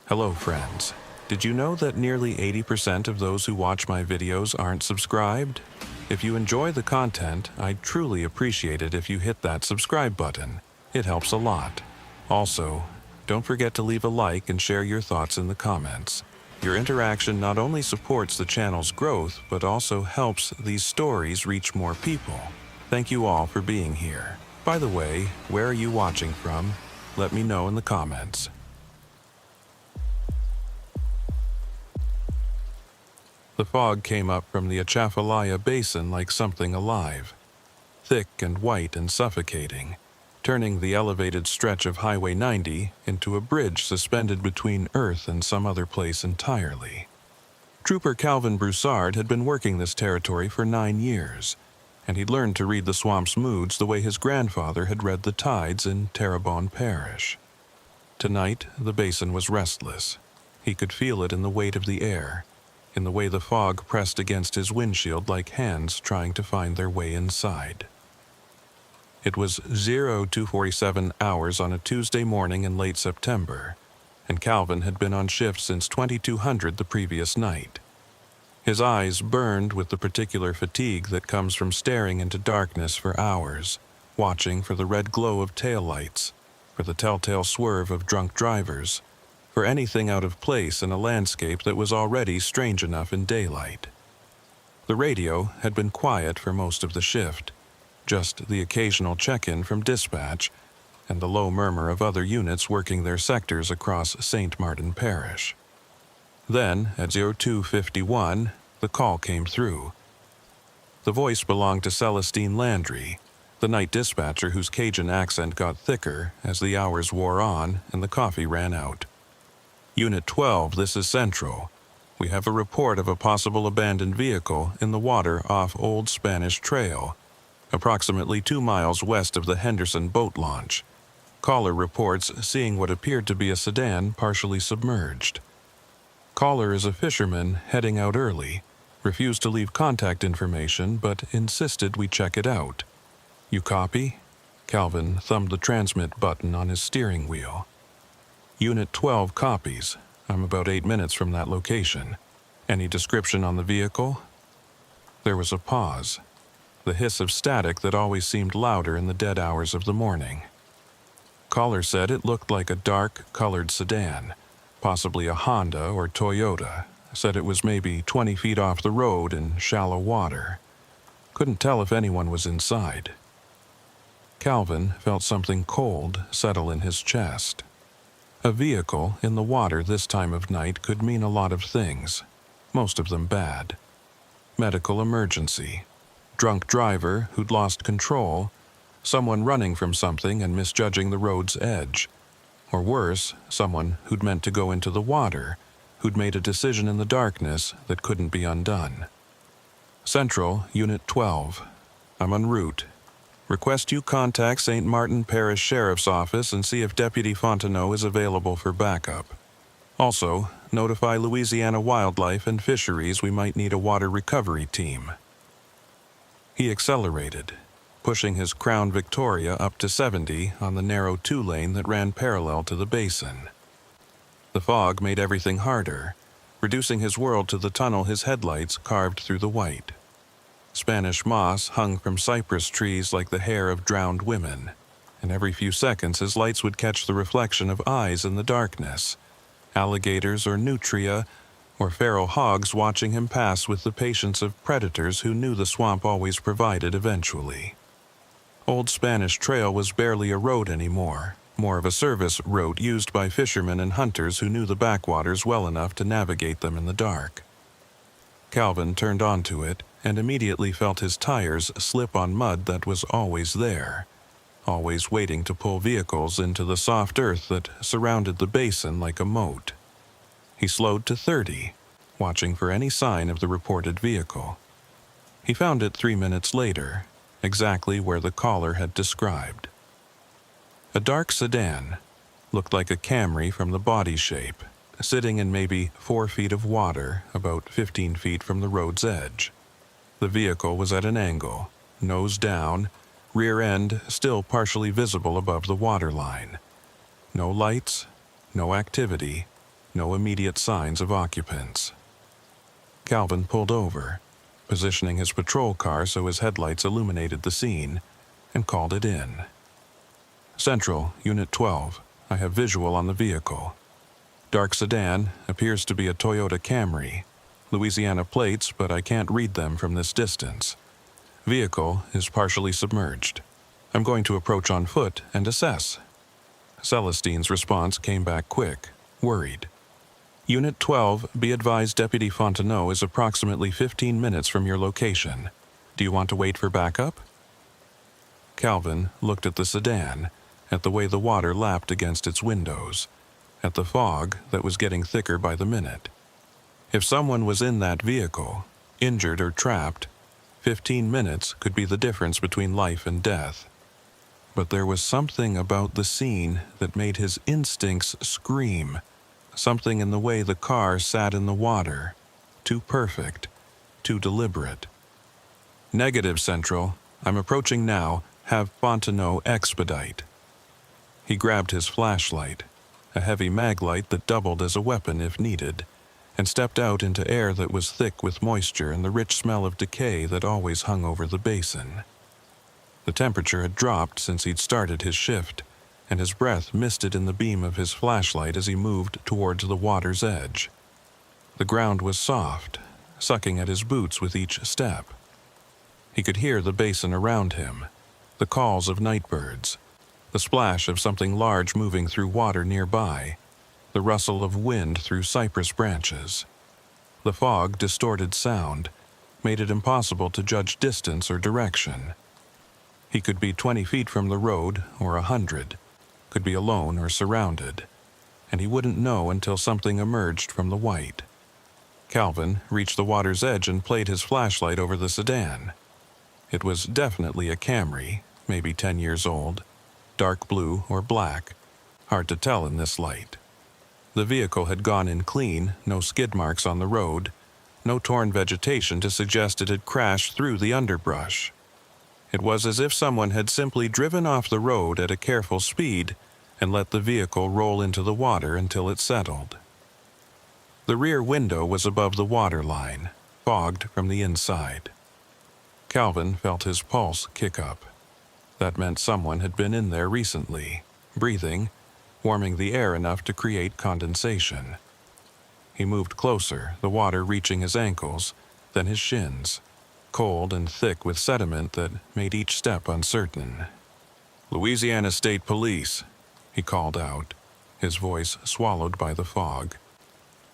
Hello friends. Did you know that nearly 80% of those who watch my videos aren't subscribed? If you enjoy the content, I'd truly appreciate it if you hit that subscribe button. It helps a lot. Also, don't forget to leave a like and share your thoughts in the comments. Your interaction not only supports the channel's growth, but also helps these stories reach more people. Thank you all for being here. By the way, where are you watching from? Let me know in the comments. The fog came up from the Atchafalaya Basin like something alive, thick and white and suffocating, turning the elevated stretch of Highway 90 into a bridge suspended between Earth and some other place entirely. Trooper Calvin Broussard had been working this territory for 9 years, and he'd learned to read the swamp's moods the way his grandfather had read the tides in Terrebonne Parish. Tonight, the basin was restless. He could feel it in the weight of the air, in the way the fog pressed against his windshield like hands trying to find their way inside. It was 0247 hours on a Tuesday morning in late September, and Calvin had been on shift since 2200 the previous night. His eyes burned with the particular fatigue that comes from staring into darkness for hours, watching for the red glow of taillights, for the telltale swerve of drunk drivers, for anything out of place in a landscape that was already strange enough in daylight. The radio had been quiet for most of the shift, just the occasional check-in from dispatch and the low murmur of other units working their sectors across St. Martin Parish. Then, at 0251, the call came through. The voice belonged to Celestine Landry, the night dispatcher whose Cajun accent got thicker as the hours wore on and the coffee ran out. Unit 12, this is Central. We have a report of a possible abandoned vehicle in the water off Old Spanish Trail, approximately 2 miles west of the Henderson boat launch. Caller reports seeing what appeared to be a sedan partially submerged. Caller is a fisherman heading out early, refused to leave contact information but insisted we check it out. You copy? Calvin thumbed the transmit button on his steering wheel. Unit 12 copies. I'm about 8 minutes from that location. Any description on the vehicle? There was a pause, the hiss of static that always seemed louder in the dead hours of the morning. Caller said it looked like a dark, colored sedan, possibly a Honda or Toyota. Said it was maybe 20 feet off the road in shallow water. Couldn't tell if anyone was inside. Calvin felt something cold settle in his chest. A vehicle in the water this time of night could mean a lot of things, most of them bad. Medical emergency, drunk driver who'd lost control, someone running from something and misjudging the road's edge, or worse, someone who'd meant to go into the water, who'd made a decision in the darkness that couldn't be undone. Central, Unit 12. I'm en route. Request you contact St. Martin Parish Sheriff's Office and see if Deputy Fontenot is available for backup. Also, notify Louisiana Wildlife and Fisheries we might need a water recovery team. He accelerated, pushing his Crown Victoria up to 70 on the narrow 2-lane that ran parallel to the basin. The fog made everything harder, reducing his world to the tunnel his headlights carved through the white. Spanish moss hung from cypress trees like the hair of drowned women, and every few seconds his lights would catch the reflection of eyes in the darkness, alligators or nutria, or feral hogs watching him pass with the patience of predators who knew the swamp always provided eventually. Old Spanish Trail was barely a road anymore, more of a service route used by fishermen and hunters who knew the backwaters well enough to navigate them in the dark. Calvin turned onto it and immediately felt his tires slip on mud that was always there, always waiting to pull vehicles into the soft earth that surrounded the basin like a moat. He slowed to 30, watching for any sign of the reported vehicle. He found it 3 minutes later, exactly where the caller had described. A dark sedan, looked like a Camry from the body shape, sitting in maybe 4 feet of water, about 15 feet from the road's edge. The vehicle was at an angle, nose down, rear end still partially visible above the waterline. No lights, no activity, no immediate signs of occupants. Calvin pulled over, positioning his patrol car so his headlights illuminated the scene, and called it in. Central, Unit 12, I have visual on the vehicle. Dark sedan, appears to be a Toyota Camry. Louisiana plates, but I can't read them from this distance. Vehicle is partially submerged. I'm going to approach on foot and assess. Celestine's response came back quick, worried. Unit 12, be advised Deputy Fontenot is approximately 15 minutes from your location. Do you want to wait for backup? Calvin looked at the sedan, at the way the water lapped against its windows, at the fog that was getting thicker by the minute. If someone was in that vehicle, injured or trapped, 15 minutes could be the difference between life and death. But there was something about the scene that made his instincts scream, something in the way the car sat in the water, too perfect, too deliberate. Negative, Central. I'm approaching now. Have Fontenot expedite. He grabbed his flashlight, a heavy mag light that doubled as a weapon if needed, and stepped out into air that was thick with moisture and the rich smell of decay that always hung over the basin. The temperature had dropped since he'd started his shift, and his breath misted in the beam of his flashlight as he moved towards the water's edge. The ground was soft, sucking at his boots with each step. He could hear the basin around him, the calls of night birds, the splash of something large moving through water nearby, the rustle of wind through cypress branches. The fog distorted sound, made it impossible to judge distance or direction. He could be 20 feet from the road or 100, could be alone or surrounded, and he wouldn't know until something emerged from the white. Calvin reached the water's edge and played his flashlight over the sedan. It was definitely a Camry, maybe 10 years old, dark blue or black, hard to tell in this light. The vehicle had gone in clean, no skid marks on the road, no torn vegetation to suggest it had crashed through the underbrush. It was as if someone had simply driven off the road at a careful speed and let the vehicle roll into the water until it settled. The rear window was above the water line, fogged from the inside. Calvin felt his pulse kick up. That meant someone had been in there recently, breathing, warming the air enough to create condensation. He moved closer, the water reaching his ankles, then his shins, cold and thick with sediment that made each step uncertain. "Louisiana State Police," he called out, his voice swallowed by the fog.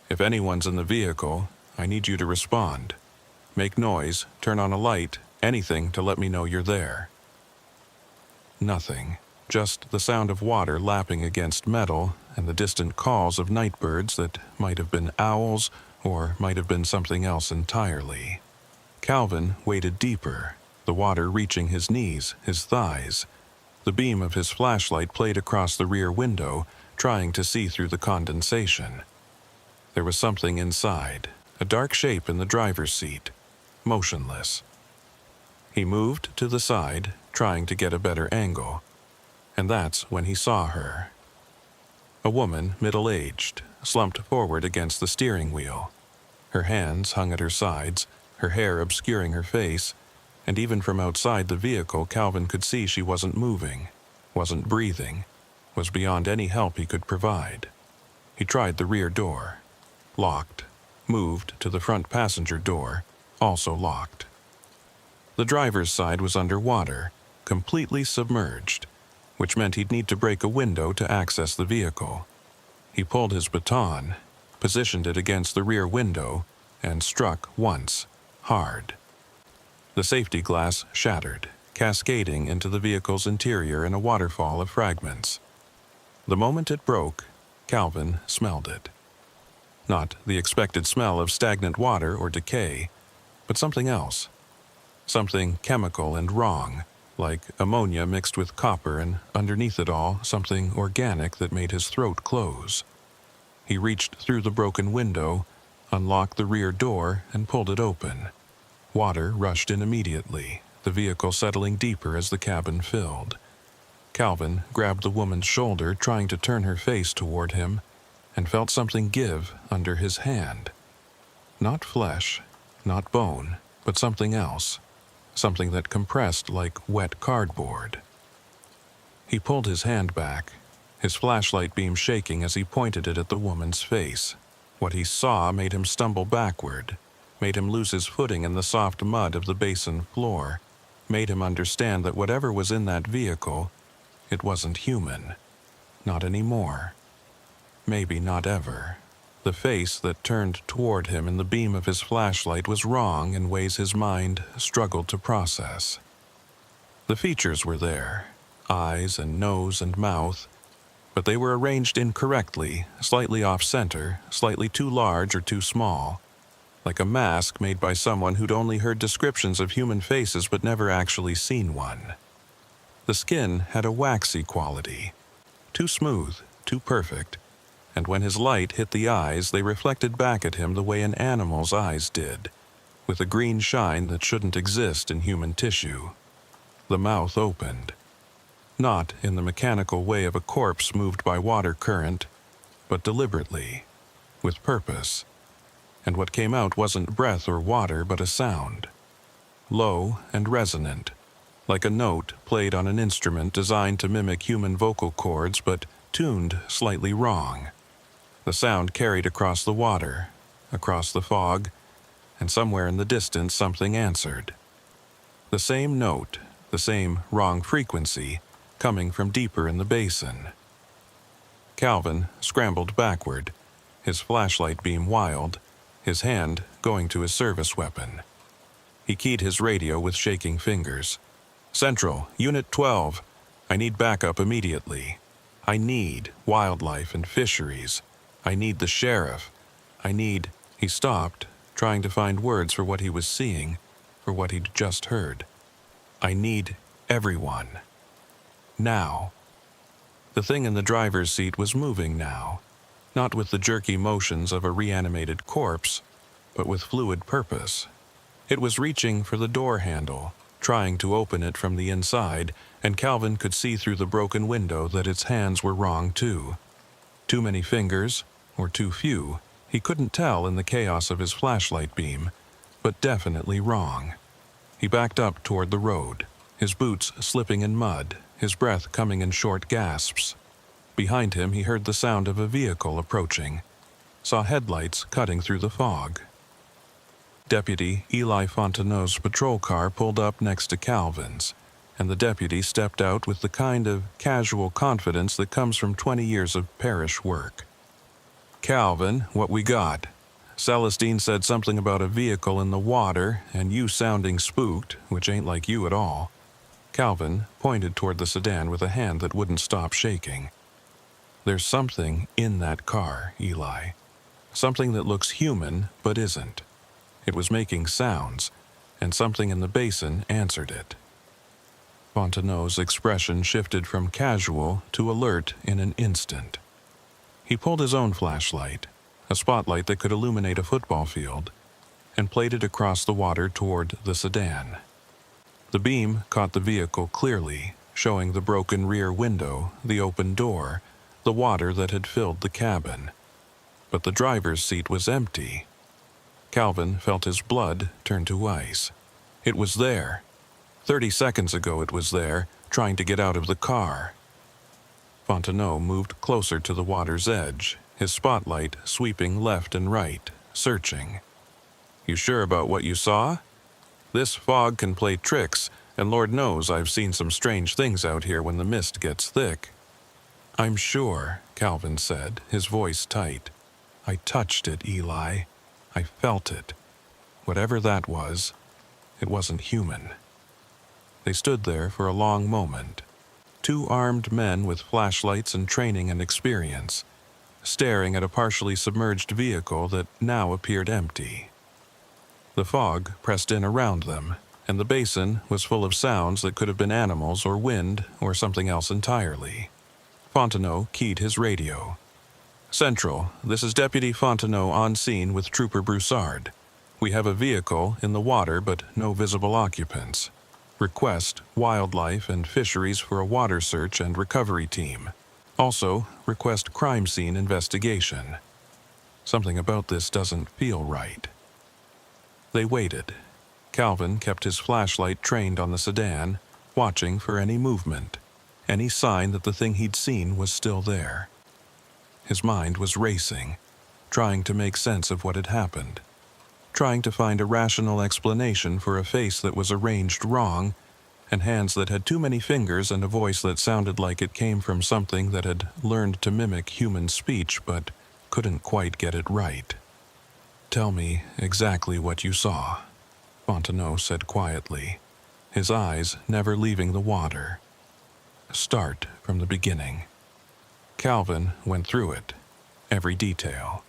"If anyone's in the vehicle, I need you to respond. Make noise, turn on a light, anything to let me know you're there." Nothing, just the sound of water lapping against metal and the distant calls of night birds that might have been owls or might have been something else entirely. Calvin waded deeper, the water reaching his knees, his thighs. The beam of his flashlight played across the rear window, trying to see through the condensation. There was something inside, a dark shape in the driver's seat, motionless. He moved to the side, trying to get a better angle, and that's when he saw her. A woman, middle-aged, slumped forward against the steering wheel. Her hands hung at her sides, her hair obscuring her face, and even from outside the vehicle Calvin could see she wasn't moving, wasn't breathing, was beyond any help he could provide. He tried the rear door. Locked. Moved to the front passenger door, also locked. The driver's side was underwater, completely submerged, which meant he'd need to break a window to access the vehicle. He pulled his baton, positioned it against the rear window, and struck once, hard. The safety glass shattered, cascading into the vehicle's interior in a waterfall of fragments. The moment it broke, Calvin smelled it. Not the expected smell of stagnant water or decay, but something else. Something chemical and wrong, like ammonia mixed with copper, and underneath it all, something organic that made his throat close. He reached through the broken window, unlocked the rear door, and pulled it open. Water rushed in immediately, the vehicle settling deeper as the cabin filled. Calvin grabbed the woman's shoulder, trying to turn her face toward him. and felt something give under his hand. Not flesh, not bone, but something else, something that compressed like wet cardboard. He pulled his hand back, his flashlight beam shaking as he pointed it at the woman's face. What he saw made him stumble backward, made him lose his footing in the soft mud of the basin floor, made him understand that whatever was in that vehicle, it wasn't human. Not anymore. Maybe not ever. The face that turned toward him in the beam of his flashlight was wrong in ways his mind struggled to process. The features were there, eyes and nose and mouth, but they were arranged incorrectly, slightly off-center, slightly too large or too small, like a mask made by someone who'd only heard descriptions of human faces but never actually seen one. The skin had a waxy quality, too smooth, too perfect, and when his light hit the eyes, they reflected back at him the way an animal's eyes did, with a green shine that shouldn't exist in human tissue. The mouth opened. Not in the mechanical way of a corpse moved by water current, but deliberately, with purpose. And what came out wasn't breath or water, but a sound. Low and resonant, like a note played on an instrument designed to mimic human vocal cords, but tuned slightly wrong. The sound carried across the water, across the fog, and somewhere in the distance something answered. The same note, the same wrong frequency, coming from deeper in the basin. Calvin scrambled backward, his flashlight beam wild, his hand going to his service weapon. He keyed his radio with shaking fingers. "Central, Unit 12. I need backup immediately. I need wildlife and fisheries. I need the sheriff. I need—" He stopped, trying to find words for what he was seeing, for what he'd just heard. "I need everyone. Now." The thing in the driver's seat was moving now, not with the jerky motions of a reanimated corpse, but with fluid purpose. It was reaching for the door handle, trying to open it from the inside, and Calvin could see through the broken window that its hands were wrong too. Too many fingers, or too few, he couldn't tell in the chaos of his flashlight beam, but definitely wrong. He backed up toward the road, his boots slipping in mud, his breath coming in short gasps. Behind him he heard the sound of a vehicle approaching, saw headlights cutting through the fog. Deputy Eli Fontenot's patrol car pulled up next to Calvin's, and the deputy stepped out with the kind of casual confidence that comes from 20 years of parish work. "Calvin, what we got? Celestine said something about a vehicle in the water and you sounding spooked, which ain't like you at all." Calvin pointed toward the sedan with a hand that wouldn't stop shaking. "There's something in that car, Eli. Something that looks human but isn't. It was making sounds, and something in the basin answered it." Fontenot's expression shifted from casual to alert in an instant. He pulled his own flashlight, a spotlight that could illuminate a football field, and played it across the water toward the sedan. The beam caught the vehicle clearly, showing the broken rear window, the open door, the water that had filled the cabin. But the driver's seat was empty. Calvin felt his blood turn to ice. It was there. 30 seconds ago it was there, trying to get out of the car. Fontenot moved closer to the water's edge, his spotlight sweeping left and right, searching. "You sure about what you saw? This fog can play tricks, and Lord knows I've seen some strange things out here when the mist gets thick." "I'm sure," Calvin said, his voice tight. "I touched it, Eli. I felt it. Whatever that was, it wasn't human." They stood there for a long moment, two armed men with flashlights and training and experience, staring at a partially submerged vehicle that now appeared empty. The fog pressed in around them, and the basin was full of sounds that could have been animals or wind or something else entirely. Fontenot keyed his radio. "Central, this is Deputy Fontenot on scene with Trooper Broussard. We have a vehicle in the water but no visible occupants. Request wildlife and fisheries for a water search and recovery team. Also, request crime scene investigation. Something about this doesn't feel right. They waited. Calvin kept his flashlight trained on the sedan, watching for any movement, any sign that the thing he'd seen was still there. His mind was racing, trying to make sense of what had happened, trying to find a rational explanation for a face that was arranged wrong, and hands that had too many fingers and a voice that sounded like it came from something that had learned to mimic human speech but couldn't quite get it right. "Tell me exactly what you saw," Fontenot said quietly, his eyes never leaving the water. "Start from the beginning." Calvin went through it, every detail.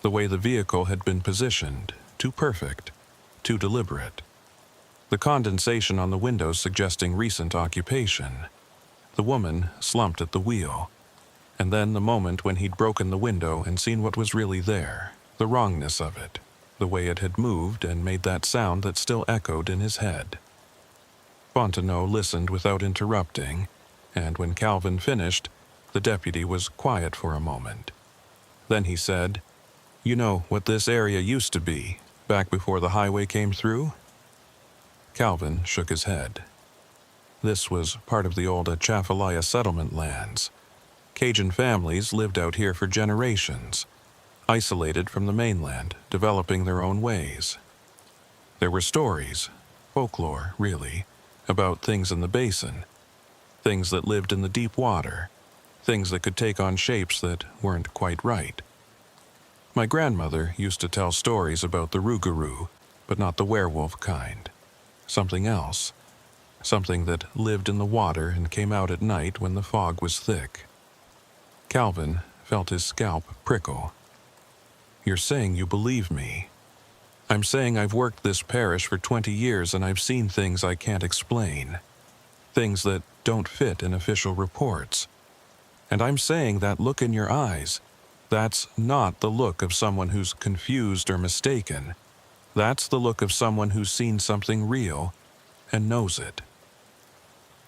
The way the vehicle had been positioned, too perfect, too deliberate. The condensation on the windows suggesting recent occupation. The woman slumped at the wheel. And then the moment when he'd broken the window and seen what was really there, the wrongness of it, the way it had moved and made that sound that still echoed in his head. Fontenot listened without interrupting, and when Calvin finished, the deputy was quiet for a moment. Then he said, "You know what this area used to be, back before the highway came through?" Calvin shook his head. This was part of the old Atchafalaya settlement lands. Cajun families lived out here for generations, isolated from the mainland, developing their own ways. There were stories, folklore, really, about things in the basin, things that lived in the deep water, things that could take on shapes that weren't quite right. My grandmother used to tell stories about the rougarou, but not the werewolf kind. Something else. Something that lived in the water and came out at night when the fog was thick. Calvin felt his scalp prickle. "You're saying you believe me. I'm saying I've worked this parish for 20 years and I've seen things I can't explain. Things that don't fit in official reports. And I'm saying that look in your eyes, that's not the look of someone who's confused or mistaken. That's the look of someone who's seen something real and knows it."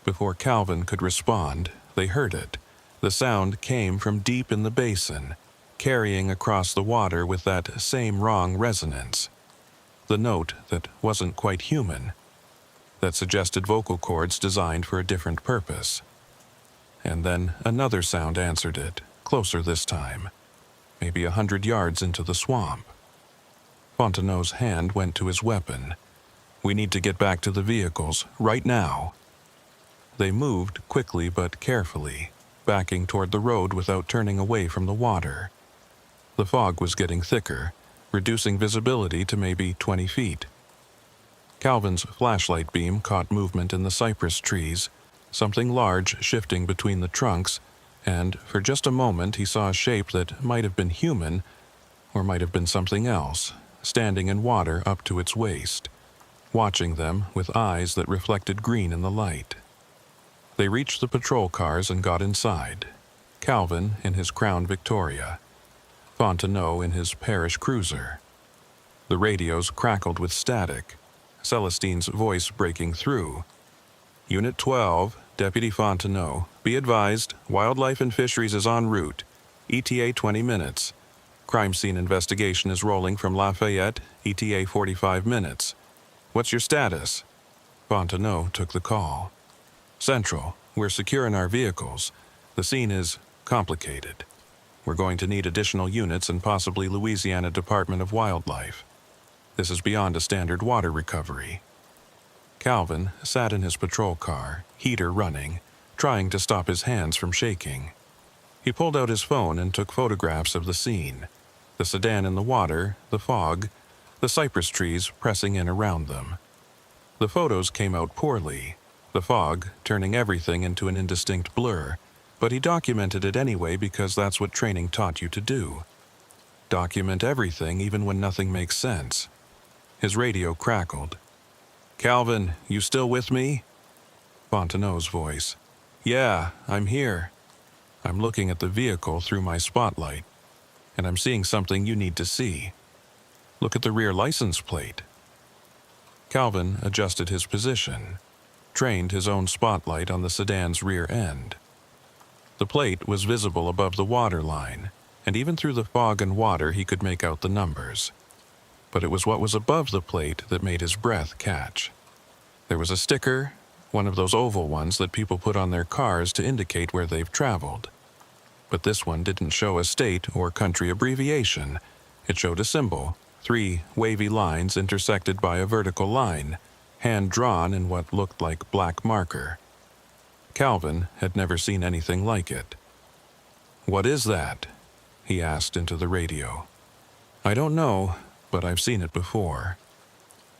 Before Calvin could respond, they heard it. The sound came from deep in the basin, carrying across the water with that same wrong resonance. The note that wasn't quite human, that suggested vocal cords designed for a different purpose. And then another sound answered it, closer this time, maybe 100 yards into the swamp. Fontenot's hand went to his weapon. "We need to get back to the vehicles, right now." They moved quickly but carefully, backing toward the road without turning away from the water. The fog was getting thicker, reducing visibility to maybe 20 feet. Calvin's flashlight beam caught movement in the cypress trees, something large shifting between the trunks, and for just a moment he saw a shape that might have been human, or might have been something else, standing in water up to its waist, watching them with eyes that reflected green in the light. They reached the patrol cars and got inside, Calvin in his Crown Victoria, Fontenot in his parish cruiser. The radios crackled with static, Celestine's voice breaking through. "Unit 12, Deputy Fontenot, be advised, Wildlife and Fisheries is en route. ETA 20 minutes. Crime scene investigation is rolling from Lafayette, ETA 45 minutes. What's your status?" Fontenot took the call. "Central, we're secure in our vehicles. The scene is complicated. We're going to need additional units and possibly Louisiana Department of Wildlife. This is beyond a standard water recovery." Calvin sat in his patrol car, heater running, trying to stop his hands from shaking. He pulled out his phone and took photographs of the scene. The sedan in the water, the fog, the cypress trees pressing in around them. The photos came out poorly, the fog turning everything into an indistinct blur, but he documented it anyway because that's what training taught you to do. Document everything even when nothing makes sense. His radio crackled. "Calvin, you still with me?" Fontenot's voice. "Yeah, I'm here. I'm looking at the vehicle through my spotlight, and I'm seeing something you need to see. Look at the rear license plate." Calvin adjusted his position, trained his own spotlight on the sedan's rear end. The plate was visible above the water line, and even through the fog and water he could make out the numbers. But it was what was above the plate that made his breath catch. There was a sticker, one of those oval ones that people put on their cars to indicate where they've traveled. But this one didn't show a state or country abbreviation. It showed a symbol, 3 wavy lines intersected by a vertical line, hand-drawn in what looked like black marker. Calvin had never seen anything like it. "What is that?" he asked into the radio. "I don't know, but I've seen it before.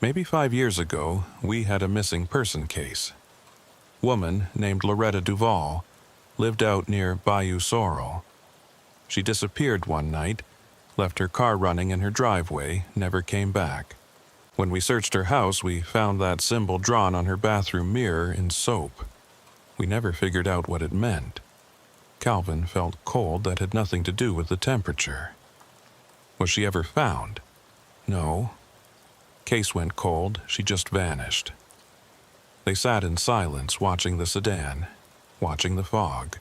Maybe 5 years ago, we had a missing person case. Woman named Loretta Duval lived out near Bayou Sorrel. She disappeared one night, left her car running in her driveway, never came back. When we searched her house, we found that symbol drawn on her bathroom mirror in soap. We never figured out what it meant." Calvin felt cold that had nothing to do with the temperature. "Was she ever found?" "No." Case went cold, she just vanished. They sat in silence, watching the sedan, watching the fog,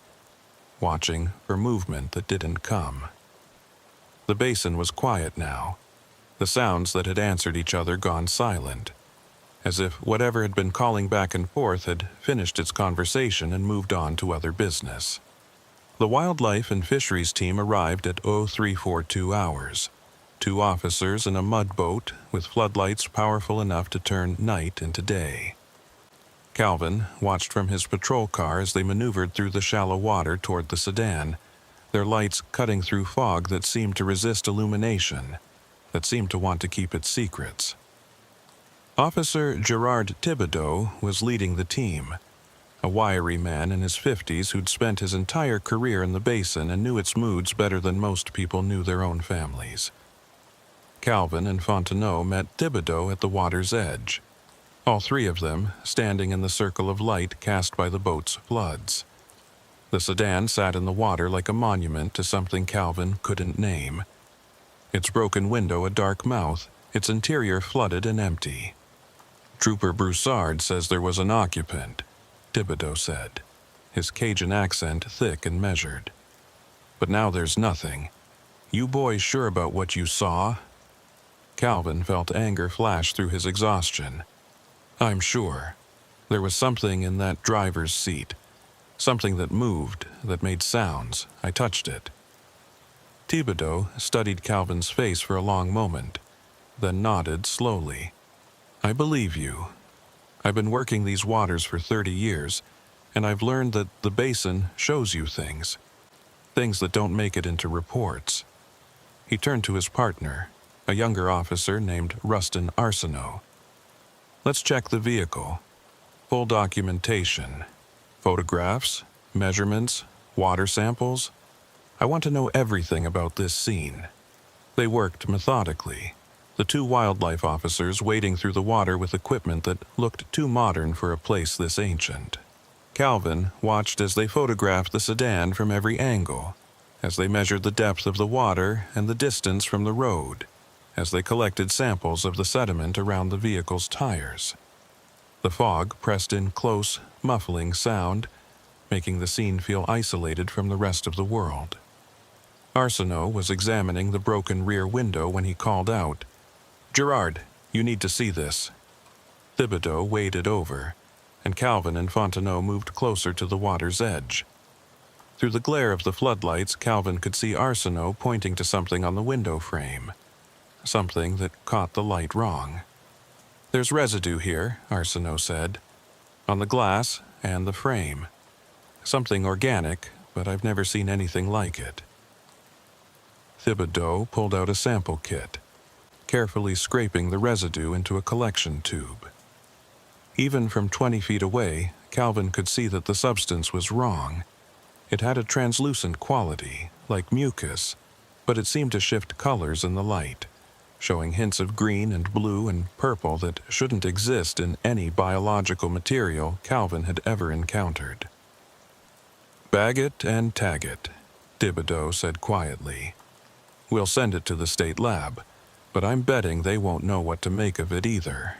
watching for movement that didn't come. The basin was quiet now, the sounds that had answered each other gone silent, as if whatever had been calling back and forth had finished its conversation and moved on to other business. The wildlife and fisheries team arrived at 0342 hours. 2 officers in a mud boat with floodlights powerful enough to turn night into day. Calvin watched from his patrol car as they maneuvered through the shallow water toward the sedan, their lights cutting through fog that seemed to resist illumination, that seemed to want to keep its secrets. Officer Gerard Thibodeau was leading the team, a wiry man in his 50s who'd spent his entire career in the basin and knew its moods better than most people knew their own families. Calvin and Fontenot met Thibodeau at the water's edge, all 3 of them standing in the circle of light cast by the boat's floods. The sedan sat in the water like a monument to something Calvin couldn't name. Its broken window a dark mouth, its interior flooded and empty. "Trooper Broussard says there was an occupant," Thibodeau said, his Cajun accent thick and measured. "But now there's nothing. You boys sure about what you saw?" Calvin felt anger flash through his exhaustion. "I'm sure. There was something in that driver's seat. Something that moved, that made sounds. I touched it." Thibodeau studied Calvin's face for a long moment, then nodded slowly. "I believe you. I've been working these waters for 30 years, and I've learned that the basin shows you things that don't make it into reports." He turned to his partner, a younger officer named Rustin Arsenault. "Let's check the vehicle. Full documentation. Photographs, measurements, water samples. I want to know everything about this scene." They worked methodically, the 2 wildlife officers wading through the water with equipment that looked too modern for a place this ancient. Calvin watched as they photographed the sedan from every angle, as they measured the depth of the water and the distance from the road, as they collected samples of the sediment around the vehicle's tires. The fog pressed in close, muffling sound, making the scene feel isolated from the rest of the world. Arsenault was examining the broken rear window when he called out, "Gerard, you need to see this." Thibodeau waded over, and Calvin and Fontenot moved closer to the water's edge. Through the glare of the floodlights, Calvin could see Arsenault pointing to something on the window frame, something that caught the light wrong. "There's residue here," Arsenault said, "on the glass and the frame. Something organic, but I've never seen anything like it." Thibodeau pulled out a sample kit, carefully scraping the residue into a collection tube. Even from 20 feet away, Calvin could see that the substance was wrong. It had a translucent quality, like mucus, but it seemed to shift colors in the light, showing hints of green and blue and purple that shouldn't exist in any biological material Calvin had ever encountered. "Bag it and tag it," Thibodeau said quietly. "We'll send it to the state lab, but I'm betting they won't know what to make of it either."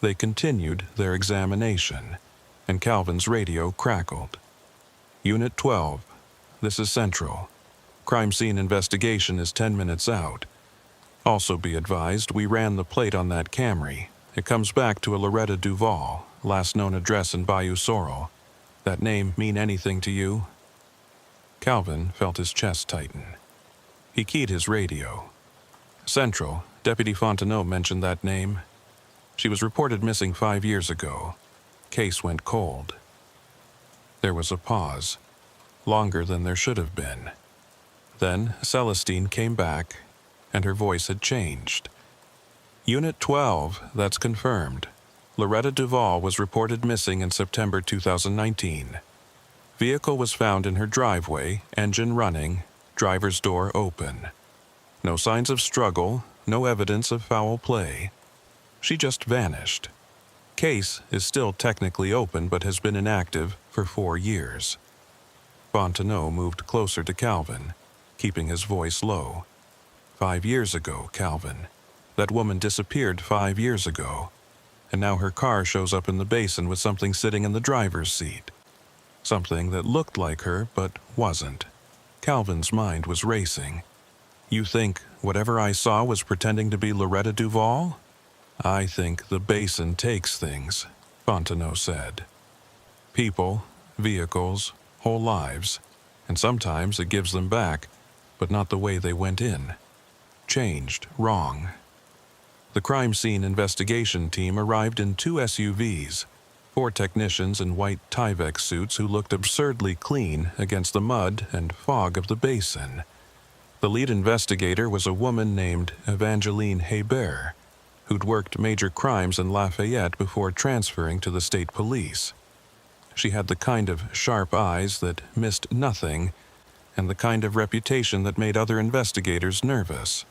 They continued their examination, and Calvin's radio crackled. Unit 12. This is Central. Crime scene investigation is 10 minutes out. Also be advised, we ran the plate on that Camry. It comes back to a Loretta Duval, last known address in Bayou Sorrel. That name mean anything to you? Calvin felt his chest tighten. He keyed his radio. Central, Deputy Fontenot mentioned that name. She was reported missing 5 years ago. Case went cold. There was a pause, longer than there should have been. Then Celestine came back, and her voice had changed. Unit 12, that's confirmed. Loretta Duval was reported missing in September 2019. Vehicle was found in her driveway, engine running, driver's door open. No signs of struggle, no evidence of foul play. She just vanished. Case is still technically open but has been inactive for 4 years. Fontenot moved closer to Calvin, keeping his voice low. 5 years ago, Calvin. That woman disappeared 5 years ago, and now her car shows up in the basin with something sitting in the driver's seat. Something that looked like her but wasn't. Calvin's mind was racing. You think whatever I saw was pretending to be Loretta Duval? I think the basin takes things, Fontenot said. People, vehicles, whole lives, and sometimes it gives them back, but not the way they went in. Changed, wrong. The crime scene investigation team arrived in 2 SUVs, 4 technicians in white Tyvek suits who looked absurdly clean against the mud and fog of the basin. The lead investigator was a woman named Evangeline Hebert, who'd worked major crimes in Lafayette before transferring to the state police. She had the kind of sharp eyes that missed nothing, and the kind of reputation that made other investigators nervous.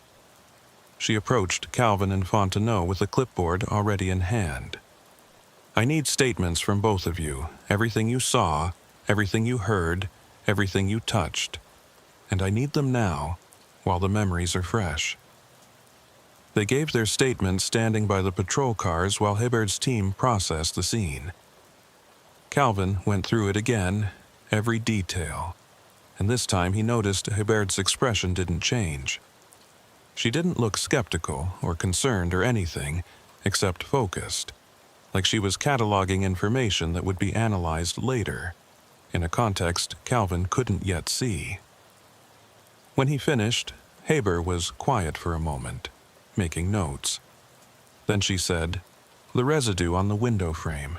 She approached Calvin and Fontenot with a clipboard already in hand. I need statements from both of you, everything you saw, everything you heard, everything you touched. And I need them now, while the memories are fresh. They gave their statements standing by the patrol cars while Hibbard's team processed the scene. Calvin went through it again, every detail, and this time he noticed Hibbard's expression didn't change. She didn't look skeptical or concerned or anything, except focused, like she was cataloging information that would be analyzed later, in a context Calvin couldn't yet see. When he finished, Haber was quiet for a moment, making notes. Then she said, "The residue on the window frame.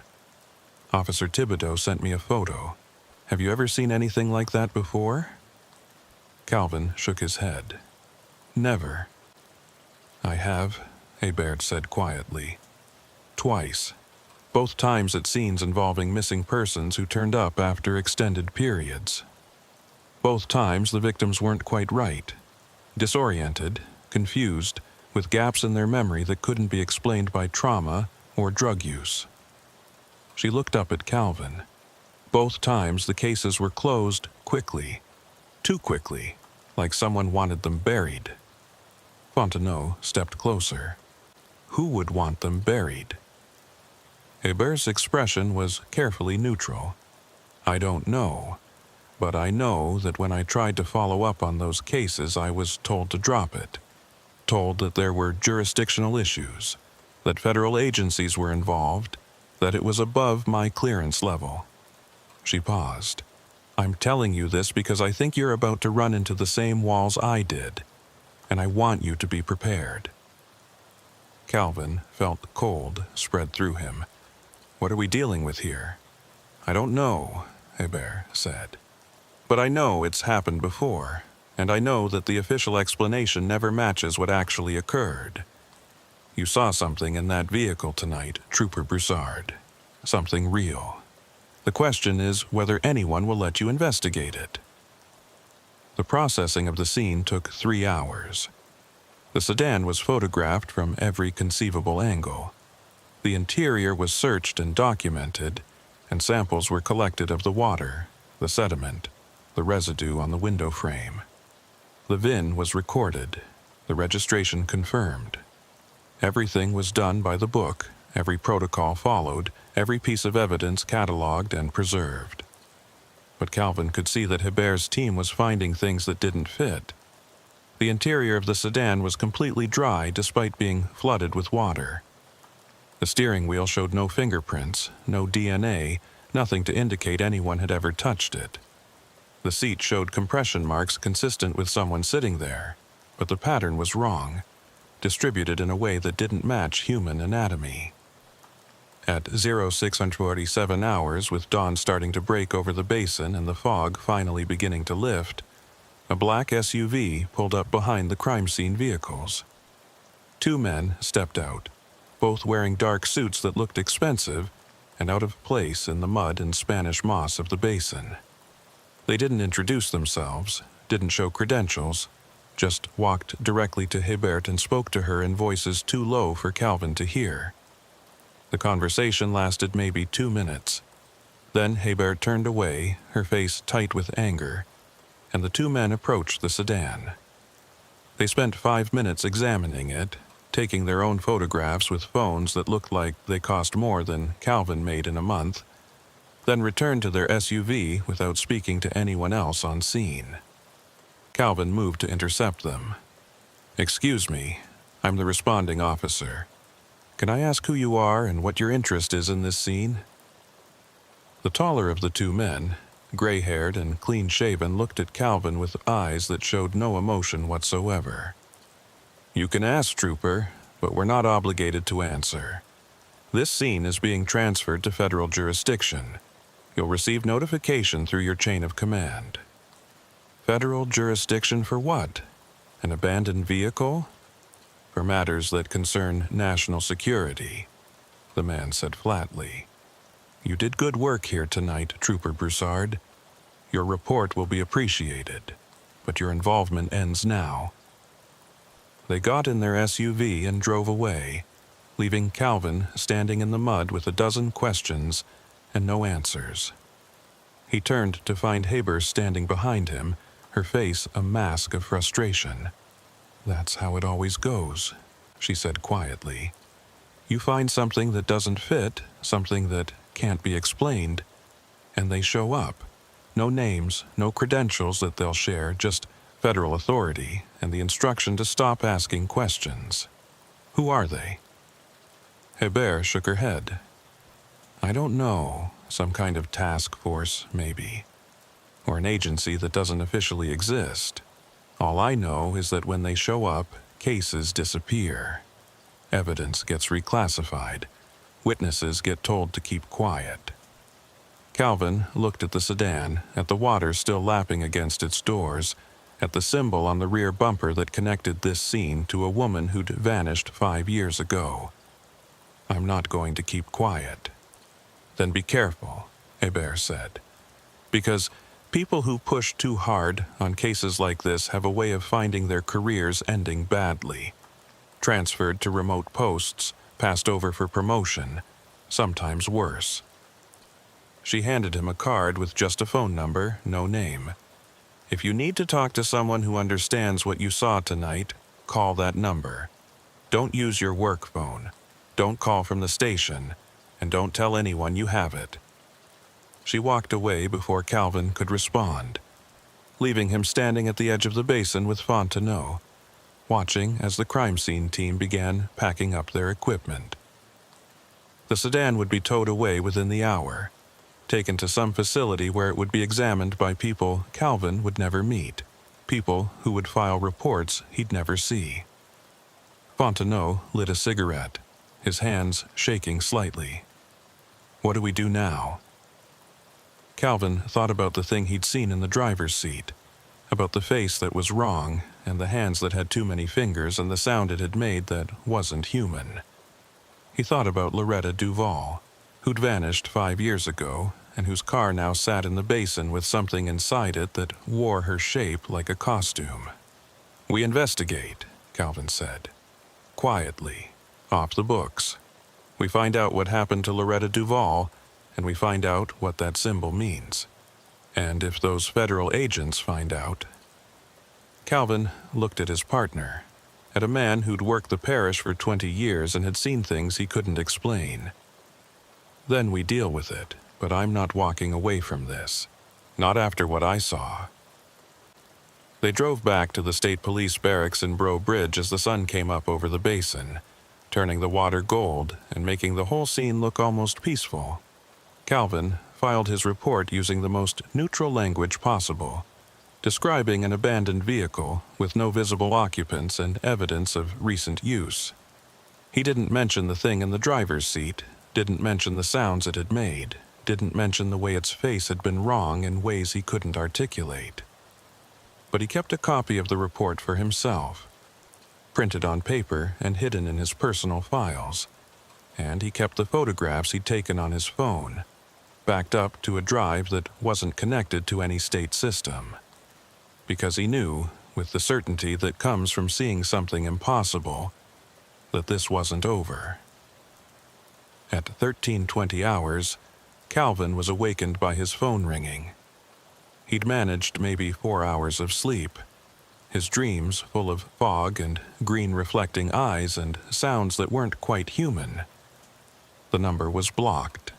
Officer Thibodeau sent me a photo. Have you ever seen anything like that before?" Calvin shook his head. "Never." "I have," Hebert said quietly. "Twice. Both times at scenes involving missing persons who turned up after extended periods. Both times the victims weren't quite right. Disoriented, confused, with gaps in their memory that couldn't be explained by trauma or drug use." She looked up at Calvin. Both times the cases were closed quickly. Too quickly, like someone wanted them buried. Fontenot stepped closer. Who would want them buried? Hebert's expression was carefully neutral. "I don't know, but I know that when I tried to follow up on those cases I was told to drop it. Told that there were jurisdictional issues, that federal agencies were involved, that it was above my clearance level." She paused. "I'm telling you this because I think you're about to run into the same walls I did, and I want you to be prepared." Calvin felt cold spread through him. "What are we dealing with here?" "I don't know," Hebert said. "But I know it's happened before, and I know that the official explanation never matches what actually occurred. You saw something in that vehicle tonight, Trooper Broussard. Something real. The question is whether anyone will let you investigate it." The processing of the scene took 3 hours. The sedan was photographed from every conceivable angle. The interior was searched and documented, and samples were collected of the water, the sediment, the residue on the window frame. The VIN was recorded, the registration confirmed. Everything was done by the book, every protocol followed, every piece of evidence cataloged and preserved. but Calvin could see that Hebert's team was finding things that didn't fit. The interior of the sedan was completely dry despite being flooded with water. The steering wheel showed no fingerprints, no DNA, nothing to indicate anyone had ever touched it. The seat showed compression marks consistent with someone sitting there, but the pattern was wrong, distributed in a way that didn't match human anatomy. At 0647 hours, with dawn starting to break over the basin and the fog finally beginning to lift, a black SUV pulled up behind the crime scene vehicles. Two men stepped out, both wearing dark suits that looked expensive and out of place in the mud and Spanish moss of the basin. They didn't introduce themselves, didn't show credentials, just walked directly to Hebert and spoke to her in voices too low for Calvin to hear. The conversation lasted maybe 2 minutes. Then Hebert turned away, her face tight with anger, and the two men approached the sedan. They spent 5 minutes examining it, taking their own photographs with phones that looked like they cost more than Calvin made in a month, then returned to their SUV without speaking to anyone else on scene. Calvin moved to intercept them. "Excuse me, I'm the responding officer. Can I ask who you are and what your interest is in this scene?" The taller of the two men, gray-haired and clean-shaven, looked at Calvin with eyes that showed no emotion whatsoever. "You can ask, Trooper, but we're not obligated to answer. This scene is being transferred to federal jurisdiction. You'll receive notification through your chain of command." "Federal jurisdiction for what? An abandoned vehicle?" "For matters that concern national security," the man said flatly. "You did good work here tonight, Trooper Broussard. Your report will be appreciated, but your involvement ends now." They got in their SUV and drove away, leaving Calvin standing in the mud with a dozen questions and no answers. He turned to find Heber standing behind him, her face a mask of frustration. "That's how it always goes," she said quietly. "You find something that doesn't fit, something that can't be explained, and they show up. No names, no credentials that they'll share, just federal authority and the instruction to stop asking questions. Who are they?" Hebert shook her head. "I don't know. Some kind of task force, maybe. Or an agency that doesn't officially exist. All I know is that when they show up, cases disappear. Evidence gets reclassified. Witnesses get told to keep quiet." Calvin looked at the sedan, at the water still lapping against its doors, at the symbol on the rear bumper that connected this scene to a woman who'd vanished 5 years ago. "I'm not going to keep quiet." "Then be careful," Hebert said. "Because people who push too hard on cases like this have a way of finding their careers ending badly. Transferred to remote posts, passed over for promotion, sometimes worse." She handed him a card with just a phone number, no name. "If you need to talk to someone who understands what you saw tonight, call that number. Don't use your work phone. Don't call from the station, and don't tell anyone you have it." She walked away before Calvin could respond, leaving him standing at the edge of the basin with Fontenot, watching as the crime scene team began packing up their equipment. The sedan would be towed away within the hour, taken to some facility where it would be examined by people Calvin would never meet, people who would file reports he'd never see. Fontenot lit a cigarette, his hands shaking slightly. "What do we do now?" Calvin thought about the thing he'd seen in the driver's seat, about the face that was wrong and the hands that had too many fingers and the sound it had made that wasn't human. He thought about Loretta Duval, who'd vanished 5 years ago and whose car now sat in the basin with something inside it that wore her shape like a costume. "We investigate," Calvin said. "Quietly, off the books. We find out what happened to Loretta Duval, and we find out what that symbol means. And if those federal agents find out..." Calvin looked at his partner, at a man who'd worked the parish for 20 years and had seen things he couldn't explain. "Then we deal with it, but I'm not walking away from this. Not after what I saw. They drove back to the state police barracks in Breaux Bridge as the sun came up over the basin, turning the water gold and making the whole scene look almost peaceful. Calvin filed his report using the most neutral language possible, describing an abandoned vehicle with no visible occupants and evidence of recent use. He didn't mention the thing in the driver's seat, didn't mention the sounds it had made, didn't mention the way its face had been wrong in ways he couldn't articulate. But he kept a copy of the report for himself, printed on paper and hidden in his personal files. And he kept the photographs he'd taken on his phone, backed up to a drive that wasn't connected to any state system. Because he knew, with the certainty that comes from seeing something impossible, that this wasn't over. At 13:20 hours, Calvin was awakened by his phone ringing. He'd managed maybe 4 hours of sleep, his dreams full of fog and green reflecting eyes and sounds that weren't quite human. The number was blocked.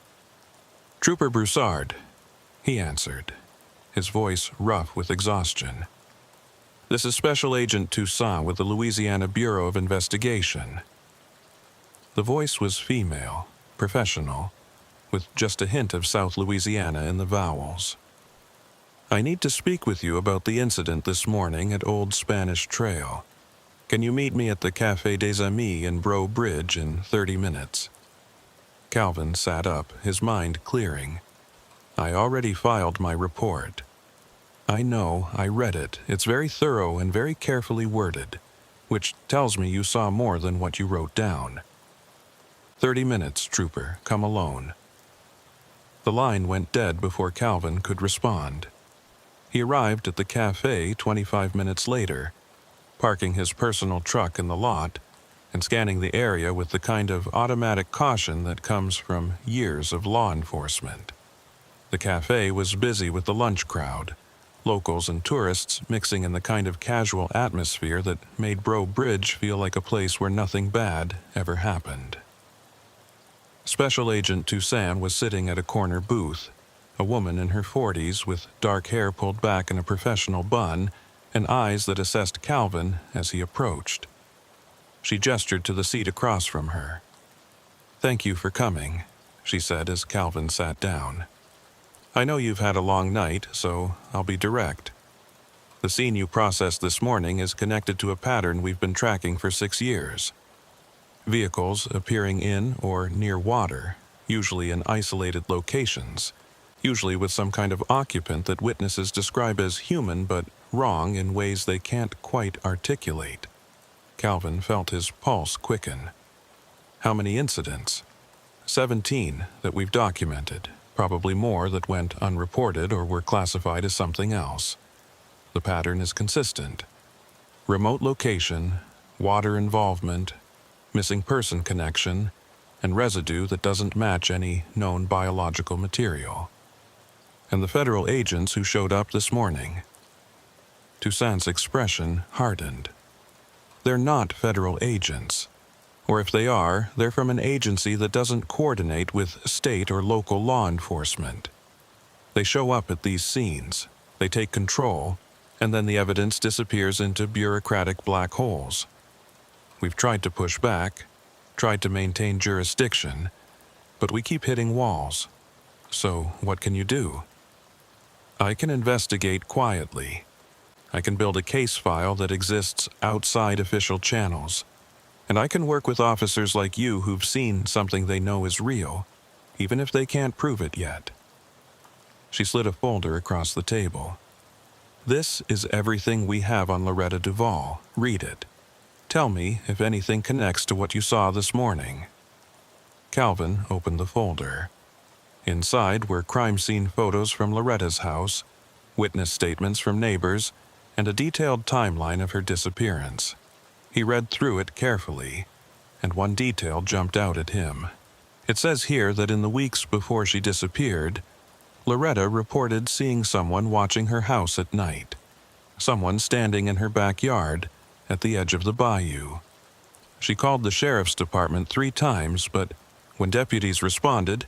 "Trooper Broussard," he answered, his voice rough with exhaustion. "This is Special Agent Toussaint with the Louisiana Bureau of Investigation." The voice was female, professional, with just a hint of South Louisiana in the vowels. "I need to speak with you about the incident this morning at Old Spanish Trail. Can you meet me at the Café des Amis in Breaux Bridge in 30 minutes? Calvin sat up, his mind clearing. "I already filed my report." "I know, I read it. It's very thorough and very carefully worded, which tells me you saw more than what you wrote down." 30 minutes, Trooper. Come alone." The line went dead before Calvin could respond. He arrived at the cafe 25 minutes later, parking his personal truck in the lot and scanning the area with the kind of automatic caution that comes from years of law enforcement. The cafe was busy with the lunch crowd, locals and tourists mixing in the kind of casual atmosphere that made Breaux Bridge feel like a place where nothing bad ever happened. Special Agent Toussaint was sitting at a corner booth, a woman in her 40s with dark hair pulled back in a professional bun and eyes that assessed Calvin as he approached. She gestured to the seat across from her. "Thank you for coming," she said as Calvin sat down. "I know you've had a long night, so I'll be direct. The scene you processed this morning is connected to a pattern we've been tracking for 6 years. Vehicles appearing in or near water, usually in isolated locations, usually with some kind of occupant that witnesses describe as human but wrong in ways they can't quite articulate." Calvin felt his pulse quicken. "How many incidents?" 17 that we've documented, probably more that went unreported or were classified as something else. The pattern is consistent. Remote location, water involvement, missing person connection, and residue that doesn't match any known biological material. And the federal agents who showed up this morning. Toussaint's expression hardened. They're not federal agents. Or if they are, they're from an agency that doesn't coordinate with state or local law enforcement. They show up at these scenes, they take control, and then the evidence disappears into bureaucratic black holes. We've tried to push back, tried to maintain jurisdiction, but we keep hitting walls. So what can you do? I can investigate quietly. I can build a case file that exists outside official channels. And I can work with officers like you who've seen something they know is real, even if they can't prove it yet. She slid a folder across the table. "This is everything we have on Loretta Duval. Read it. Tell me if anything connects to what you saw this morning." Calvin opened the folder. Inside were crime scene photos from Loretta's house, witness statements from neighbors, and a detailed timeline of her disappearance. He read through it carefully, and one detail jumped out at him. It says here that in the weeks before she disappeared, Loretta reported seeing someone watching her house at night, someone standing in her backyard at the edge of the bayou. She called the sheriff's department 3 times, but when deputies responded,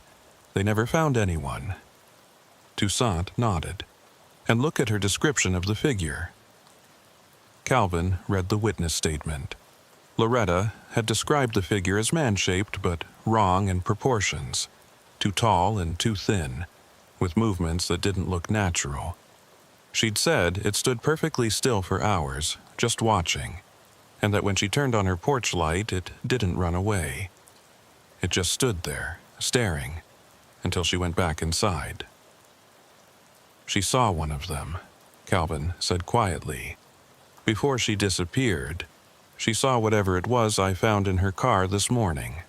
they never found anyone. Toussaint nodded. and look at her description of the figure." Calvin read the witness statement. Loretta had described the figure as man-shaped but wrong in proportions, too tall and too thin, with movements that didn't look natural. She'd said it stood perfectly still for hours, just watching, and that when she turned on her porch light, it didn't run away. It just stood there, staring, until she went back inside. "She saw one of them," Calvin said quietly. "Before she disappeared, she saw whatever it was I found in her car this morning."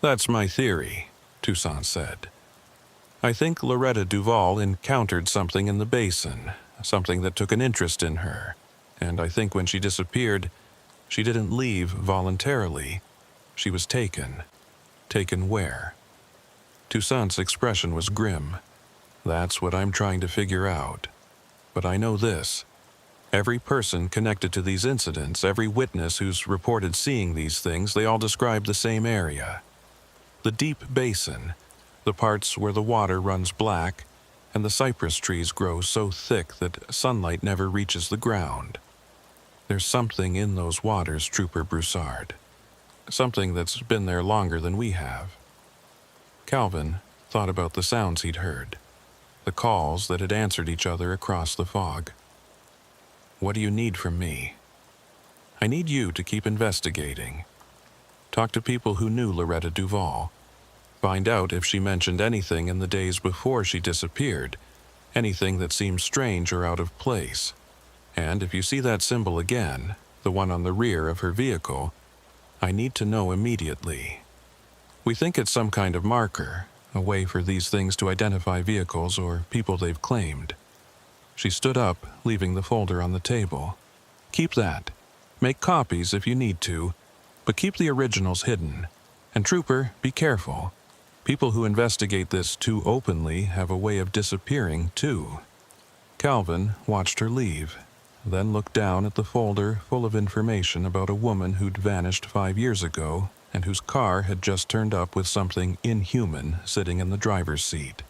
"That's my theory," Toussaint said. "I think Loretta Duval encountered something in the basin, something that took an interest in her, and I think when she disappeared, she didn't leave voluntarily. She was taken. Taken where?" Toussaint's expression was grim. "That's what I'm trying to figure out. But I know this. Every person connected to these incidents, every witness who's reported seeing these things, they all describe the same area. The deep basin, the parts where the water runs black, and the cypress trees grow so thick that sunlight never reaches the ground. There's something in those waters, Trooper Broussard. Something that's been there longer than we have." Calvin thought about the sounds he'd heard, the calls that had answered each other across the fog. "What do you need from me?" "I need you to keep investigating. Talk to people who knew Loretta Duval. Find out if she mentioned anything in the days before she disappeared, anything that seems strange or out of place. And if you see that symbol again, the one on the rear of her vehicle, I need to know immediately. We think it's some kind of marker, a way for these things to identify vehicles or people they've claimed." She stood up, leaving the folder on the table. "Keep that. Make copies if you need to, but keep the originals hidden. And Trooper, be careful. People who investigate this too openly have a way of disappearing, too." Calvin watched her leave, then looked down at the folder full of information about a woman who'd vanished 5 years ago and whose car had just turned up with something inhuman sitting in the driver's seat.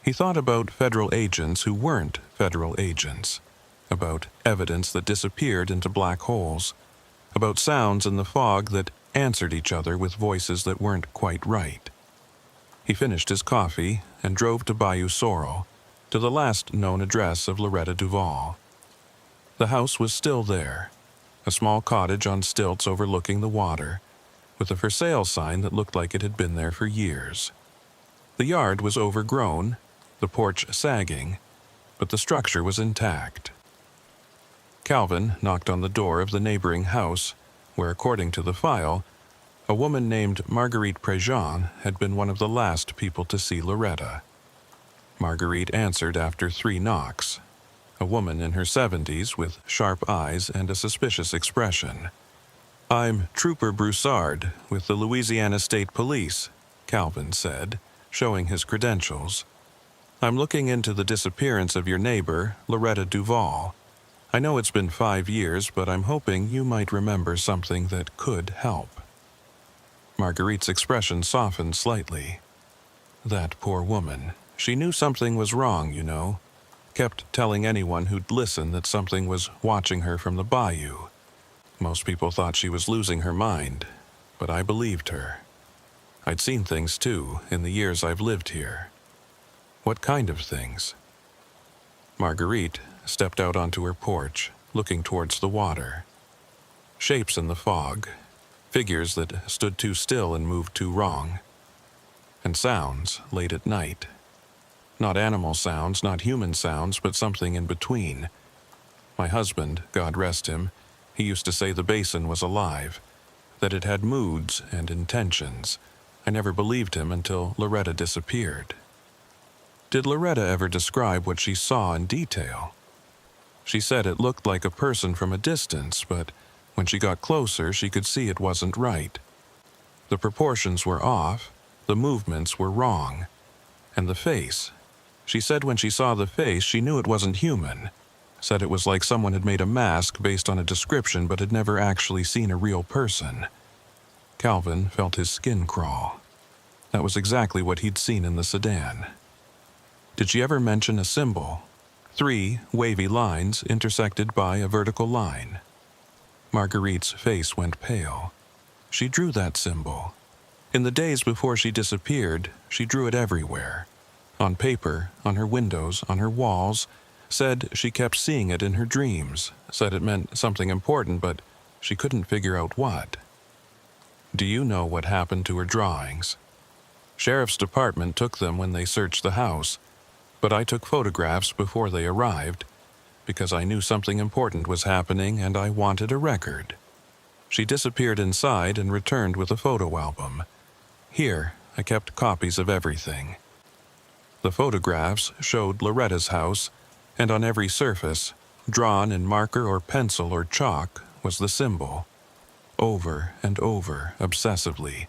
He thought about federal agents who weren't federal agents, about evidence that disappeared into black holes, about sounds in the fog that answered each other with voices that weren't quite right. He finished his coffee and drove to Bayou Sorrel, to the last known address of Loretta Duval. The house was still there, a small cottage on stilts overlooking the water, with a for sale sign that looked like it had been there for years. The yard was overgrown, the porch sagging, but the structure was intact. Calvin knocked on the door of the neighboring house, where, according to the file, a woman named Marguerite Préjean had been one of the last people to see Loretta. Marguerite answered after 3 knocks, a woman in her 70s with sharp eyes and a suspicious expression. "I'm Trooper Broussard with the Louisiana State Police," Calvin said, showing his credentials. "I'm looking into the disappearance of your neighbor, Loretta Duval. I know it's been 5 years, but I'm hoping you might remember something that could help." Marguerite's expression softened slightly. "That poor woman. She knew something was wrong, you know. Kept telling anyone who'd listen that something was watching her from the bayou. Most people thought she was losing her mind, but I believed her. I'd seen things, too, in the years I've lived here." "What kind of things?" Marguerite stepped out onto her porch, looking towards the water. Shapes in the fog, figures that stood too still and moved too wrong. And sounds late at night. Not animal sounds, not human sounds, but something in between. My husband, God rest him, he used to say the basin was alive, that it had moods and intentions. I never believed him until Loretta disappeared." "Did Loretta ever describe what she saw in detail?" "She said it looked like a person from a distance, but when she got closer, she could see it wasn't right. The proportions were off, the movements were wrong. And the face. She said when she saw the face, she knew it wasn't human. Said it was like someone had made a mask based on a description but had never actually seen a real person." Calvin felt his skin crawl. That was exactly what he'd seen in the sedan. "Did she ever mention a symbol, 3 wavy lines intersected by a vertical line. Marguerite's face went pale. She drew that symbol. In the days before she disappeared, she drew it everywhere. On paper, on her windows, on her walls, said she kept seeing it in her dreams, said it meant something important, but she couldn't figure out what. Do you know what happened to her drawings? Sheriff's Department took them when they searched the house, but I took photographs before they arrived, because I knew something important was happening and I wanted a record. She disappeared inside and returned with a photo album. Here, I kept copies of everything. The photographs showed Loretta's house, and on every surface, drawn in marker or pencil or chalk, was the symbol. Over and over, obsessively,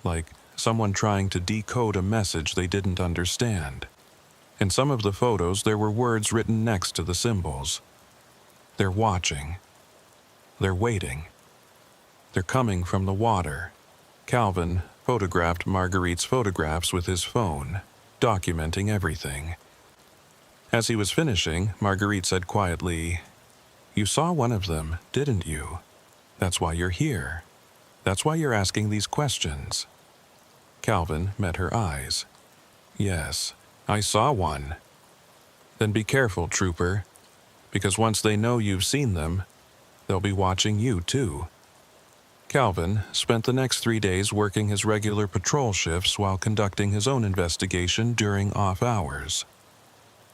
like someone trying to decode a message they didn't understand. In some of the photos, there were words written next to the symbols. They're watching. They're waiting. They're coming from the water. Calvin photographed Marguerite's photographs with his phone, documenting everything. As he was finishing, Marguerite said quietly, "You saw one of them, didn't you? That's why you're here. That's why you're asking these questions." Calvin met her eyes. "Yes, I saw one." "Then be careful, Trooper, because once they know you've seen them, they'll be watching you too." Calvin spent the next 3 days working his regular patrol shifts while conducting his own investigation during off hours.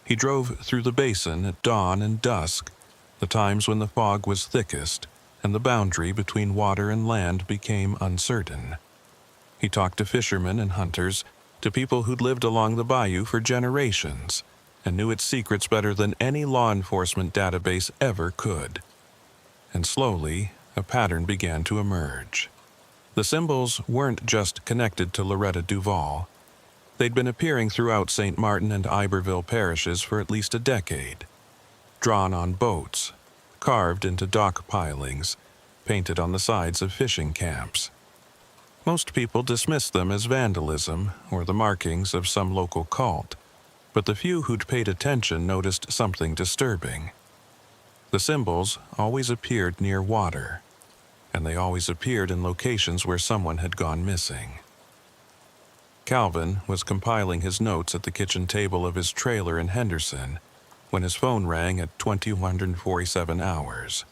He drove through the basin at dawn and dusk, the times when the fog was thickest and the boundary between water and land became uncertain. He talked to fishermen and hunters, to people who'd lived along the bayou for generations and knew its secrets better than any law enforcement database ever could. And slowly, a pattern began to emerge. The symbols weren't just connected to Loretta Duval. They'd been appearing throughout St. Martin and Iberville parishes for at least a decade. Drawn on boats, carved into dock pilings, painted on the sides of fishing camps. Most people dismissed them as vandalism or the markings of some local cult, but the few who'd paid attention noticed something disturbing. The symbols always appeared near water, and they always appeared in locations where someone had gone missing. Calvin was compiling his notes at the kitchen table of his trailer in Henderson when his phone rang at 2147 hours.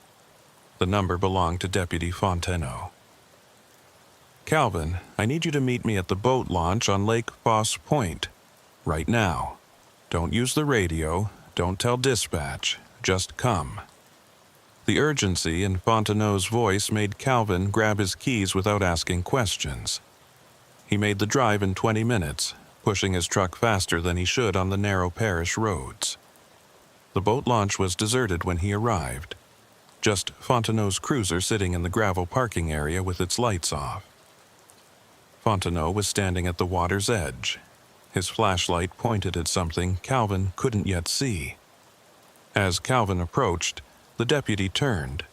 The number belonged to Deputy Fontenot. "Calvin, I need you to meet me at the boat launch on Lake Foss Point. Right now. Don't use the radio. Don't tell dispatch. Just come." The urgency in Fontenot's voice made Calvin grab his keys without asking questions. He made the drive in 20 minutes, pushing his truck faster than he should on the narrow parish roads. The boat launch was deserted when he arrived, just Fontenot's cruiser sitting in the gravel parking area with its lights off. Fontenot was standing at the water's edge, his flashlight pointed at something Calvin couldn't yet see. As Calvin approached, the deputy turned,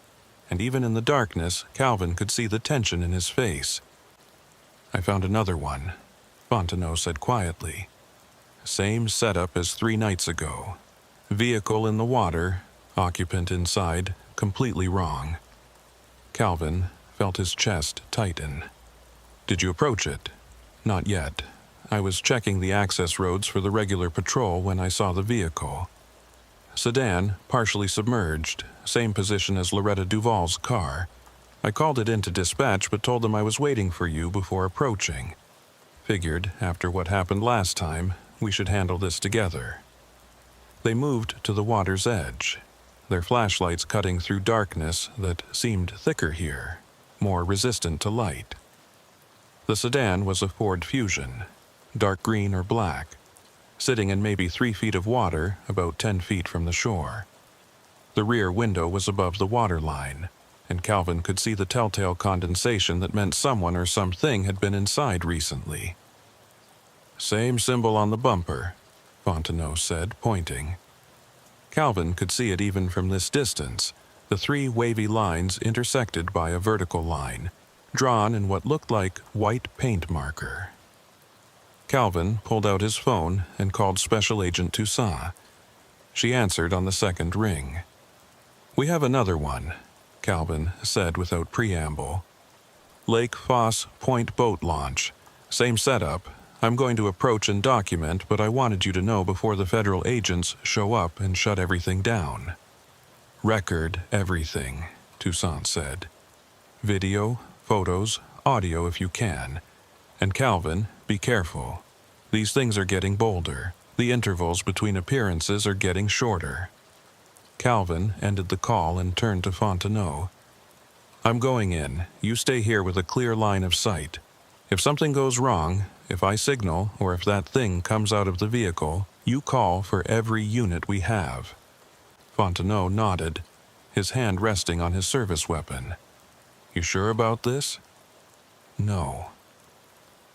and even in the darkness, Calvin could see the tension in his face. "I found another one," Fontenot said quietly. "Same setup as 3 nights ago. Vehicle in the water, occupant inside, completely wrong." Calvin felt his chest tighten. "Did you approach it?" "Not yet. I was checking the access roads for the regular patrol when I saw the vehicle. Sedan, partially submerged, same position as Loretta Duval's car. I called it into dispatch but told them I was waiting for you before approaching. Figured, after what happened last time, we should handle this together." They moved to the water's edge, their flashlights cutting through darkness that seemed thicker here, more resistant to light. The sedan was a Ford Fusion, dark green or black, sitting in maybe 3 feet of water about 10 feet from the shore. The rear window was above the water line, and Calvin could see the telltale condensation that meant someone or something had been inside recently. "Same symbol on the bumper," Fontenot said, pointing. Calvin could see it even from this distance, the 3 wavy lines intersected by a vertical line, drawn in what looked like white paint marker. Calvin pulled out his phone and called Special Agent Toussaint. She answered on the second ring. "We have another one," Calvin said without preamble. "Lake Foss Point Boat Launch. Same setup. I'm going to approach and document, but I wanted you to know before the federal agents show up and shut everything down." "Record everything," Toussaint said. "Video, photos, audio if you can. And Calvin, be careful. These things are getting bolder. The intervals between appearances are getting shorter." Calvin ended the call and turned to Fontenot. "I'm going in. You stay here with a clear line of sight. If something goes wrong, if I signal, or if that thing comes out of the vehicle, you call for every unit we have." Fontenot nodded, his hand resting on his service weapon. "You sure about this?" "No.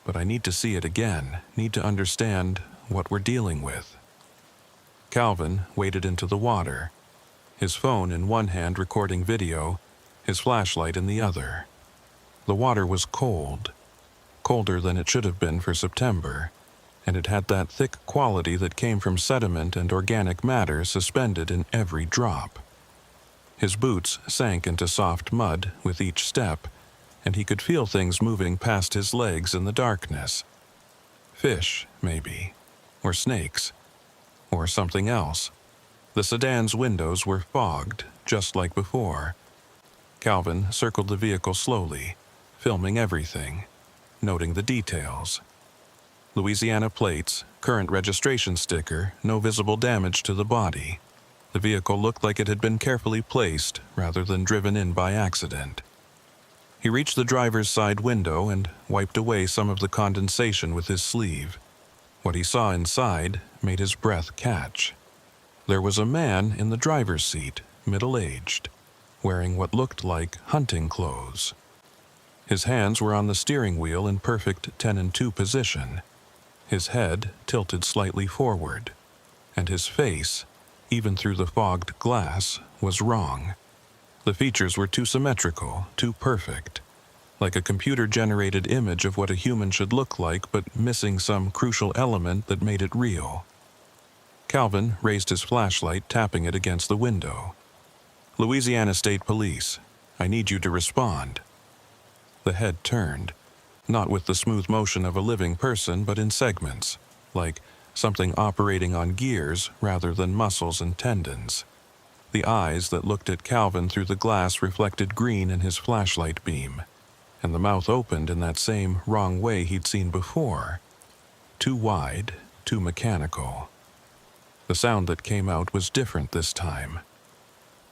But I need to see it again, need to understand what we're dealing with." Calvin waded into the water, his phone in one hand recording video, his flashlight in the other. The water was cold, colder than it should have been for September, and it had that thick quality that came from sediment and organic matter suspended in every drop. His boots sank into soft mud with each step, and he could feel things moving past his legs in the darkness. Fish, maybe, or snakes, or something else. The sedan's windows were fogged, just like before. Calvin circled the vehicle slowly, filming everything, noting the details. Louisiana plates, current registration sticker, no visible damage to the body. The vehicle looked like it had been carefully placed rather than driven in by accident. He reached the driver's side window and wiped away some of the condensation with his sleeve. What he saw inside made his breath catch. There was a man in the driver's seat, middle-aged, wearing what looked like hunting clothes. His hands were on the steering wheel in perfect 10-2 position, his head tilted slightly forward, and his face, even through the fogged glass, was wrong. The features were too symmetrical, too perfect, like a computer-generated image of what a human should look like, but missing some crucial element that made it real. Calvin raised his flashlight, tapping it against the window. "Louisiana State Police, I need you to respond." The head turned, not with the smooth motion of a living person, but in segments, like something operating on gears rather than muscles and tendons. The eyes that looked at Calvin through the glass reflected green in his flashlight beam, and the mouth opened in that same wrong way he'd seen before. Too wide, too mechanical. The sound that came out was different this time.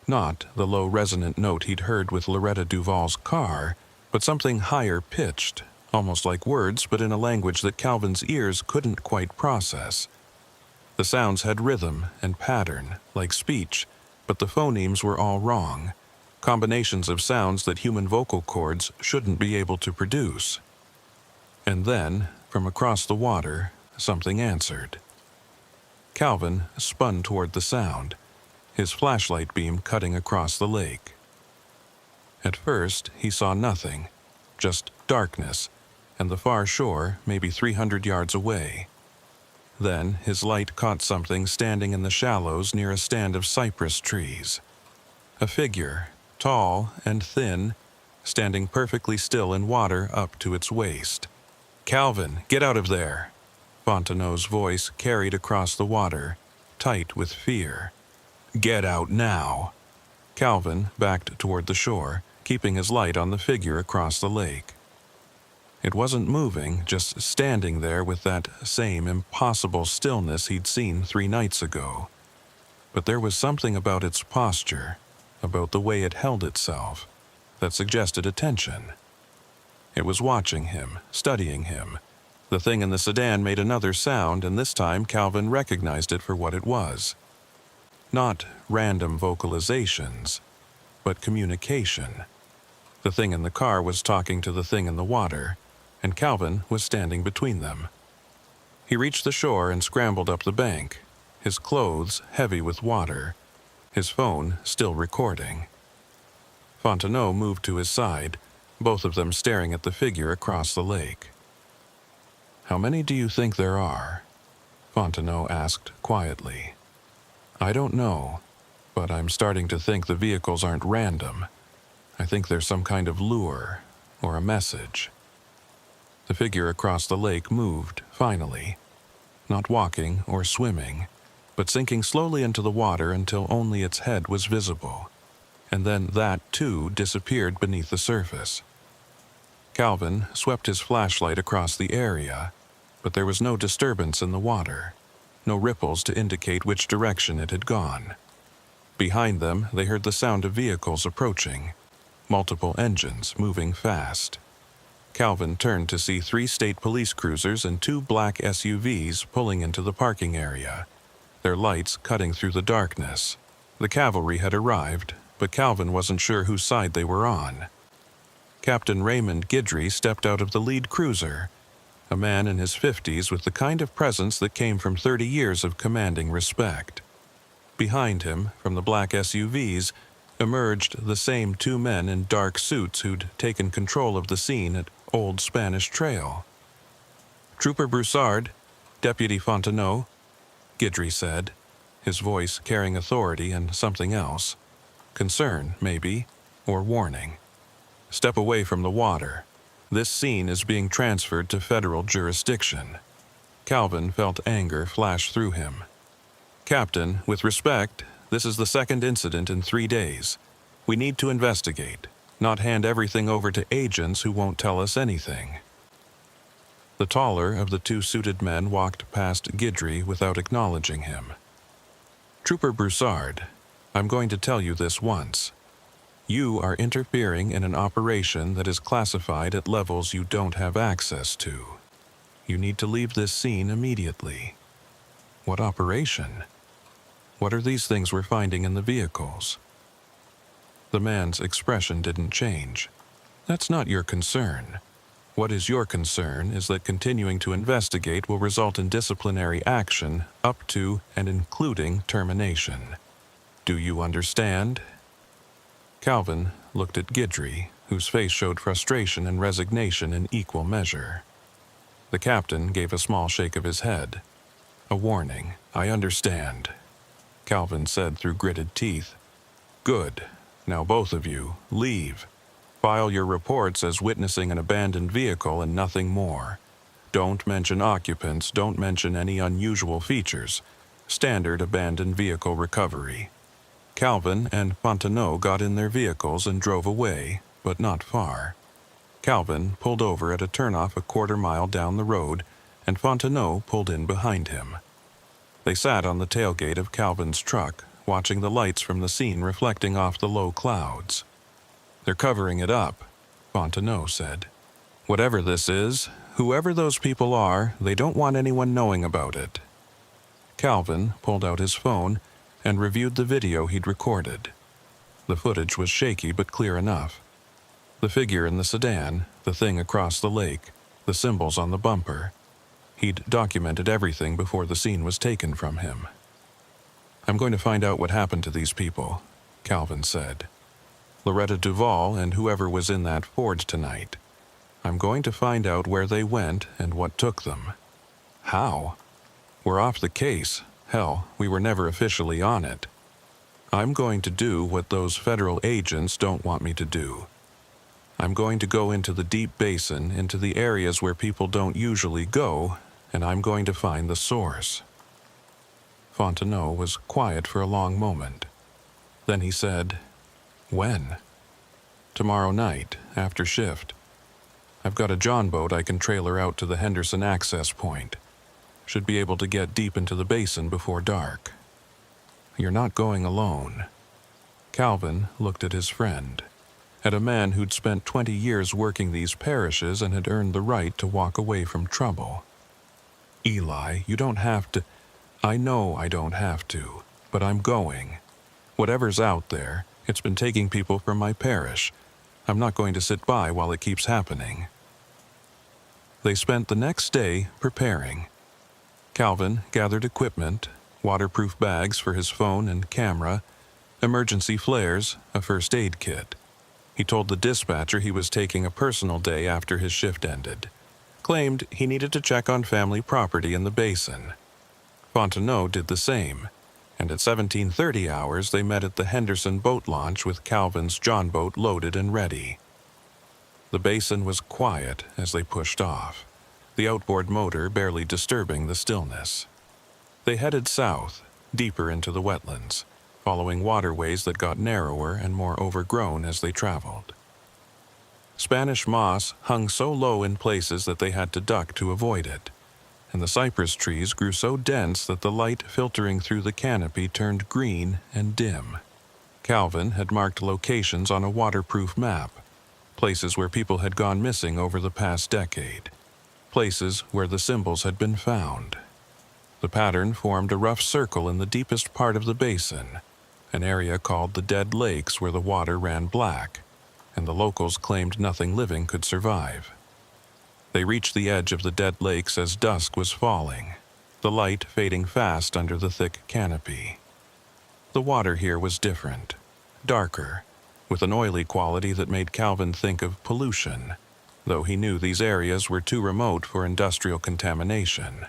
Not the low resonant note he'd heard with Loretta Duval's car, but something higher pitched, almost like words, but in a language that Calvin's ears couldn't quite process. The sounds had rhythm and pattern, like speech, but the phonemes were all wrong, combinations of sounds that human vocal cords shouldn't be able to produce. And then, from across the water, something answered. Calvin spun toward the sound, his flashlight beam cutting across the lake. At first, he saw nothing, just darkness, and the far shore maybe 300 yards away. Then his light caught something standing in the shallows near a stand of cypress trees. A figure, tall and thin, standing perfectly still in water up to its waist. "Calvin, get out of there!" Fontenot's voice carried across the water, tight with fear. "Get out now!" Calvin backed toward the shore, keeping his light on the figure across the lake. It wasn't moving, just standing there with that same impossible stillness he'd seen 3 nights ago. But there was something about its posture, about the way it held itself, that suggested attention. It was watching him, studying him. The thing in the sedan made another sound, and this time Calvin recognized it for what it was. Not random vocalizations, but communication. The thing in the car was talking to the thing in the water, and Calvin was standing between them. He reached the shore and scrambled up the bank, his clothes heavy with water, his phone still recording. Fontenot moved to his side, both of them staring at the figure across the lake. "How many do you think there are?" Fontenot asked quietly. I don't know, but I'm starting to think the vehicles aren't random. I think there's some kind of lure, or a message. The figure across the lake moved, finally. Not walking or swimming, but sinking slowly into the water until only its head was visible. And then that, too, disappeared beneath the surface. Calvin swept his flashlight across the area, but there was no disturbance in the water, no ripples to indicate which direction it had gone. Behind them, they heard the sound of vehicles approaching, multiple engines moving fast. Calvin turned to see 3 state police cruisers and 2 black SUVs pulling into the parking area, their lights cutting through the darkness. The cavalry had arrived, but Calvin wasn't sure whose side they were on. Captain Raymond Guidry stepped out of the lead cruiser, a man in his 50s with the kind of presence that came from 30 years of commanding respect. Behind him, from the black SUVs, emerged the same 2 men in dark suits who'd taken control of the scene at Old Spanish Trail. "Trooper Broussard, Deputy Fontenot," Guidry said, his voice carrying authority and something else. Concern, maybe, or warning. "Step away from the water. This scene is being transferred to federal jurisdiction." Calvin felt anger flash through him. "Captain, with respect, this is the 2nd incident in 3 days. We need to investigate, not hand everything over to agents who won't tell us anything." The taller of the 2 suited men walked past Guidry without acknowledging him. "Trooper Broussard, I'm going to tell you this once. You are interfering in an operation that is classified at levels you don't have access to. You need to leave this scene immediately." "What operation? What are these things we're finding in the vehicles?" The man's expression didn't change. "That's not your concern. What is your concern is that continuing to investigate will result in disciplinary action up to and including termination. Do you understand?" Calvin looked at Guidry, whose face showed frustration and resignation in equal measure. The captain gave a small shake of his head. "A warning. I understand," Calvin said through gritted teeth. "Good. Now both of you, leave. File your reports as witnessing an abandoned vehicle and nothing more. Don't mention occupants, don't mention any unusual features. Standard abandoned vehicle recovery." Calvin and Fontenot got in their vehicles and drove away, but not far. Calvin pulled over at a turnoff a quarter-mile down the road, and Fontenot pulled in behind him. They sat on the tailgate of Calvin's truck, watching the lights from the scene reflecting off the low clouds. "They're covering it up," Fontenot said. "Whatever this is, whoever those people are, they don't want anyone knowing about it." Calvin pulled out his phone and reviewed the video he'd recorded. The footage was shaky but clear enough. The figure in the sedan, the thing across the lake, the symbols on the bumper. He'd documented everything before the scene was taken from him. "I'm going to find out what happened to these people," Calvin said. "Loretta Duval and whoever was in that Ford tonight. I'm going to find out where they went and what took them." "How?" "We're off the case. Hell, we were never officially on it. I'm going to do what those federal agents don't want me to do. I'm going to go into the deep basin, into the areas where people don't usually go, and I'm going to find the source." Fontenot was quiet for a long moment. Then he said, "When?" "Tomorrow night, after shift. I've got a John boat I can trailer out to the Henderson access point. Should be able to get deep into the basin before dark." "You're not going alone." Calvin looked at his friend, at a man who'd spent 20 years working these parishes and had earned the right to walk away from trouble. "Eli, you don't have to—" "I know I don't have to, but I'm going. Whatever's out there, it's been taking people from my parish. I'm not going to sit by while it keeps happening." They spent the next day preparing. Calvin gathered equipment, waterproof bags for his phone and camera, emergency flares, a first aid kit. He told the dispatcher he was taking a personal day after his shift ended. Claimed he needed to check on family property in the basin. Fontenot did the same, and at 1730 hours they met at the Henderson boat launch with Calvin's John boat loaded and ready. The basin was quiet as they pushed off, the outboard motor barely disturbing the stillness. They headed south, deeper into the wetlands, following waterways that got narrower and more overgrown as they traveled. Spanish moss hung so low in places that they had to duck to avoid it, and the cypress trees grew so dense that the light filtering through the canopy turned green and dim. Calvin had marked locations on a waterproof map, places where people had gone missing over the past decade, places where the symbols had been found. The pattern formed a rough circle in the deepest part of the basin, an area called the Dead Lakes where the water ran black, and the locals claimed nothing living could survive. They reached the edge of the Dead Lakes as dusk was falling, the light fading fast under the thick canopy. The water here was different, darker, with an oily quality that made Calvin think of pollution, though he knew these areas were too remote for industrial contamination.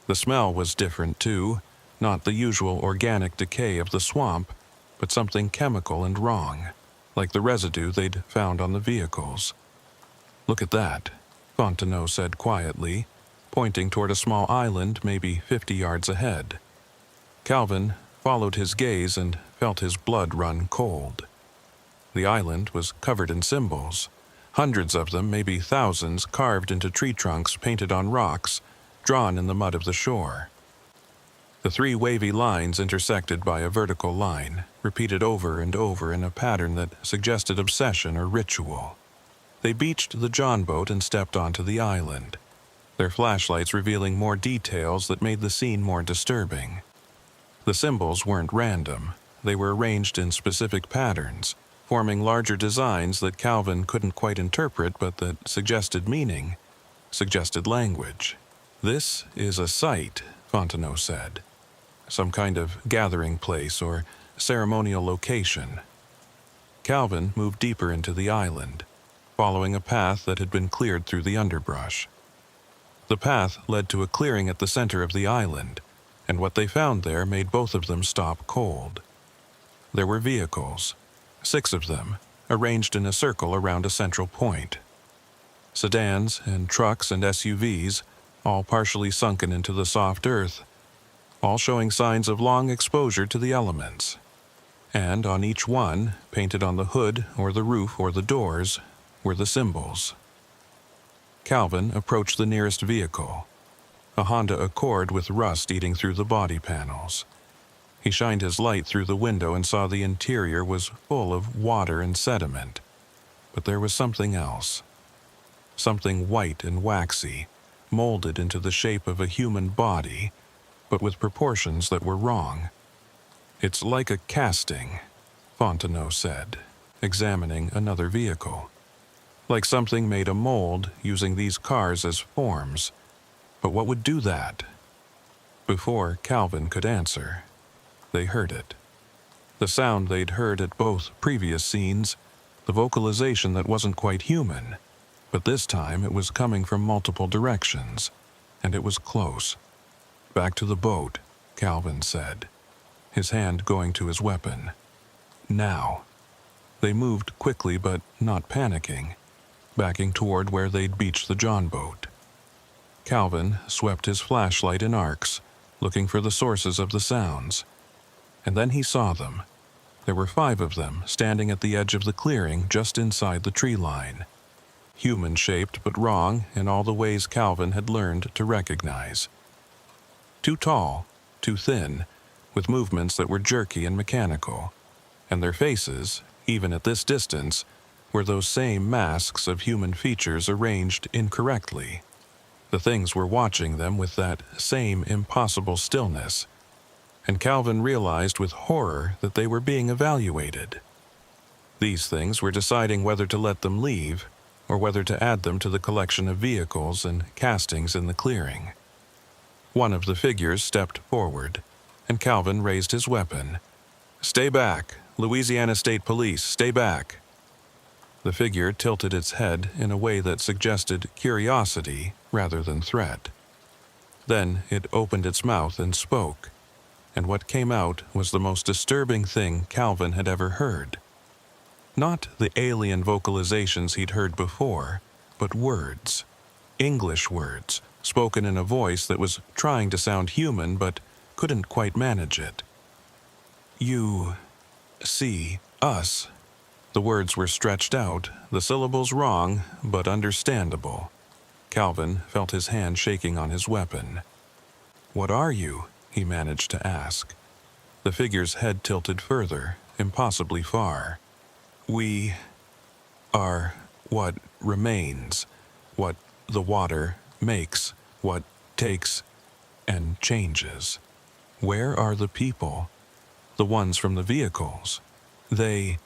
The smell was different too, not the usual organic decay of the swamp, but something chemical and wrong, like the residue they'd found on the vehicles. "Look at that," Fontenot said quietly, pointing toward a small island maybe 50 yards ahead. Calvin followed his gaze and felt his blood run cold. The island was covered in symbols, hundreds of them, maybe thousands, carved into tree trunks painted on rocks, drawn in the mud of the shore. The 3 wavy lines intersected by a vertical line, repeated over and over in a pattern that suggested obsession or ritual. They beached the John boat and stepped onto the island, their flashlights revealing more details that made the scene more disturbing. The symbols weren't random. They were arranged in specific patterns, forming larger designs that Calvin couldn't quite interpret but that suggested meaning, suggested language. "This is a site," Fontenot said. "Some kind of gathering place or ceremonial location." Calvin moved deeper into the island, following a path that had been cleared through the underbrush. The path led to a clearing at the center of the island, and what they found there made both of them stop cold. There were vehicles, 6 of them, arranged in a circle around a central point. Sedans and trucks and SUVs, all partially sunken into the soft earth, all showing signs of long exposure to the elements. And on each one, painted on the hood or the roof or the doors, were the symbols. Calvin approached the nearest vehicle, a Honda Accord with rust eating through the body panels. He shined his light through the window and saw the interior was full of water and sediment. But there was something else. Something white and waxy, molded into the shape of a human body, but with proportions that were wrong. "It's like a casting," Fontenot said, examining another vehicle. "Like something made a mold using these cars as forms. But what would do that?" Before Calvin could answer, they heard it. The sound they'd heard at both previous scenes, the vocalization that wasn't quite human, but this time it was coming from multiple directions, and it was close. "Back to the boat," Calvin said, his hand going to his weapon. "Now." They moved quickly but not panicking, backing toward where they'd beached the John boat. Calvin swept his flashlight in arcs, looking for the sources of the sounds. And then he saw them. There were 5 of them standing at the edge of the clearing just inside the tree line. Human-shaped but wrong in all the ways Calvin had learned to recognize. Too tall, too thin, with movements that were jerky and mechanical. And their faces, even at this distance, were those same masks of human features arranged incorrectly. The things were watching them with that same impossible stillness, and Calvin realized with horror that they were being evaluated. These things were deciding whether to let them leave or whether to add them to the collection of vehicles and castings in the clearing. One of the figures stepped forward, and Calvin raised his weapon. "Stay back, Louisiana State Police, stay back." The figure tilted its head in a way that suggested curiosity rather than threat. Then it opened its mouth and spoke. and what came out was the most disturbing thing Calvin had ever heard. Not the alien vocalizations he'd heard before, but words. English words, spoken in a voice that was trying to sound human but couldn't quite manage it. "You see us." The words were stretched out, the syllables wrong, but understandable. Calvin felt his hand shaking on his weapon. "What are you?" he managed to ask. The figure's head tilted further, impossibly far. "We are what remains, what the water makes, what takes and changes. Where are the people? The ones from the vehicles. They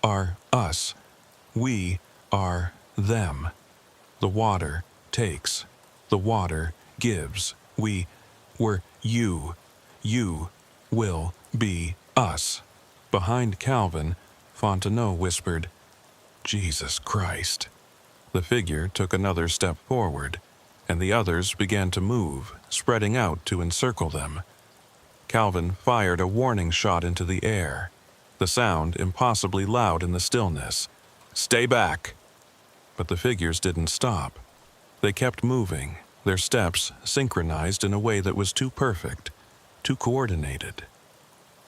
are us. We are them. The water takes. The water gives. We were you. You will be us." Behind Calvin, Fontenot whispered, "Jesus Christ." The figure took another step forward, and the others began to move, spreading out to encircle them. Calvin fired a warning shot into the air, the sound impossibly loud in the stillness. "Stay back!" But the figures didn't stop. They kept moving, their steps synchronized in a way that was too perfect, too coordinated.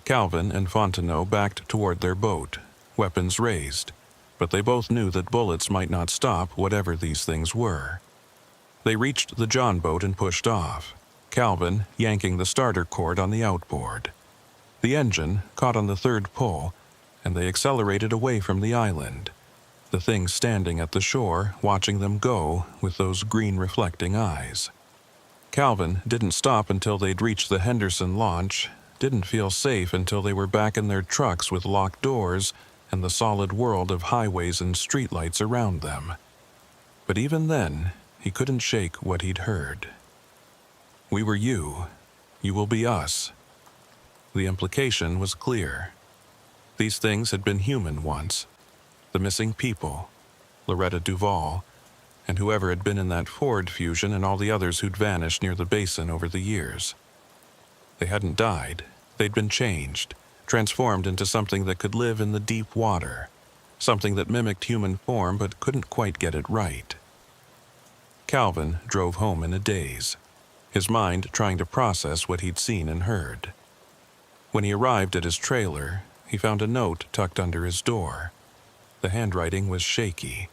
Calvin and Fontenot backed toward their boat, weapons raised, but they both knew that bullets might not stop whatever these things were. They reached the John boat and pushed off, Calvin yanking the starter cord on the outboard. The engine caught on the third pull, and they accelerated away from the island, the thing standing at the shore watching them go with those green reflecting eyes. Calvin didn't stop until they'd reached the Henderson launch, didn't feel safe until they were back in their trucks with locked doors and the solid world of highways and streetlights around them. But even then, he couldn't shake what he'd heard. "We were you. You will be us." The implication was clear. These things had been human once. The missing people, Loretta Duval, and whoever had been in that Ford fusion and all the others who'd vanished near the basin over the years. They hadn't died. They'd been changed, transformed into something that could live in the deep water, something that mimicked human form but couldn't quite get it right. Calvin drove home in a daze, his mind trying to process what he'd seen and heard. When he arrived at his trailer, he found a note tucked under his door. The handwriting was shaky,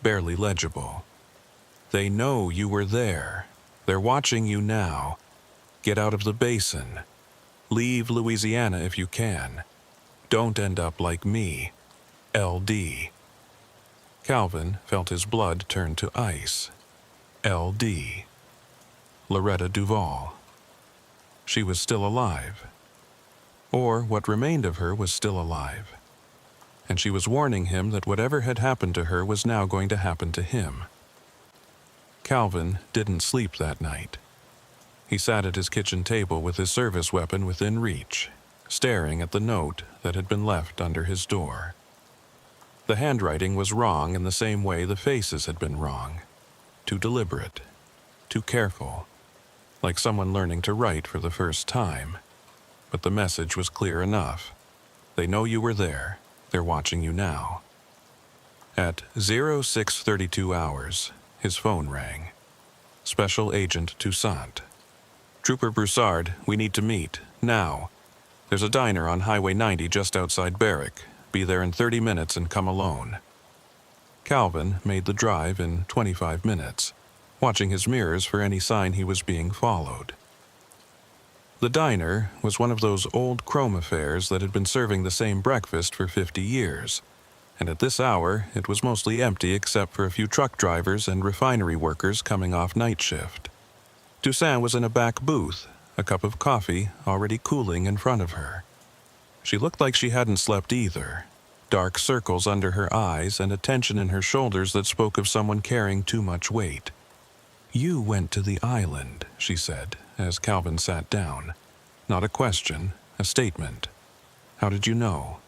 barely legible. "They know you were there. They're watching you now. Get out of the basin. Leave Louisiana if you can. Don't end up like me. LD." Calvin felt his blood turn to ice. LD. Loretta Duval. She was still alive. Or what remained of her was still alive. And she was warning him that whatever had happened to her was now going to happen to him. Calvin didn't sleep that night. He sat at his kitchen table with his service weapon within reach, staring at the note that had been left under his door. The handwriting was wrong in the same way the faces had been wrong. Too deliberate, too careful, like someone learning to write for the first time. But the message was clear enough. They know you were there. They're watching you now. At 0632 hours, his phone rang. Special Agent Toussaint. "Trooper Broussard, we need to meet, now. There's a diner on Highway 90 just outside Barrack. Be there in 30 minutes and come alone." Calvin made the drive in 25 minutes, watching his mirrors for any sign he was being followed. The diner was one of those old chrome affairs that had been serving the same breakfast for 50 years, and at this hour it was mostly empty except for a few truck drivers and refinery workers coming off night shift. Toussaint was in a back booth, a cup of coffee already cooling in front of her. She looked like she hadn't slept either, dark circles under her eyes and a tension in her shoulders that spoke of someone carrying too much weight. "You went to the island," she said, as Calvin sat down. Not a question, a statement. "How did you know?"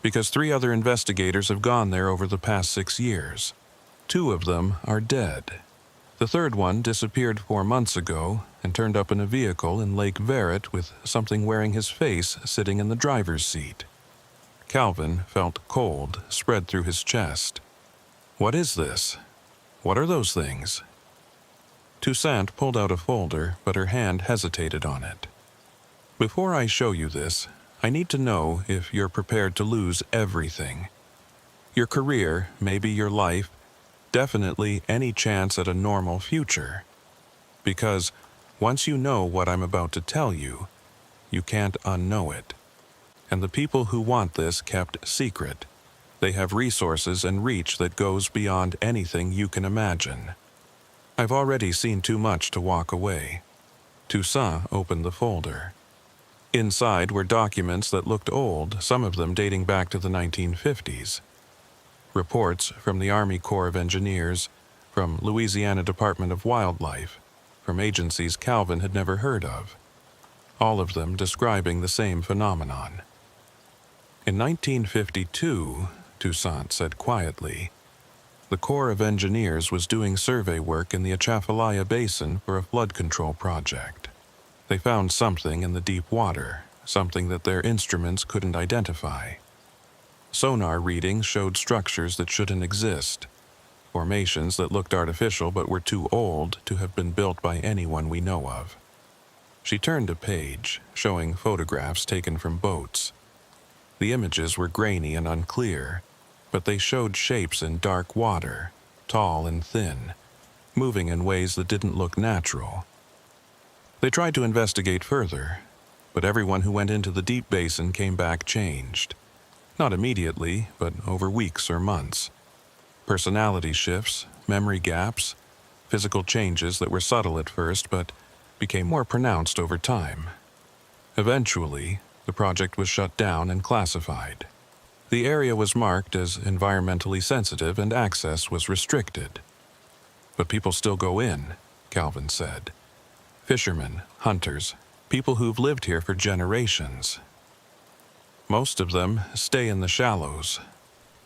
"Because 3 other investigators have gone there over the past 6 years. 2 of them are dead. The third one disappeared 4 months ago and turned up in a vehicle in Lake Verret with something wearing his face sitting in the driver's seat. Calvin felt cold spread through his chest. What is this? What are those things? Toussaint pulled out a folder, but her hand hesitated on it. Before I show you this, I need to know if you're prepared to lose everything. Your career, maybe your life, definitely any chance at a normal future. Because once you know what I'm about to tell you, you can't unknow it. And the people who want this kept secret. They have resources and reach that goes beyond anything you can imagine. I've already seen too much to walk away. Toussaint opened the folder. Inside were documents that looked old, some of them dating back to the 1950s. Reports from the Army Corps of Engineers, from Louisiana Department of Wildlife, from agencies Calvin had never heard of. All of them describing the same phenomenon. In 1952, Toussaint said quietly, the Corps of Engineers was doing survey work in the Atchafalaya Basin for a flood control project. They found something in the deep water, something that their instruments couldn't identify. Sonar readings showed structures that shouldn't exist, formations that looked artificial but were too old to have been built by anyone we know of. She turned a page, showing photographs taken from boats. The images were grainy and unclear, but they showed shapes in dark water, tall and thin, moving in ways that didn't look natural. They tried to investigate further, but everyone who went into the deep basin came back changed. Not immediately, but over weeks or months. Personality shifts, memory gaps, physical changes that were subtle at first but became more pronounced over time. Eventually, the project was shut down and classified. The area was marked as environmentally sensitive and access was restricted. But people still go in, Calvin said. Fishermen, hunters, people who've lived here for generations. Most of them stay in the shallows.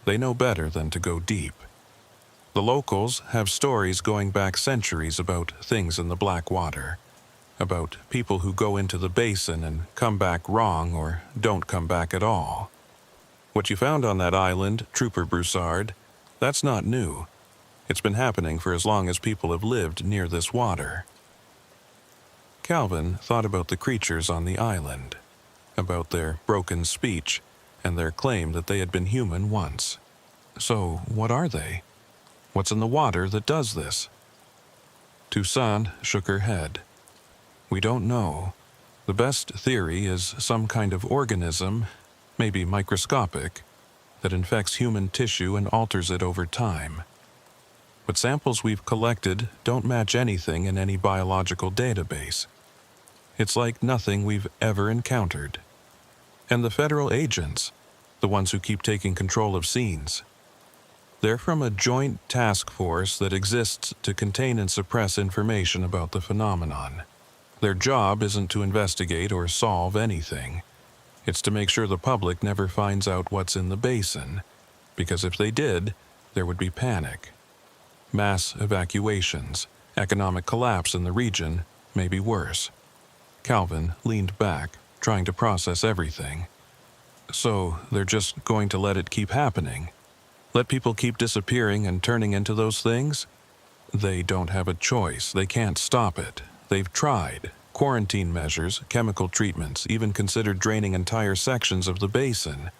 They know better than to go deep. The locals have stories going back centuries about things in the black water, about people who go into the basin and come back wrong or don't come back at all. What you found on that island, Trooper Broussard, that's not new. It's been happening for as long as people have lived near this water. Calvin thought about the creatures on the island, about their broken speech and their claim that they had been human once. So, what are they? What's in the water that does this? Toussaint shook her head. We don't know. The best theory is some kind of organism, maybe microscopic, that infects human tissue and alters it over time. But samples we've collected don't match anything in any biological database. It's like nothing we've ever encountered. And the federal agents, the ones who keep taking control of scenes, they're from a joint task force that exists to contain and suppress information about the phenomenon. Their job isn't to investigate or solve anything. It's to make sure the public never finds out what's in the basin, because if they did, there would be panic. Mass evacuations, economic collapse in the region, maybe worse. Calvin leaned back, trying to process everything. So they're just going to let it keep happening? Let people keep disappearing and turning into those things? They don't have a choice. They can't stop it. They've tried. Quarantine measures, chemical treatments, even considered draining entire sections of the basin.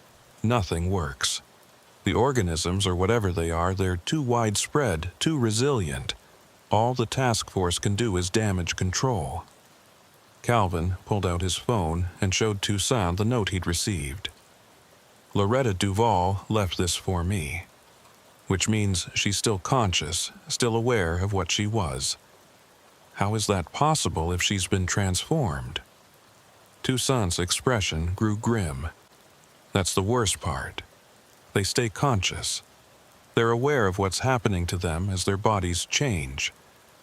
Nothing works. The organisms, or whatever they are, they're too widespread, too resilient. All the task force can do is damage control. Calvin pulled out his phone and showed Toussaint the note he'd received. Loretta Duval left this for me, which means she's still conscious, still aware of what she was. How is that possible if she's been transformed? Toussaint's expression grew grim. That's the worst part. They stay conscious. They're aware of what's happening to them as their bodies change,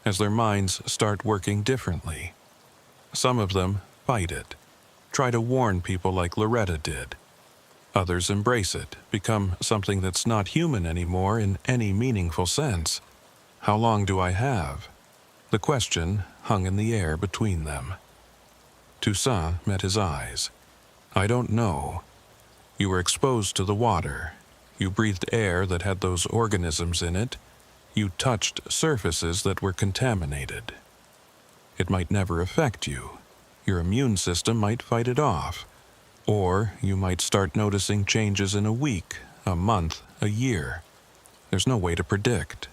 as their minds start working differently. Some of them fight it, try to warn people like Loretta did. Others embrace it, become something that's not human anymore in any meaningful sense. How long do I have? The question hung in the air between them. Toussaint met his eyes. I don't know. You were exposed to the water. You breathed air that had those organisms in it. You touched surfaces that were contaminated. It might never affect you. Your immune system might fight it off. Or you might start noticing changes in a week, a month, a year. There's no way to predict.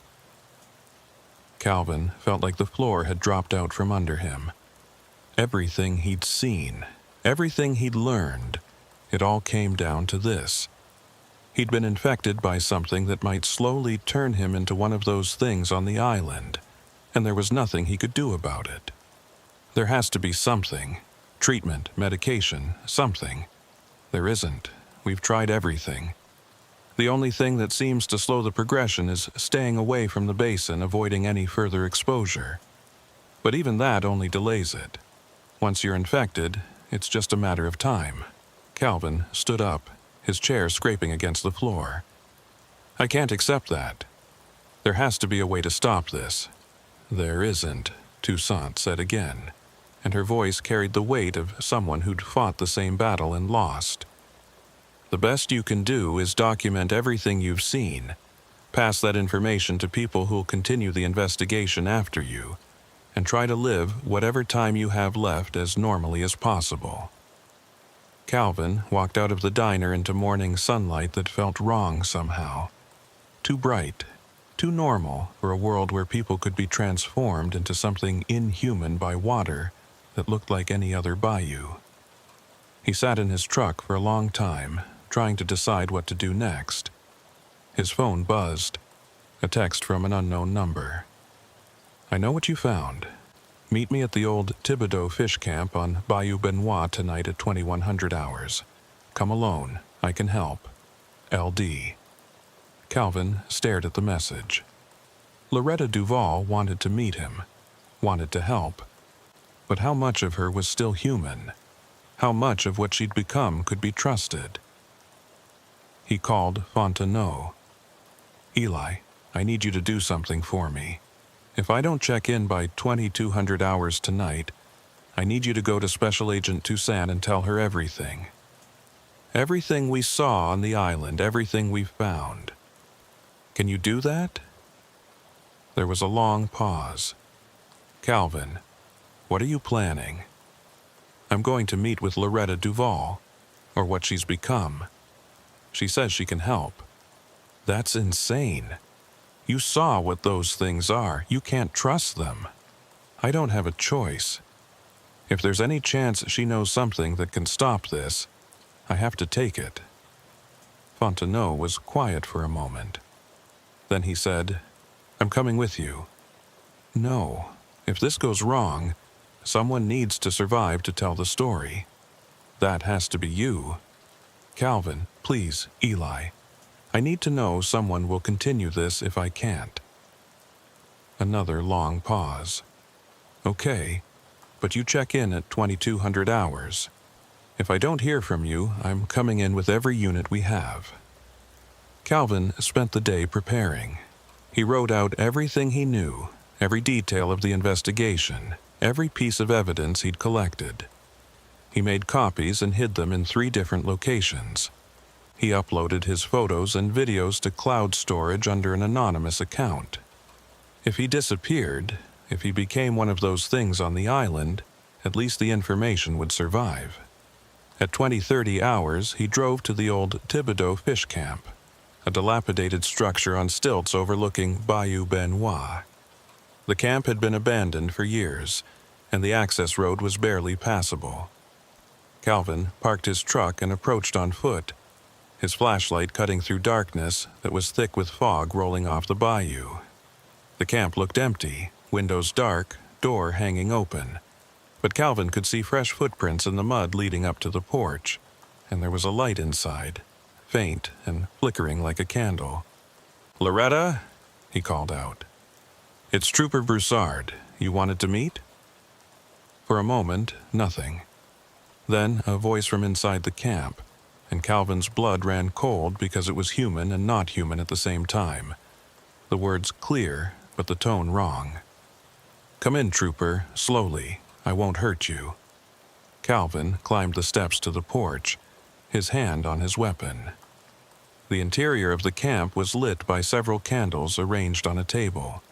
Calvin felt like the floor had dropped out from under him. Everything he'd seen, everything he'd learned, it all came down to this. He'd been infected by something that might slowly turn him into one of those things on the island, and there was nothing he could do about it. There has to be something. Treatment, medication, something. There isn't. We've tried everything. The only thing that seems to slow the progression is staying away from the basin, avoiding any further exposure. But even that only delays it. Once you're infected, it's just a matter of time. Calvin stood up, his chair scraping against the floor. I can't accept that. There has to be a way to stop this. There isn't, Toussaint said again, and her voice carried the weight of someone who'd fought the same battle and lost. The best you can do is document everything you've seen, pass that information to people who'll continue the investigation after you, and try to live whatever time you have left as normally as possible. Calvin walked out of the diner into morning sunlight that felt wrong somehow. Too bright, too normal for a world where people could be transformed into something inhuman by water that looked like any other bayou. He sat in his truck for a long time, trying to decide what to do next. His phone buzzed. A text from an unknown number. I know what you found. Meet me at the old Thibodeau fish camp on Bayou Benoit tonight at 2100 hours. Come alone. I can help. LD. Calvin stared at the message. Loretta Duval wanted to meet him, wanted to help. But how much of her was still human? How much of what she'd become could be trusted? He called Fontenot. Eli, I need you to do something for me. If I don't check in by 2200 hours tonight, I need you to go to Special Agent Toussaint and tell her everything. Everything we saw on the island, everything we found. Can you do that? There was a long pause. Calvin, what are you planning? I'm going to meet with Loretta Duval, or what she's become. She says she can help. That's insane. You saw what those things are. You can't trust them. I don't have a choice. If there's any chance she knows something that can stop this, I have to take it. Fontenot was quiet for a moment. Then he said, I'm coming with you. No, if this goes wrong, someone needs to survive to tell the story. That has to be you. Calvin, please, Eli. I need to know someone will continue this if I can't. Another long pause. Okay, but you check in at 2200 hours. If I don't hear from you, I'm coming in with every unit we have. Calvin spent the day preparing. He wrote out everything he knew, every detail of the investigation, every piece of evidence he'd collected. He made copies and hid them in 3 different locations. He uploaded his photos and videos to cloud storage under an anonymous account. If he disappeared, if he became one of those things on the island, at least the information would survive. At 20:30 hours, he drove to the old Thibodeau fish camp, a dilapidated structure on stilts overlooking Bayou Benoit. The camp had been abandoned for years, and the access road was barely passable. Calvin parked his truck and approached on foot, his flashlight cutting through darkness that was thick with fog rolling off the bayou. The camp looked empty, windows dark, door hanging open. But Calvin could see fresh footprints in the mud leading up to the porch, and there was a light inside, faint and flickering like a candle. Loretta, he called out. It's Trooper Broussard. You wanted to meet? For a moment, nothing. Then a voice from inside the camp, and Calvin's blood ran cold because it was human and not human at the same time. The words clear, but the tone wrong. Come in, Trooper, slowly. I won't hurt you. Calvin climbed the steps to the porch, his hand on his weapon. The interior of the camp was lit by several candles arranged on a table,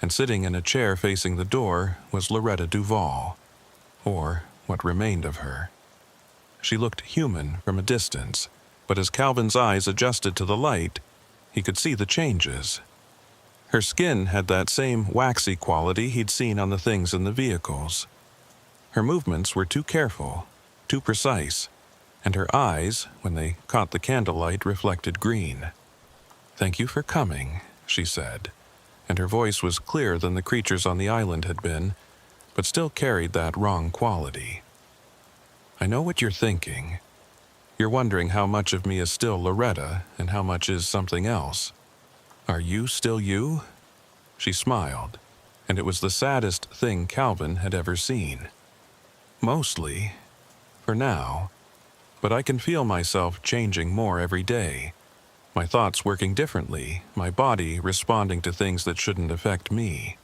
and sitting in a chair facing the door was Loretta Duval, or what remained of her. She looked human from a distance, but as Calvin's eyes adjusted to the light, he could see the changes. Her skin had that same waxy quality he'd seen on the things in the vehicles. Her movements were too careful, too precise, and her eyes, when they caught the candlelight, reflected green. "Thank you for coming," she said, and her voice was clearer than the creatures on the island had been, but still carried that wrong quality. "I know what you're thinking. You're wondering how much of me is still Loretta and how much is something else. Are you still you?" She smiled, and it was the saddest thing Calvin had ever seen. "Mostly, for now, but I can feel myself changing more every day. My thoughts working differently, my body responding to things that shouldn't affect me.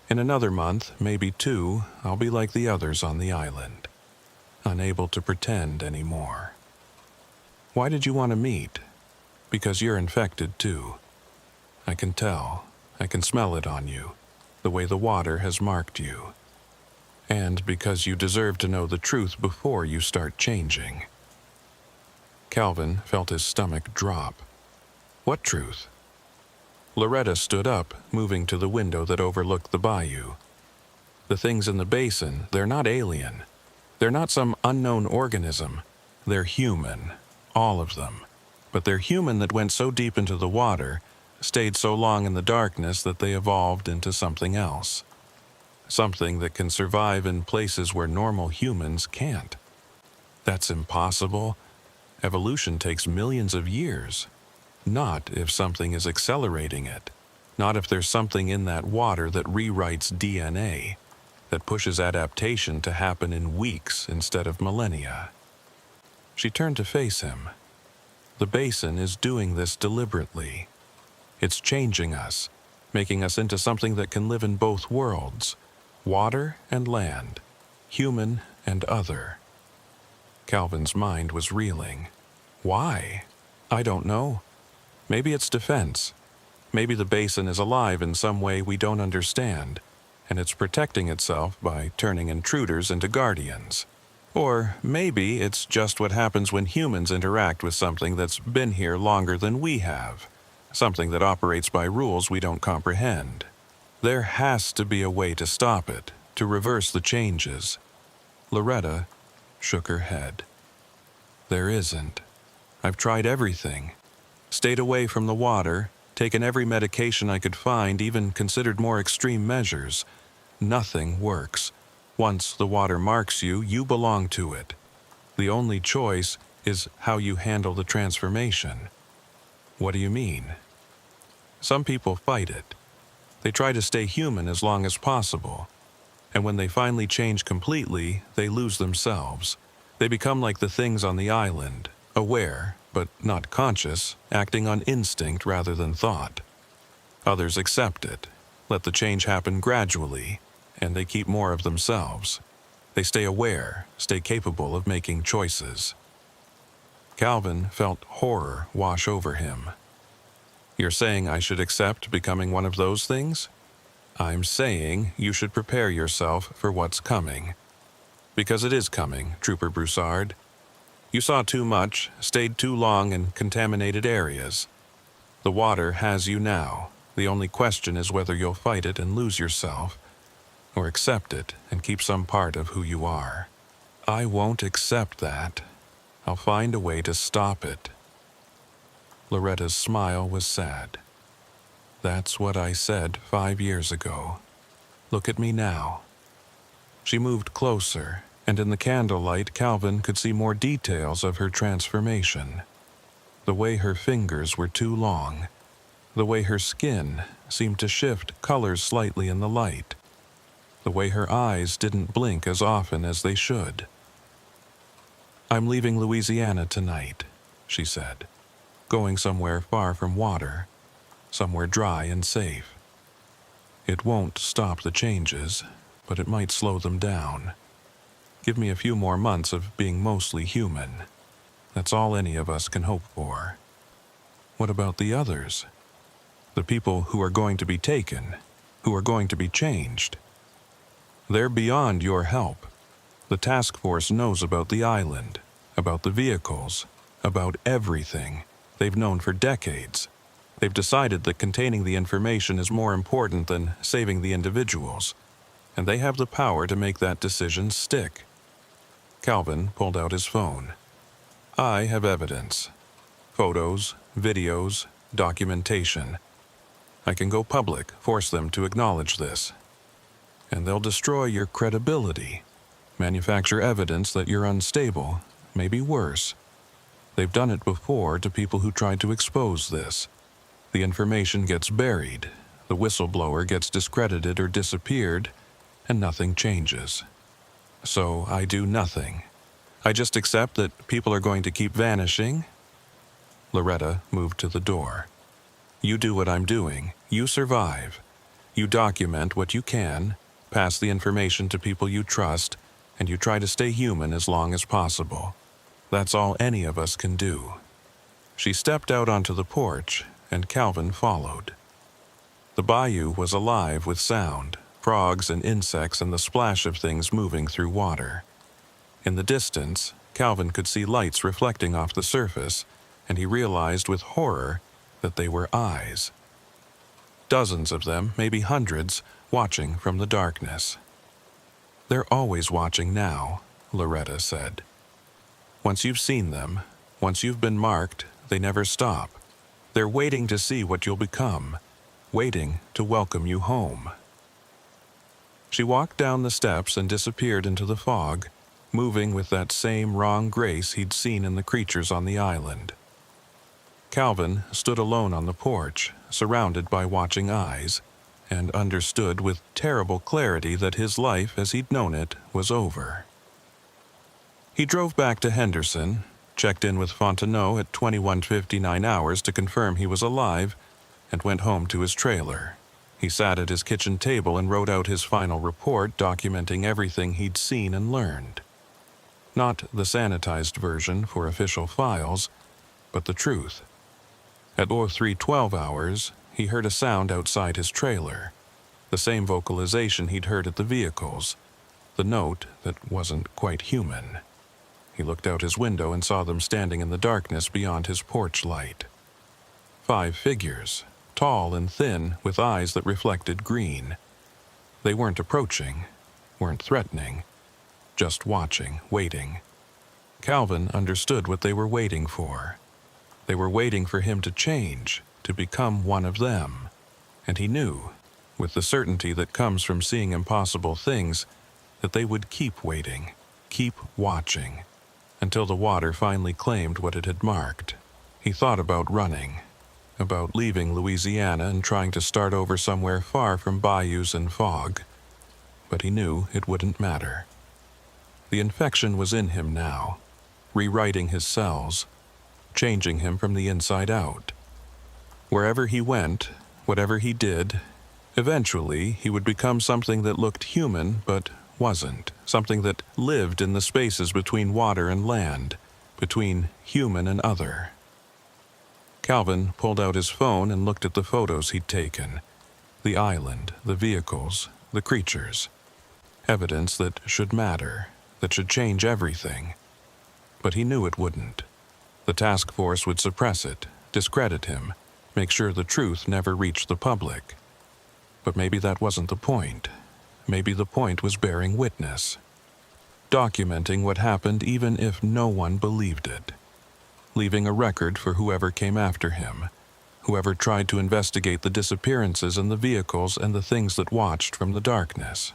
In another month, maybe 2, I'll be like the others on the island, unable to pretend anymore." "Why did you want to meet?" "Because you're infected too. I can tell. I can smell it on you, the way the water has marked you. And because you deserve to know the truth before you start changing." Calvin felt his stomach drop. "What truth?" Loretta stood up, moving to the window that overlooked the bayou. "The things in the basin, they're not alien. They're not some unknown organism. They're human, all of them. But they're human that went so deep into the water, stayed so long in the darkness that they evolved into something else. Something that can survive in places where normal humans can't. That's impossible. Evolution takes millions of years. Not if something is accelerating it. Not if there's something in that water that rewrites DNA, that pushes adaptation to happen in weeks instead of millennia." She turned to face him. "The basin is doing this deliberately. It's changing us, making us into something that can live in both worlds, water and land, human and other." Calvin's mind was reeling. "Why? I don't know. Maybe it's defense. Maybe the basin is alive in some way we don't understand, and it's protecting itself by turning intruders into guardians. Or maybe it's just what happens when humans interact with something that's been here longer than we have, something that operates by rules we don't comprehend. There has to be a way to stop it, to reverse the changes." Loretta shook her head. "There isn't. I've tried everything. Stayed away from the water, taken every medication I could find, even considered more extreme measures. Nothing works. Once the water marks you, you belong to it. The only choice is how you handle the transformation." "What do you mean?" "Some people fight it. They try to stay human as long as possible. And when they finally change completely, they lose themselves. They become like the things on the island, aware, but not conscious, acting on instinct rather than thought. Others accept it, let the change happen gradually, and they keep more of themselves. They stay aware, stay capable of making choices." Calvin felt horror wash over him. "You're saying I should accept becoming one of those things?" "I'm saying you should prepare yourself for what's coming. Because it is coming, Trooper Broussard. You saw too much, stayed too long in contaminated areas. The water has you now. The only question is whether you'll fight it and lose yourself, or accept it and keep some part of who you are." "I won't accept that. I'll find a way to stop it." Loretta's smile was sad. "That's what I said 5 years ago. Look at me now." She moved closer, and in the candlelight Calvin could see more details of her transformation. The way her fingers were too long, the way her skin seemed to shift colors slightly in the light, the way her eyes didn't blink as often as they should. "I'm leaving Louisiana tonight," she said. "Going somewhere far from water, somewhere dry and safe. It won't stop the changes, but it might slow them down. Give me a few more months of being mostly human. That's all any of us can hope for. What about the others? The people who are going to be taken, who are going to be changed? They're beyond your help. The task force knows about the island, about the vehicles, about everything they've known for decades. They've decided that containing the information is more important than saving the individuals, and they have the power to make that decision stick. Calvin pulled out his phone. I have evidence. Photos, videos, documentation. I can go public, force them to acknowledge this. And they'll destroy your credibility, manufacture evidence that you're unstable, maybe worse. They've done it before to people who tried to expose this. The information gets buried, the whistleblower gets discredited or disappeared, and nothing changes. So I do nothing. I just accept that people are going to keep vanishing. Loretta moved to the door. You do what I'm doing. You survive. You document what you can, pass the information to people you trust, and you try to stay human as long as possible. That's all any of us can do. She stepped out onto the porch, and Calvin followed. The bayou was alive with sound, frogs and insects and the splash of things moving through water. In the distance, Calvin could see lights reflecting off the surface, and he realized with horror that they were eyes. Dozens of them, maybe hundreds, watching from the darkness. They're always watching now, Loretta said. Once you've seen them, once you've been marked, they never stop. They're waiting to see what you'll become, waiting to welcome you home. She walked down the steps and disappeared into the fog, moving with that same wrong grace he'd seen in the creatures on the island. Calvin stood alone on the porch, surrounded by watching eyes, and understood with terrible clarity that his life as he'd known it was over. He drove back to Henderson, checked in with Fontenot at 21:59 hours to confirm he was alive, and went home to his trailer. He sat at his kitchen table and wrote out his final report documenting everything he'd seen and learned. Not the sanitized version for official files, but the truth. At 03:12 hours, he heard a sound outside his trailer, the same vocalization he'd heard at the vehicles, the note that wasn't quite human. He looked out his window and saw them standing in the darkness beyond his porch light. 5 figures, tall and thin, with eyes that reflected green. They weren't approaching, weren't threatening, just watching, waiting. Calvin understood what they were waiting for. They were waiting for him to change, to become one of them. And he knew, with the certainty that comes from seeing impossible things, that they would keep waiting, keep watching, until the water finally claimed what it had marked. He thought about running, about leaving Louisiana and trying to start over somewhere far from bayous and fog, but he knew it wouldn't matter. The infection was in him now, rewriting his cells, changing him from the inside out. Wherever he went, whatever he did, eventually he would become something that looked human but wasn't, something that lived in the spaces between water and land, between human and other. Calvin pulled out his phone and looked at the photos he'd taken. The island, the vehicles, the creatures. Evidence that should matter, that should change everything. But he knew it wouldn't. The task force would suppress it, discredit him, make sure the truth never reached the public. But maybe that wasn't the point. Maybe the point was bearing witness. Documenting what happened even if no one believed it. Leaving a record for whoever came after him, whoever tried to investigate the disappearances in the vehicles and the things that watched from the darkness.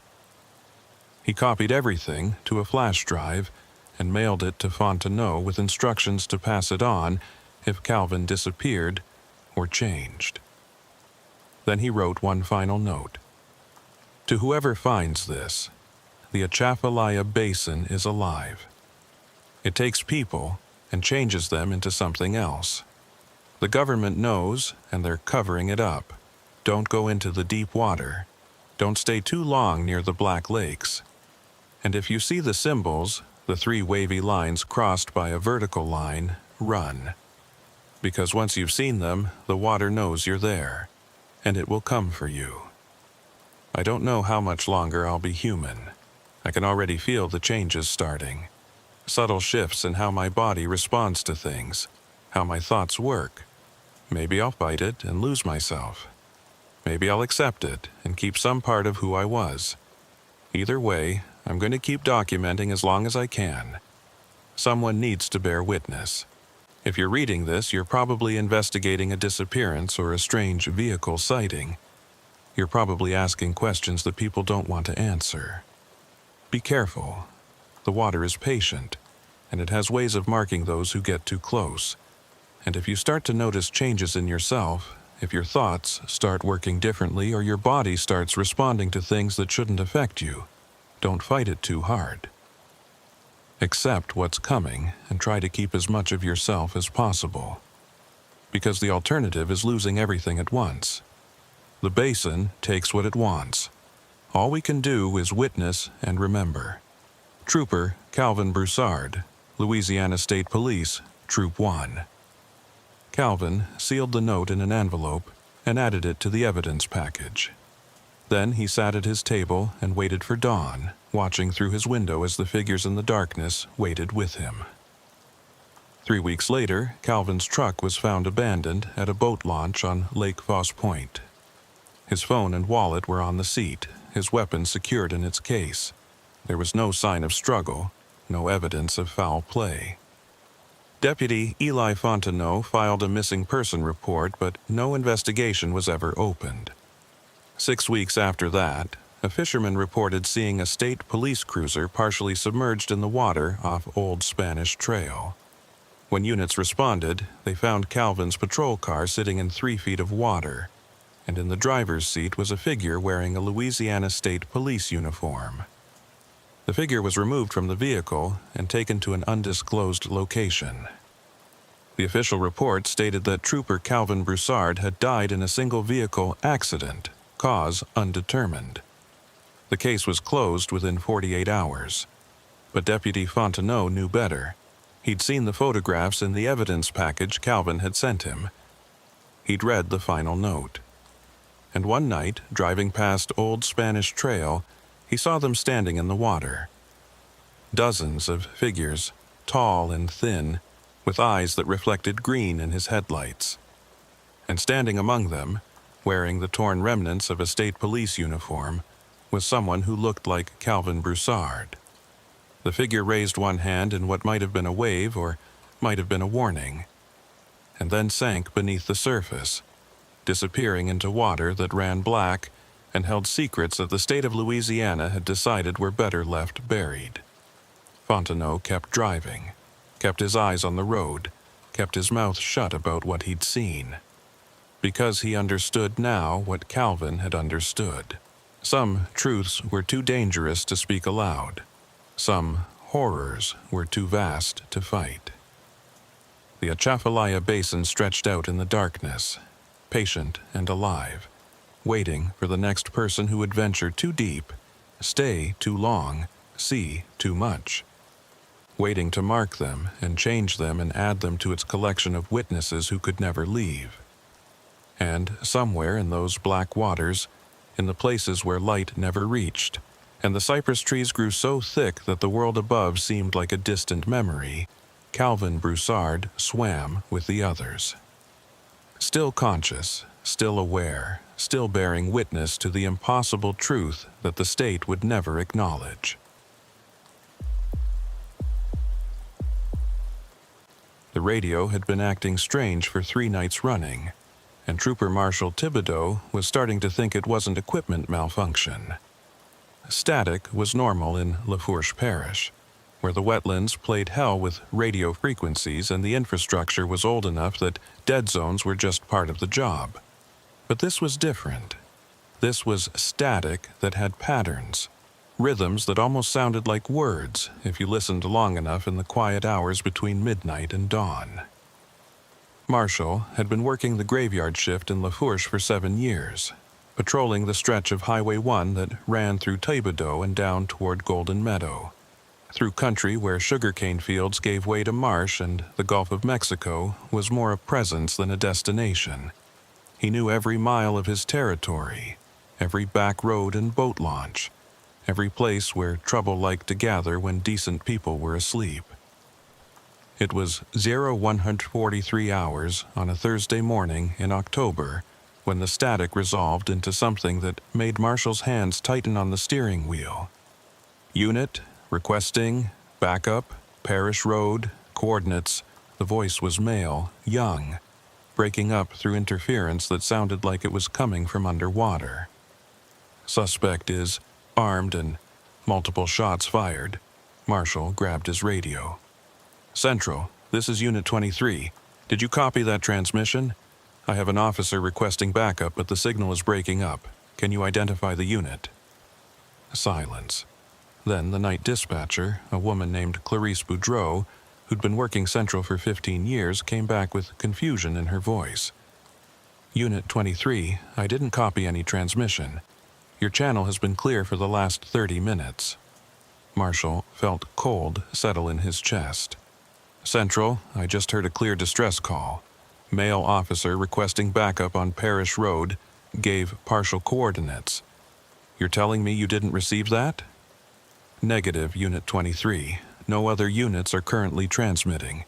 He copied everything to a flash drive and mailed it to Fontenot with instructions to pass it on if Calvin disappeared or changed. Then he wrote one final note. To whoever finds this, the Atchafalaya Basin is alive. It takes people and changes them into something else. The government knows, and they're covering it up. Don't go into the deep water. Don't stay too long near the black lakes. And if you see the symbols, the 3 wavy lines crossed by a vertical line, run. Because once you've seen them, the water knows you're there, and it will come for you. I don't know how much longer I'll be human. I can already feel the changes starting. Subtle shifts in how my body responds to things, how my thoughts work. Maybe I'll fight it and lose myself. Maybe I'll accept it and keep some part of who I was. Either way, I'm going to keep documenting as long as I can. Someone needs to bear witness. If you're reading this, you're probably investigating a disappearance or a strange vehicle sighting. You're probably asking questions that people don't want to answer. Be careful. The water is patient, and it has ways of marking those who get too close. And if you start to notice changes in yourself, if your thoughts start working differently or your body starts responding to things that shouldn't affect you, don't fight it too hard. Accept what's coming and try to keep as much of yourself as possible. Because the alternative is losing everything at once. The basin takes what it wants. All we can do is witness and remember. Trooper Calvin Broussard, Louisiana State Police, Troop 1. Calvin sealed the note in an envelope and added it to the evidence package. Then he sat at his table and waited for dawn, watching through his window as the figures in the darkness waited with him. 3 weeks later, Calvin's truck was found abandoned at a boat launch on Lake Foss Point. His phone and wallet were on the seat, his weapon secured in its case. There was no sign of struggle, no evidence of foul play. Deputy Eli Fontenot filed a missing person report, but no investigation was ever opened. 6 weeks after that, a fisherman reported seeing a state police cruiser partially submerged in the water off Old Spanish Trail. When units responded, they found Calvin's patrol car sitting in 3 feet of water, and in the driver's seat was a figure wearing a Louisiana State Police uniform. The figure was removed from the vehicle and taken to an undisclosed location. The official report stated that Trooper Calvin Broussard had died in a single-vehicle accident, cause undetermined. The case was closed within 48 hours. But Deputy Fontenot knew better. He'd seen the photographs in the evidence package Calvin had sent him. He'd read the final note. And one night, driving past Old Spanish Trail, he saw them standing in the water. Dozens of figures, tall and thin, with eyes that reflected green in his headlights. And standing among them, wearing the torn remnants of a state police uniform, was someone who looked like Calvin Broussard. The figure raised one hand in what might have been a wave or might have been a warning, and then sank beneath the surface, disappearing into water that ran black and held secrets that the state of Louisiana had decided were better left buried. Fontenot kept driving, kept his eyes on the road, kept his mouth shut about what he'd seen. Because he understood now what Calvin had understood. Some truths were too dangerous to speak aloud. Some horrors were too vast to fight. The Atchafalaya Basin stretched out in the darkness, patient and alive, waiting for the next person who would venture too deep, stay too long, see too much. Waiting to mark them and change them and add them to its collection of witnesses who could never leave. And somewhere in those black waters, in the places where light never reached, and the cypress trees grew so thick that the world above seemed like a distant memory, Calvin Broussard swam with the others. Still conscious, still aware, still bearing witness to the impossible truth that the state would never acknowledge. The radio had been acting strange for 3 nights running, and Trooper Marshal Thibodeau was starting to think it wasn't equipment malfunction. Static was normal in Lafourche Parish, where the wetlands played hell with radio frequencies and the infrastructure was old enough that dead zones were just part of the job. But this was different. This was static that had patterns, rhythms that almost sounded like words if you listened long enough in the quiet hours between midnight and dawn. Marshall had been working the graveyard shift in Lafourche for 7 years. patrolling the stretch of Highway 1 that ran through Thibodaux and down toward Golden Meadow, through country where sugarcane fields gave way to marsh and the Gulf of Mexico was more a presence than a destination. He knew every mile of his territory, every back road and boat launch, every place where trouble liked to gather when decent people were asleep. It was 0143 hours on a Thursday morning in October when the static resolved into something that made Marshall's hands tighten on the steering wheel. Unit, requesting, backup, Parish Road, coordinates. The voice was male, young, breaking up through interference that sounded like it was coming from underwater. Suspect is armed and multiple shots fired. Marshall grabbed his radio. Central, this is Unit 23. Did you copy that transmission? I have an officer requesting backup, but the signal is breaking up. Can you identify the unit? Silence. Then the night dispatcher, a woman named Clarice Boudreau, who'd been working Central for 15 years, came back with confusion in her voice. Unit 23, I didn't copy any transmission. Your channel has been clear for the last 30 minutes. Marshall felt cold settle in his chest. Central, I just heard a clear distress call. Male officer requesting backup on Parish Road, gave partial coordinates. You're telling me you didn't receive that? Negative, Unit 23. No other units are currently transmitting.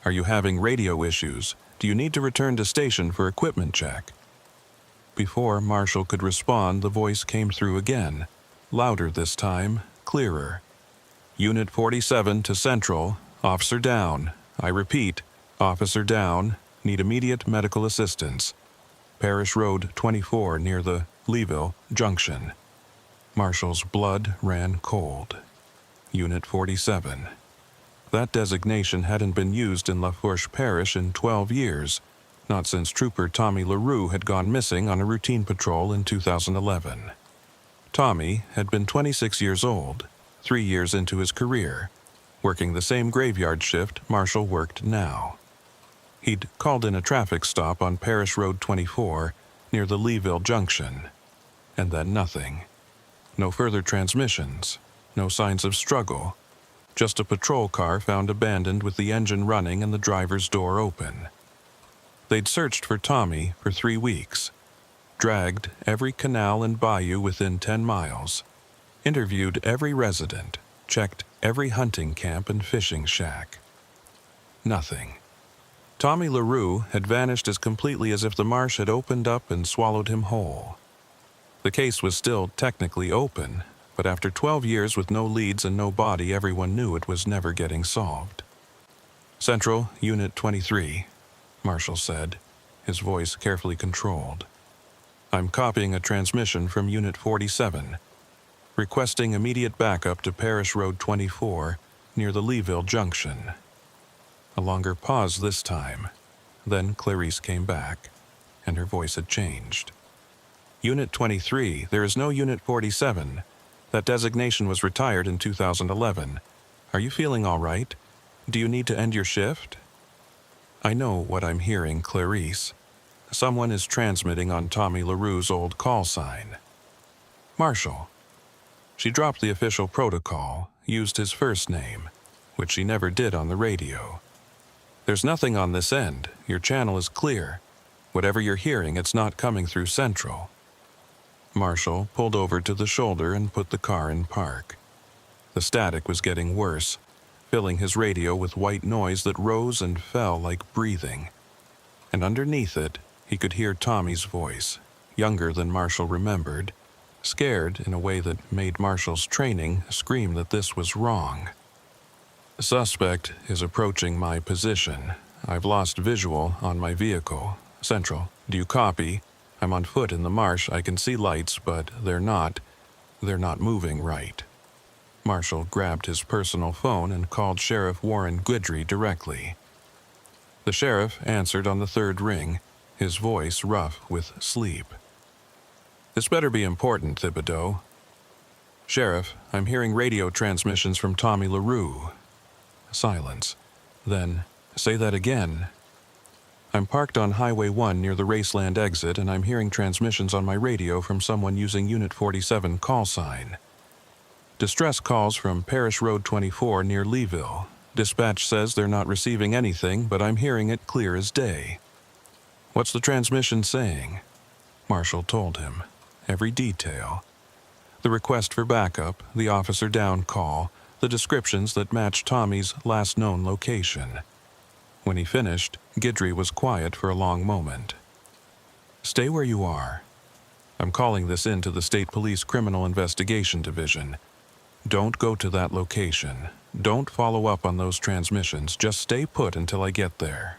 Are you having radio issues? Do you need to return to station for equipment check? Before Marshall could respond, the voice came through again, louder this time, clearer. Unit 47 to Central, officer down. I repeat, officer down, need immediate medical assistance. Parish Road 24 near the Leeville Junction. Marshall's blood ran cold. Unit 47. That designation hadn't been used in Lafourche Parish in 12 years, not since Trooper Tommy LaRue had gone missing on a routine patrol in 2011. Tommy had been 26 years old, 3 years into his career, working the same graveyard shift Marshall worked now. He'd called in a traffic stop on Parish Road 24 near the Leeville Junction, and then nothing. No further transmissions, no signs of struggle, just a patrol car found abandoned with the engine running and the driver's door open. They'd searched for Tommy for 3 weeks, dragged every canal and bayou within 10 miles, interviewed every resident, checked every hunting camp and fishing shack. Nothing. Tommy LaRue had vanished as completely as if the marsh had opened up and swallowed him whole. The case was still technically open, but after 12 years with no leads and no body, everyone knew it was never getting solved. Central, Unit 23, Marshall said, his voice carefully controlled. I'm copying a transmission from Unit 47, requesting immediate backup to Parish Road 24 near the Leeville Junction. A longer pause this time. Then Clarice came back, and her voice had changed. Unit 23, there is no Unit 47. That designation was retired in 2011. Are you feeling all right? Do you need to end your shift? I know what I'm hearing, Clarice. Someone is transmitting on Tommy LaRue's old call sign. Marshall. She dropped the official protocol, used his first name, which she never did on the radio. There's nothing on this end. Your channel is clear. Whatever you're hearing, it's not coming through Central. Marshall pulled over to the shoulder and put the car in park. The static was getting worse, filling his radio with white noise that rose and fell like breathing. And underneath it, he could hear Tommy's voice, younger than Marshall remembered, scared in a way that made Marshall's training scream that this was wrong. The suspect is approaching my position. I've lost visual on my vehicle. Central, do you copy? I'm on foot in the marsh. I can see lights, but they're not moving right. Marshall grabbed his personal phone and called Sheriff Warren Guidry directly. The sheriff answered on the third ring, his voice rough with sleep. This better be important, Thibodaux. Sheriff, I'm hearing radio transmissions from Tommy LaRue. Silence. Then, say that again. I'm parked on Highway 1 near the Raceland exit, and I'm hearing transmissions on my radio from someone using Unit 47 call sign. Distress calls from Parish Road 24 near Leeville. Dispatch says they're not receiving anything, but I'm hearing it clear as day. What's the transmission saying? Marshall told him. Every detail. The request for backup, the officer down call, the descriptions that matched Tommy's last known location. When he finished, Guidry was quiet for a long moment. Stay where you are. I'm calling this in to the State Police Criminal Investigation Division. Don't go to that location. Don't follow up on those transmissions. Just stay put until I get there.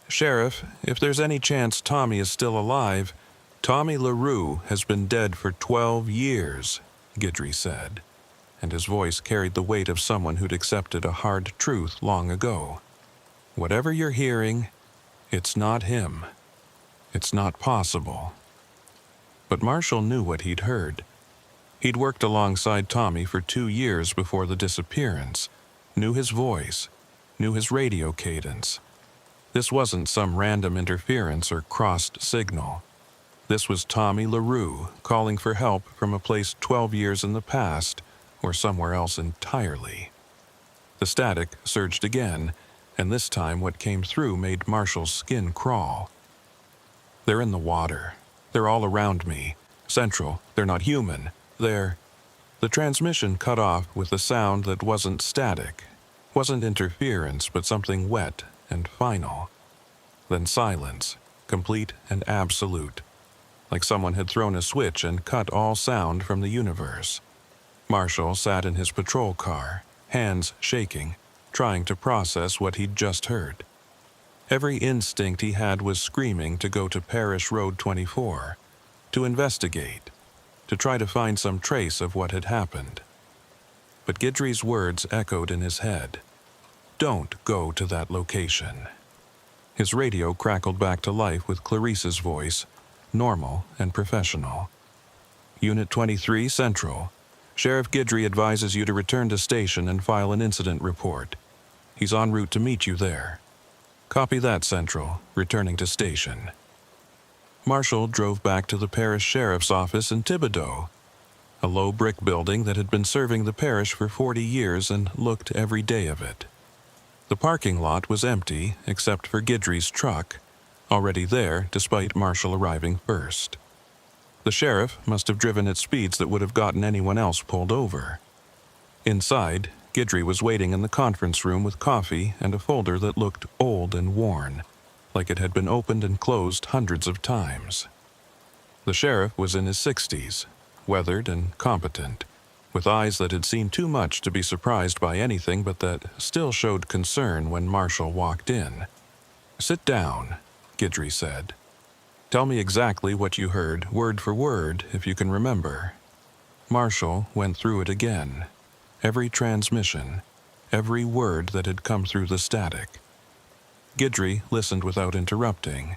Sheriff, if there's any chance Tommy is still alive, Tommy LaRue has been dead for 12 years, Guidry said, and his voice carried the weight of someone who'd accepted a hard truth long ago. Whatever you're hearing, it's not him. It's not possible. But Marshall knew what he'd heard. He'd worked alongside Tommy for 2 years before the disappearance, knew his voice, knew his radio cadence. This wasn't some random interference or crossed signal. This was Tommy LaRue calling for help from a place 12 years in the past or somewhere else entirely. The static surged again, and this time what came through made Marshall's skin crawl. They're in the water. They're all around me. Central. They're not human. The transmission cut off with a sound that wasn't static, wasn't interference, but something wet and final. Then silence, complete and absolute, like someone had thrown a switch and cut all sound from the universe. Marshall sat in his patrol car, hands shaking, trying to process what he'd just heard. Every instinct he had was screaming to go to Parish Road 24, to investigate, to try to find some trace of what had happened. But Guidry's words echoed in his head. Don't go to that location. His radio crackled back to life with Clarice's voice, normal and professional. Unit 23 Central. Sheriff Guidry advises you to return to station and file an incident report. He's en route to meet you there. Copy that, Central, returning to station. Marshall drove back to the parish sheriff's office in Thibodaux, a low brick building that had been serving the parish for 40 years and looked every day of it. The parking lot was empty except for Guidry's truck, already there despite Marshall arriving first. The sheriff must have driven at speeds that would have gotten anyone else pulled over. Inside, Guidry was waiting in the conference room with coffee and a folder that looked old and worn, like it had been opened and closed hundreds of times. The sheriff was in his 60s, weathered and competent, with eyes that had seen too much to be surprised by anything but that still showed concern when Marshall walked in. Sit down, Guidry said. Tell me exactly what you heard, word for word, if you can remember. Marshall went through it again. Every transmission, every word that had come through the static. Guidry listened without interrupting,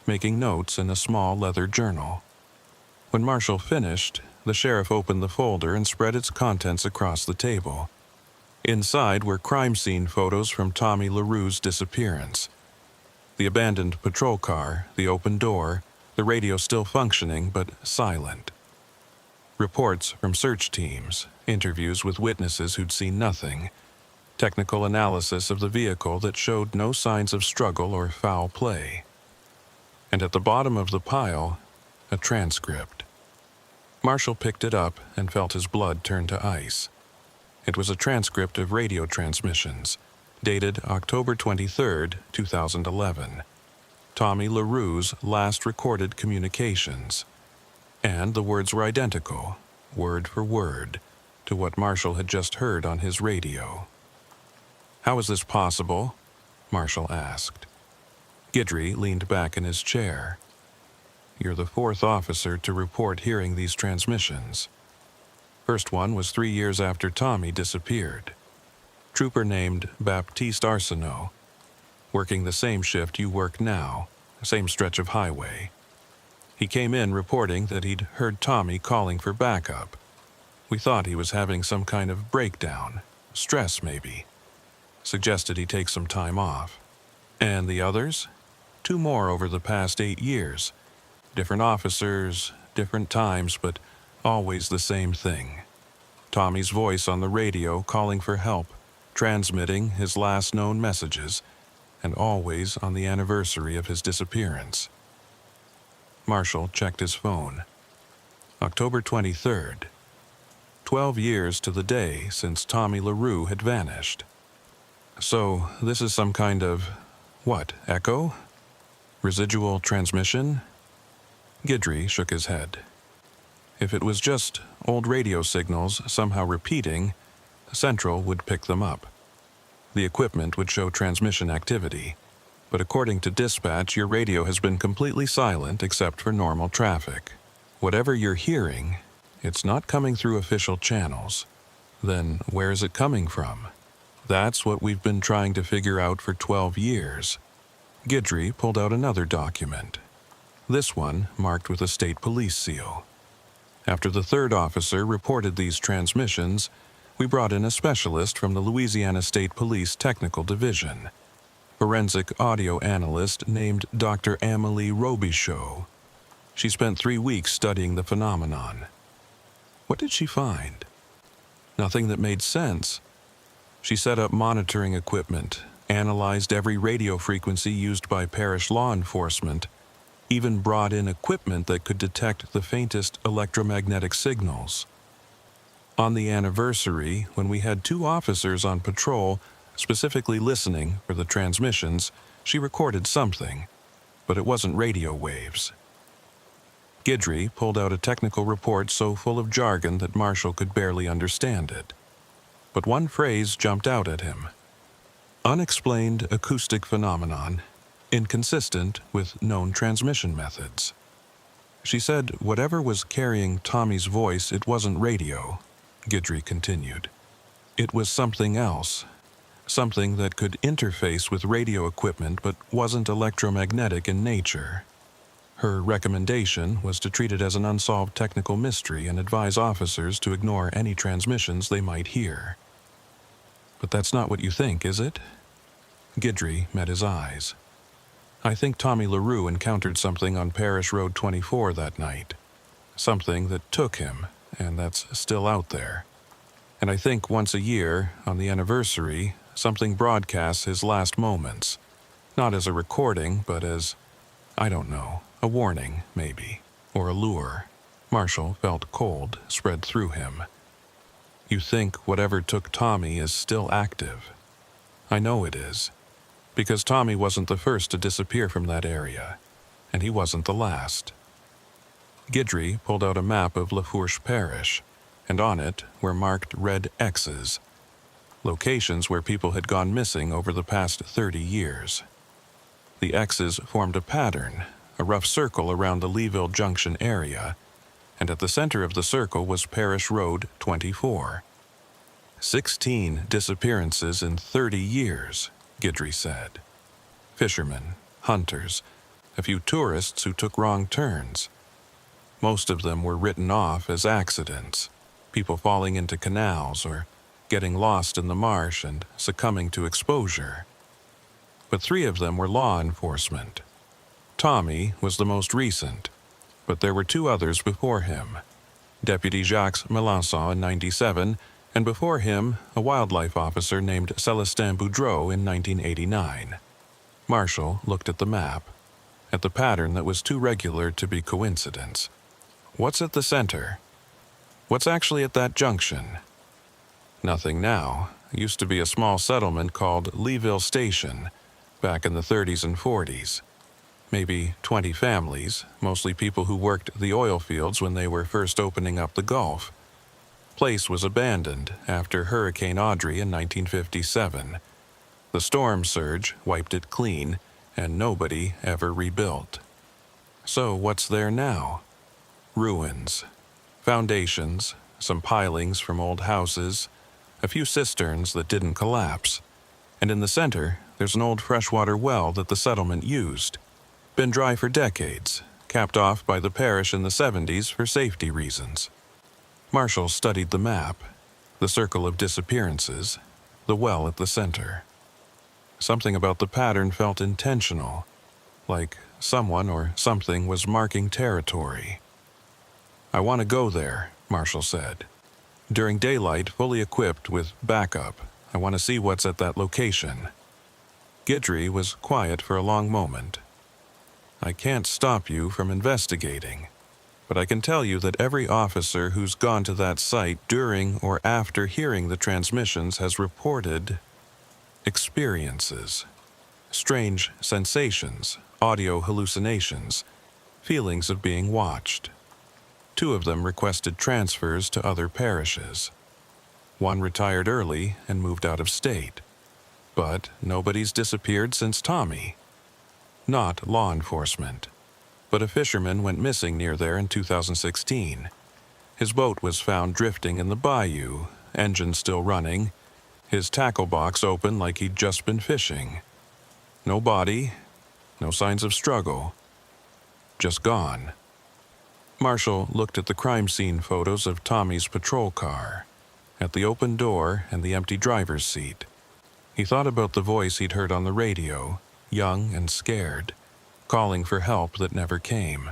making notes in a small leather journal. When Marshall finished, the sheriff opened the folder and spread its contents across the table. Inside were crime scene photos from Tommy LaRue's disappearance. The abandoned patrol car, the open door, the radio still functioning but silent. Reports from search teams, interviews with witnesses who'd seen nothing, technical analysis of the vehicle that showed no signs of struggle or foul play. And at the bottom of the pile, a transcript. Marshall picked it up and felt his blood turn to ice. It was a transcript of radio transmissions, dated October 23, 2011. Tommy LaRue's last recorded communications. And the words were identical, word for word, to what Marshall had just heard on his radio. How is this possible? Marshall asked. Guidry leaned back in his chair. You're the fourth officer to report hearing these transmissions. First one was 3 years after Tommy disappeared. Trooper named Baptiste Arsenault, working the same shift you work now, same stretch of highway. He came in reporting that he'd heard Tommy calling for backup. We thought he was having some kind of breakdown, stress maybe. Suggested he take some time off. And the others? 2 more over the past 8 years. Different officers, different times, but always the same thing. Tommy's voice on the radio calling for help, transmitting his last known messages, and always on the anniversary of his disappearance. Marshall checked his phone. October 23rd. 12 years to the day since Tommy LaRue had vanished. So, this is some kind of, what, echo? Residual transmission? Guidry shook his head. If it was just old radio signals somehow repeating, Central would pick them up. The equipment would show transmission activity, but according to dispatch, your radio has been completely silent except for normal traffic. Whatever you're hearing, it's not coming through official channels. Then where is it coming from? That's what we've been trying to figure out for 12 years. Guidry pulled out another document. This one marked with a state police seal. After the third officer reported these transmissions, we brought in a specialist from the Louisiana State Police Technical Division, forensic audio analyst named Dr. Amelie Robichaud. She spent 3 weeks studying the phenomenon. What did she find? Nothing that made sense. She set up monitoring equipment, analyzed every radio frequency used by parish law enforcement, even brought in equipment that could detect the faintest electromagnetic signals. On the anniversary, when we had 2 officers on patrol, specifically listening for the transmissions, she recorded something, but it wasn't radio waves. Guidry pulled out a technical report so full of jargon that Marshall could barely understand it. But one phrase jumped out at him. Unexplained acoustic phenomenon, inconsistent with known transmission methods. She said whatever was carrying Tommy's voice, it wasn't radio, Guidry continued. It was something else, something that could interface with radio equipment but wasn't electromagnetic in nature. Her recommendation was to treat it as an unsolved technical mystery and advise officers to ignore any transmissions they might hear. But that's not what you think, is it? Guidry met his eyes. I think Tommy LaRue encountered something on Parish Road 24 that night. Something that took him, and that's still out there. And I think once a year, on the anniversary, something broadcasts his last moments. Not as a recording, but as, I don't know, a warning, maybe, or a lure. Marshall felt cold spread through him. You think whatever took Tommy is still active. I know it is, because Tommy wasn't the first to disappear from that area, and he wasn't the last. Guidry pulled out a map of Lafourche Parish, and on it were marked red X's, locations where people had gone missing over the past 30 years. The X's formed a pattern, a rough circle around the Leeville Junction area, and at the center of the circle was Parish Road 24. 16 disappearances in 30 years, Guidry said. Fishermen, hunters, a few tourists who took wrong turns. Most of them were written off as accidents, people falling into canals or getting lost in the marsh and succumbing to exposure. But 3 of them were law enforcement. Tommy was the most recent, but there were 2 others before him. Deputy Jacques Melançon in 97, and before him, a wildlife officer named Celestin Boudreau in 1989. Marshall looked at the map, at the pattern that was too regular to be coincidence. What's at the center? What's actually at that junction? Nothing now. It used to be a small settlement called Leeville Station, back in the 30s and 40s. Maybe 20 families, mostly people who worked the oil fields when they were first opening up the Gulf. Place was abandoned after Hurricane Audrey in 1957. The storm surge wiped it clean, and nobody ever rebuilt. So what's there now? Ruins, foundations, some pilings from old houses, a few cisterns that didn't collapse, and in the center there's an old freshwater well that the settlement used. Been dry for decades, capped off by the parish in the 70s for safety reasons. Marshall studied the map, the circle of disappearances, the well at the center. Something about the pattern felt intentional. like someone or something was marking territory. "I want to go there," Marshall said. "During daylight, fully equipped with backup. I want to see what's at that location." Guidry was quiet for a long moment. "I can't stop you from investigating, but I can tell you that every officer who's gone to that site during or after hearing the transmissions has reported experiences, strange sensations, audio hallucinations, feelings of being watched. 2 of them requested transfers to other parishes. 1 retired early and moved out of state. But nobody's disappeared since Tommy. Not law enforcement, but a fisherman went missing near there in 2016. His boat was found drifting in the bayou, engine still running, his tackle box open like he'd just been fishing. No body, no signs of struggle. Just gone." Marshall looked at the crime scene photos of Tommy's patrol car, at the open door and the empty driver's seat. He thought about the voice he'd heard on the radio, young and scared, calling for help that never came.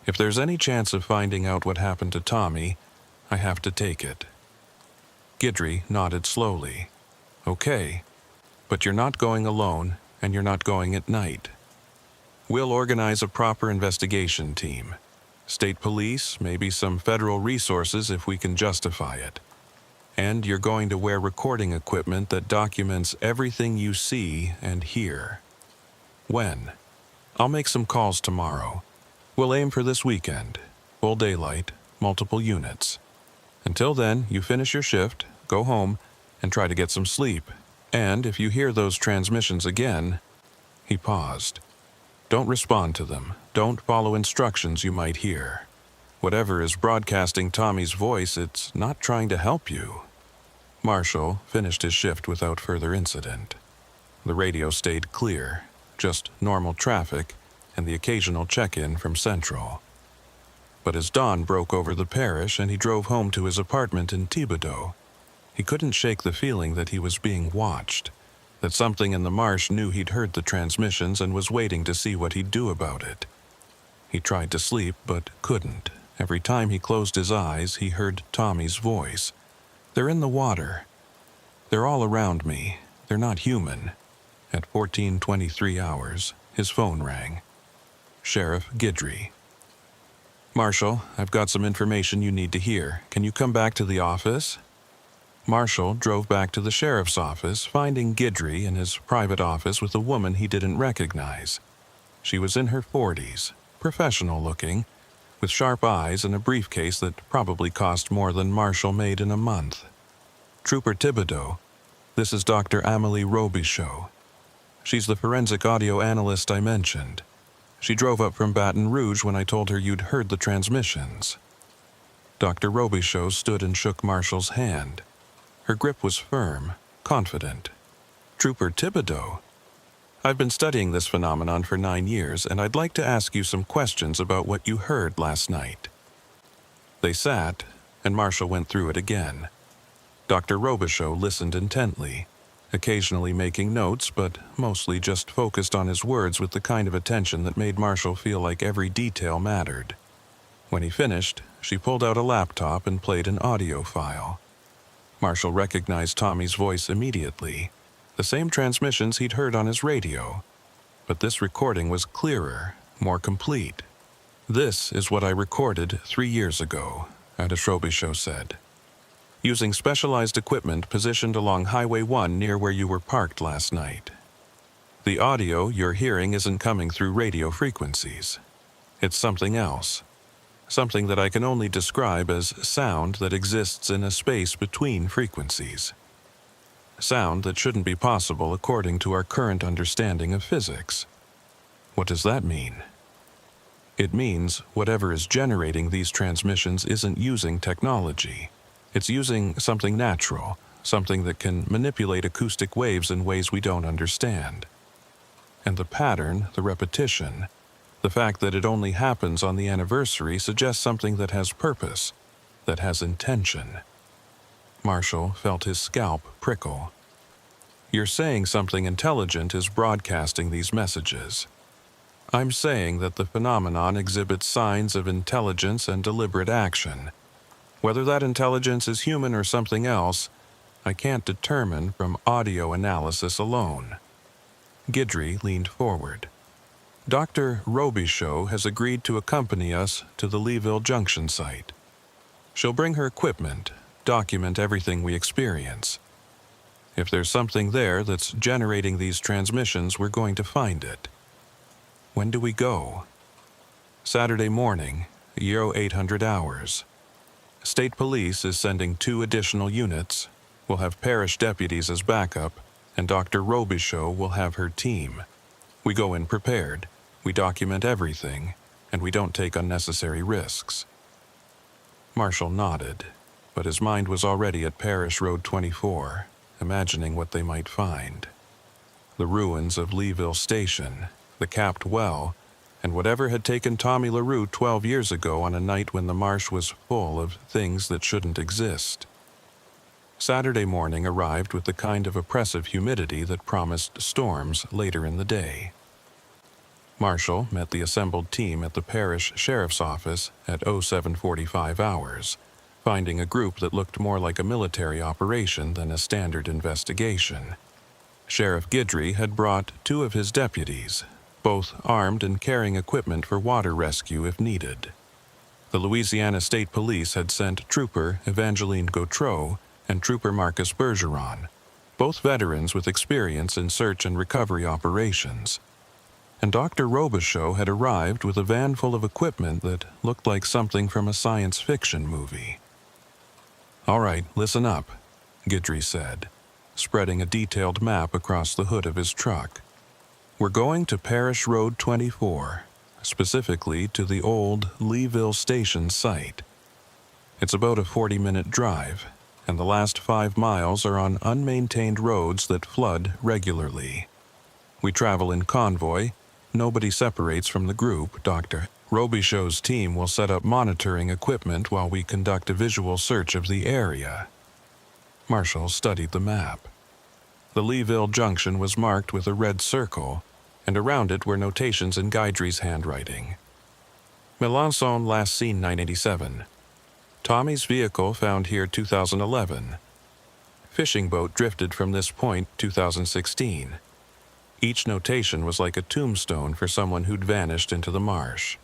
"If there's any chance of finding out what happened to Tommy, I have to take it." Guidry nodded slowly. "Okay, but you're not going alone, and you're not going at night. We'll organize a proper investigation team. State police, maybe some federal resources if we can justify it. And you're going to wear recording equipment that documents everything you see and hear." "When?" "I'll make some calls tomorrow. We'll aim for this weekend. Full daylight, multiple units. Until then, you finish your shift, go home, and try to get some sleep. And if you hear those transmissions again..." He paused. "Don't respond to them. Don't follow instructions you might hear. Whatever is broadcasting Tommy's voice, it's not trying to help you." Marshall finished his shift without further incident. The radio stayed clear, just normal traffic and the occasional check-in from Central. But as dawn broke over the parish and he drove home to his apartment in Thibodaux, he couldn't shake the feeling that he was being watched, that something in the marsh knew he'd heard the transmissions and was waiting to see what he'd do about it. He tried to sleep, but couldn't. Every time he closed his eyes, he heard Tommy's voice. "They're in the water. They're all around me. They're not human." At 14:23 hours, his phone rang. Sheriff Guidry. "Marshall, I've got some information you need to hear. Can you come back to the office?" Marshall drove back to the sheriff's office, finding Guidry in his private office with a woman he didn't recognize. She was in her 40s, professional-looking, with sharp eyes and a briefcase that probably cost more than Marshall made in a month. "Trooper Thibodaux, this is Dr. Amélie Robichaud. She's the forensic audio analyst I mentioned. She drove up from Baton Rouge when I told her you'd heard the transmissions." Dr. Robichaud stood and shook Marshall's hand. Her grip was firm, confident. "Trooper Thibodaux, I've been studying this phenomenon for 9 years, and I'd like to ask you some questions about what you heard last night." They sat, and Marshall went through it again. Dr. Robichaud listened intently, occasionally making notes, but mostly just focused on his words with the kind of attention that made Marshall feel like every detail mattered. When he finished, she pulled out a laptop and played an audio file. Marshall recognized Tommy's voice immediately, the same transmissions he'd heard on his radio. But this recording was clearer, more complete. "This is what I recorded 3 years ago," Robichaud said. "Using specialized equipment positioned along Highway 1 near where you were parked last night. The audio you're hearing isn't coming through radio frequencies. It's something else. Something that I can only describe as sound that exists in a space between frequencies. Sound that shouldn't be possible according to our current understanding of physics." "What does that mean?" "It means whatever is generating these transmissions isn't using technology. It's using something natural, something that can manipulate acoustic waves in ways we don't understand. And the pattern, the repetition, the fact that it only happens on the anniversary suggests something that has purpose, that has intention." Marshall felt his scalp prickle. "You're saying something intelligent is broadcasting these messages. I'm saying that the phenomenon exhibits signs of intelligence and deliberate action. Whether that intelligence is human or something else, I can't determine from audio analysis alone. Guidry leaned forward. Dr. Robichaud has agreed to accompany us to the Leeville Junction site. She'll bring her equipment, document everything we experience. If there's something there that's generating these transmissions, we're going to find it. When do we go? Saturday morning, 0800 hours. State Police is sending 2 additional units. We'll have parish deputies as backup, and Dr. Robichaud will have her team. We go in prepared, we document everything, and we don't take unnecessary risks. Marshall nodded, but his mind was already at Parish Road 24, imagining what they might find. The ruins of Leeville Station, the capped well, and whatever had taken Tommy LaRue 12 years ago on a night when the marsh was full of things that shouldn't exist. Saturday morning arrived with the kind of oppressive humidity that promised storms later in the day. Marshall met the assembled team at the parish sheriff's office at 0745 hours, finding a group that looked more like a military operation than a standard investigation. Sheriff Guidry had brought 2 of his deputies, both armed and carrying equipment for water rescue if needed. The Louisiana State Police had sent Trooper Evangeline Gautreau and Trooper Marcus Bergeron, both veterans with experience in search and recovery operations. And Dr. Robichaud had arrived with a van full of equipment that looked like something from a science fiction movie. "All right, listen up," Guidry said, spreading a detailed map across the hood of his truck. "We're going to Parish Road 24, specifically to the old Leeville Station site. It's about a 40-minute drive, and the last 5 miles are on unmaintained roads that flood regularly. We travel in convoy. Nobody separates from the group. Dr. Robichaud's team will set up monitoring equipment while we conduct a visual search of the area." Marshall studied the map. The Leeville Junction was marked with a red circle, and around it were notations in Guidry's handwriting. Melanson last seen 987. Tommy's vehicle found here 2011. Fishing boat drifted from this point 2016. Each notation was like a tombstone for someone who'd vanished into the marsh.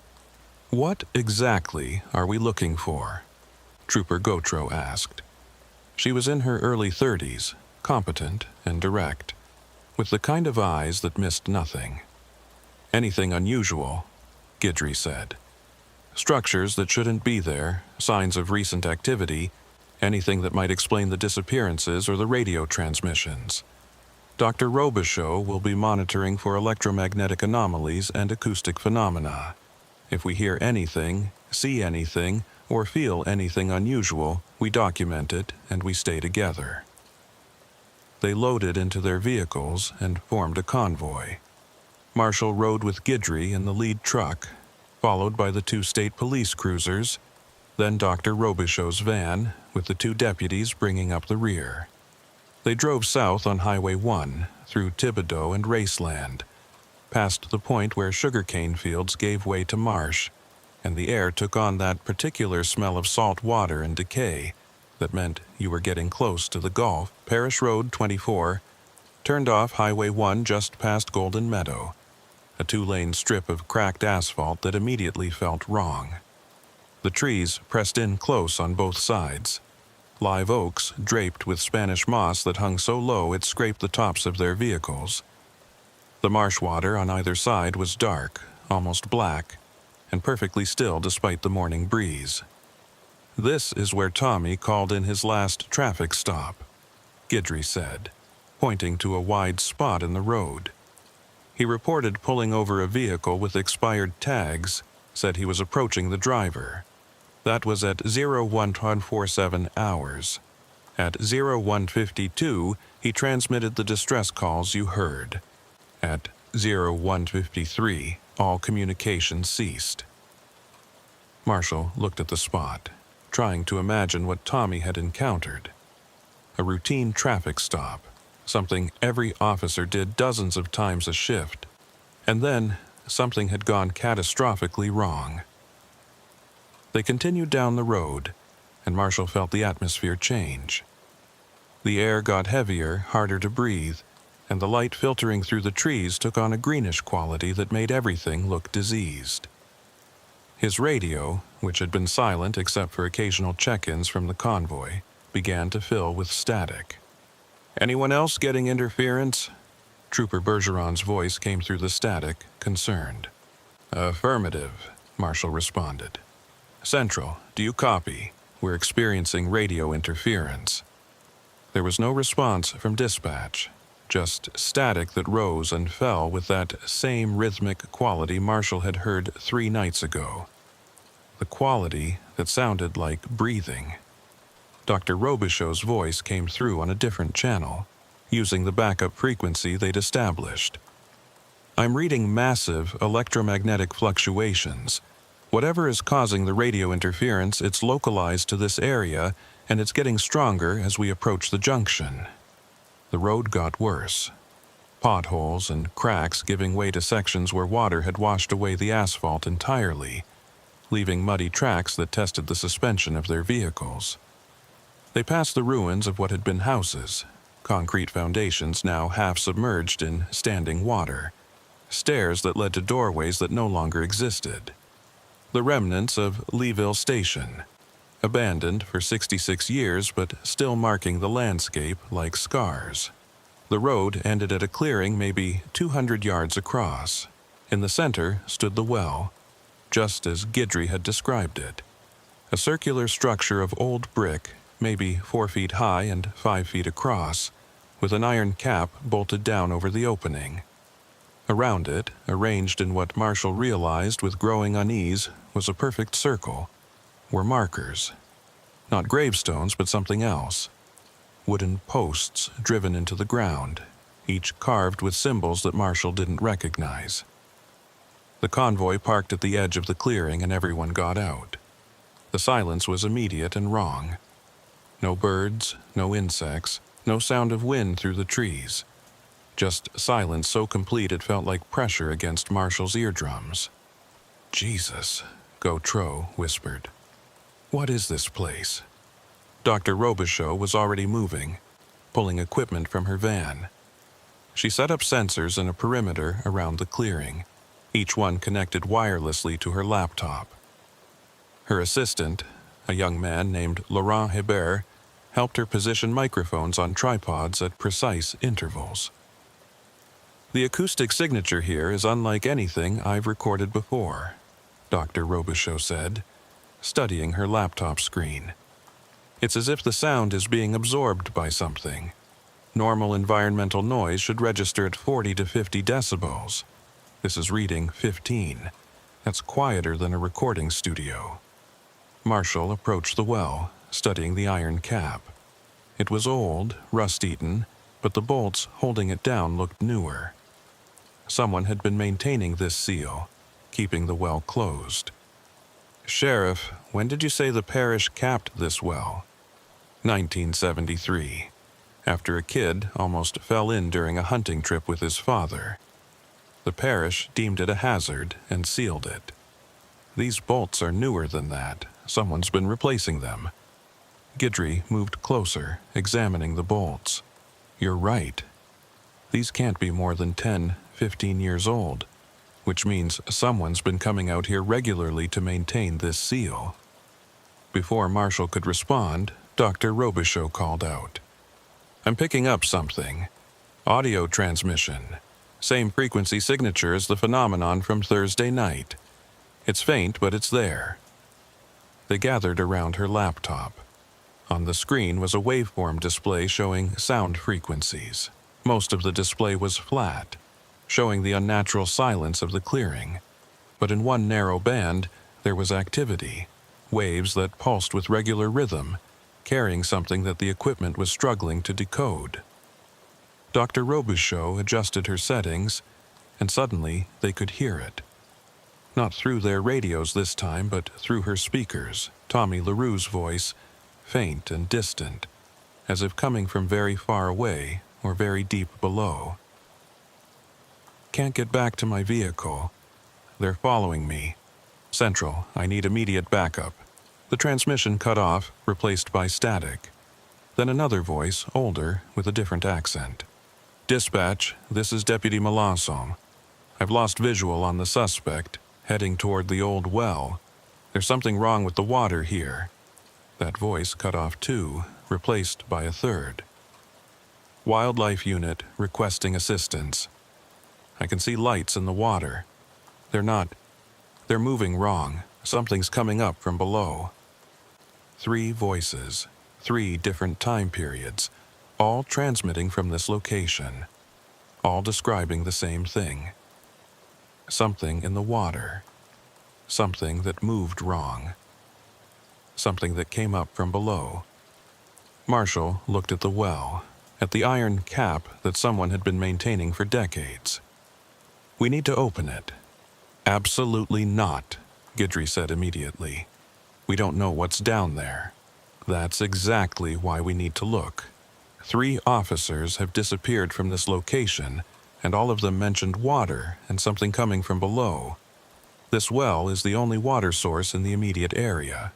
"What exactly are we looking for?" Trooper Gautreau asked. She was in her early 30s, competent and direct, with the kind of eyes that missed nothing. "Anything unusual," Guidry said. "Structures that shouldn't be there, signs of recent activity, anything that might explain the disappearances or the radio transmissions. Dr. Robichaud will be monitoring for electromagnetic anomalies and acoustic phenomena. If we hear anything, see anything, or feel anything unusual, we document it and we stay together." They loaded into their vehicles and formed a convoy. Marshall rode with Guidry in the lead truck, followed by the 2 state police cruisers, then Dr. Robichaud's van, with the 2 deputies bringing up the rear. They drove south on Highway 1, through Thibodaux and Raceland, past the point where sugarcane fields gave way to marsh, and the air took on that particular smell of salt water and decay that meant you were getting close to the Gulf. Parish Road 24 turned off Highway 1 just past Golden Meadow, a 2-lane strip of cracked asphalt that immediately felt wrong. The trees pressed in close on both sides, live oaks draped with Spanish moss that hung so low it scraped the tops of their vehicles. The marsh water on either side was dark, almost black, and perfectly still despite the morning breeze. "This is where Tommy called in his last traffic stop," Guidry said, pointing to a wide spot in the road. He reported pulling over a vehicle with expired tags, said he was approaching the driver. That was at 0147 hours. At 0152, he transmitted the distress calls you heard. At 0153, all communication ceased. Marshall looked at the spot, trying to imagine what Tommy had encountered. A routine traffic stop, something every officer did dozens of times a shift, and then something had gone catastrophically wrong. They continued down the road, and Marshall felt the atmosphere change. The air got heavier, harder to breathe, and the light filtering through the trees took on a greenish quality that made everything look diseased. His radio, which had been silent except for occasional check-ins from the convoy, began to fill with static. "Anyone else getting interference?" Trooper Bergeron's voice came through the static, concerned. "Affirmative," Marshall responded. "Central, do you copy? We're experiencing radio interference." There was no response from dispatch, just static that rose and fell with that same rhythmic quality Marshall had heard 3 nights ago. The quality that sounded like breathing. Dr. Robichaux's voice came through on a different channel, using the backup frequency they'd established. "I'm reading massive electromagnetic fluctuations. Whatever is causing the radio interference, it's localized to this area, and it's getting stronger as we approach the junction." The road got worse. Potholes and cracks giving way to sections where water had washed away the asphalt entirely, leaving muddy tracks that tested the suspension of their vehicles. They passed the ruins of what had been houses, concrete foundations now half submerged in standing water, stairs that led to doorways that no longer existed. The remnants of Leeville Station, abandoned for 66 years but still marking the landscape like scars. The road ended at a clearing maybe 200 yards across. In the center stood the well, just as Guidry had described it. A circular structure of old brick, maybe 4 feet high and 5 feet across, with an iron cap bolted down over the opening. Around it, arranged in what Marshall realized with growing unease was a perfect circle, were markers. Not gravestones, but something else. Wooden posts driven into the ground, each carved with symbols that Marshall didn't recognize. The convoy parked at the edge of the clearing and everyone got out. The silence was immediate and wrong. No birds, no insects, no sound of wind through the trees. Just silence so complete it felt like pressure against Marshall's eardrums. "Jesus," Gautreaux whispered. "What is this place?" Dr. Robichaux was already moving, pulling equipment from her van. She set up sensors in a perimeter around the clearing, each one connected wirelessly to her laptop. Her assistant, a young man named Laurent Hebert, helped her position microphones on tripods at precise intervals. "The acoustic signature here is unlike anything I've recorded before," Dr. Robichaux said, studying her laptop screen. "It's as if the sound is being absorbed by something. Normal environmental noise should register at 40 to 50 decibels. This is reading 15. That's quieter than a recording studio." Marshall approached the well, studying the iron cap. It was old, rust-eaten, but the bolts holding it down looked newer. Someone had been maintaining this seal, keeping the well closed. "Sheriff, when did you say the parish capped this well?" 1973, after a kid almost fell in during a hunting trip with his father. The parish deemed it a hazard and sealed it. These bolts are newer than that. Someone's been replacing them. Guidry moved closer, examining the bolts. "You're right. These can't be more than 10, 15 years old, which means someone's been coming out here regularly to maintain this seal." Before Marshall could respond, Dr. Robichaux called out. "I'm picking up something. Audio transmission. Same frequency signature as the phenomenon from Thursday night. It's faint, but it's there." They gathered around her laptop. On the screen was a waveform display showing sound frequencies. Most of the display was flat, showing the unnatural silence of the clearing. But in one narrow band, there was activity, waves that pulsed with regular rhythm, carrying something that the equipment was struggling to decode. Dr. Robichaux adjusted her settings, and suddenly they could hear it. Not through their radios this time, but through her speakers, Tommy LaRue's voice, faint and distant, as if coming from very far away or very deep below. "Can't get back to my vehicle. They're following me. Central, I need immediate backup. The transmission cut off, replaced by static. Then another voice, older, with a different accent. Dispatch, this is Deputy Melanson. I've lost visual on the suspect, heading toward the old well. There's something wrong with the water here. That voice cut off too, replaced by a third. Wildlife unit requesting assistance. I can see lights in the water. They're moving wrong. Something's coming up from below. 3 voices, 3 different time periods, all transmitting from this location, all describing the same thing. Something in the water. Something that moved wrong. Something that came up from below. Marshall looked at the well, at the iron cap that someone had been maintaining for decades. We need to open it. Absolutely not, Guidry said immediately. We don't know what's down there. That's exactly why we need to look. 3 officers have disappeared from this location, and all of them mentioned water and something coming from below. This well is the only water source in the immediate area.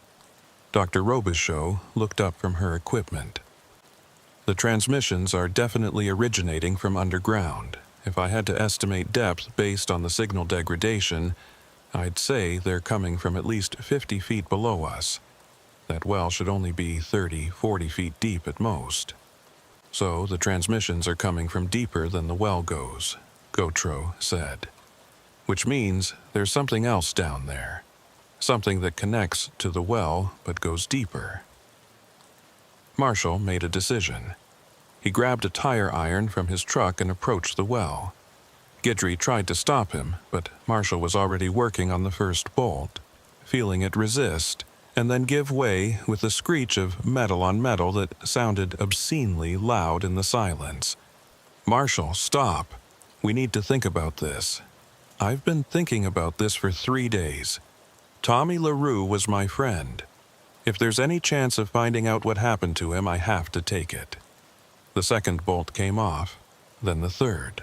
Dr. Robichaux looked up from her equipment. The transmissions are definitely originating from underground. If I had to estimate depth based on the signal degradation, I'd say they're coming from at least 50 feet below us. That well should only be 30, 40 feet deep at most. So the transmissions are coming from deeper than the well goes, Gautreaux said. Which means there's something else down there. Something that connects to the well but goes deeper. Marshall made a decision. He grabbed a tire iron from his truck and approached the well. Guidry tried to stop him, but Marshall was already working on the first bolt, feeling it resist, and then give way with a screech of metal on metal that sounded obscenely loud in the silence. Marshall, stop. We need to think about this. I've been thinking about this for 3 days. Tommy LaRue was my friend. If there's any chance of finding out what happened to him, I have to take it. The second bolt came off, then the third.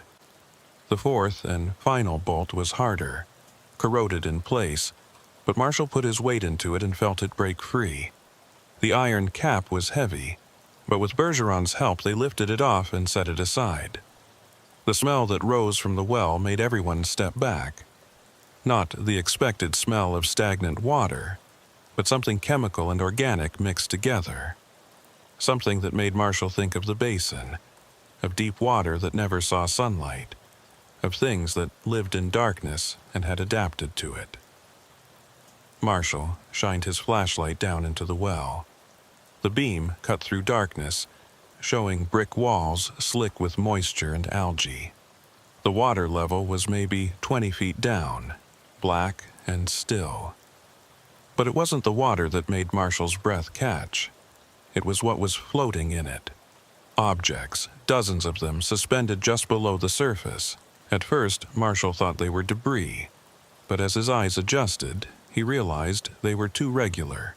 The fourth and final bolt was harder, corroded in place, but Marshall put his weight into it and felt it break free. The iron cap was heavy, but with Bergeron's help they lifted it off and set it aside. The smell that rose from the well made everyone step back. Not the expected smell of stagnant water, but something chemical and organic mixed together. Something that made Marshall think of the basin, of deep water that never saw sunlight, of things that lived in darkness and had adapted to it. Marshall shined his flashlight down into the well. The beam cut through darkness, showing brick walls slick with moisture and algae. The water level was maybe 20 feet down, black and still. But it wasn't the water that made Marshall's breath catch. It was what was floating in it. Objects, dozens of them, suspended just below the surface. At first, Marshall thought they were debris, but as his eyes adjusted, he realized they were too regular,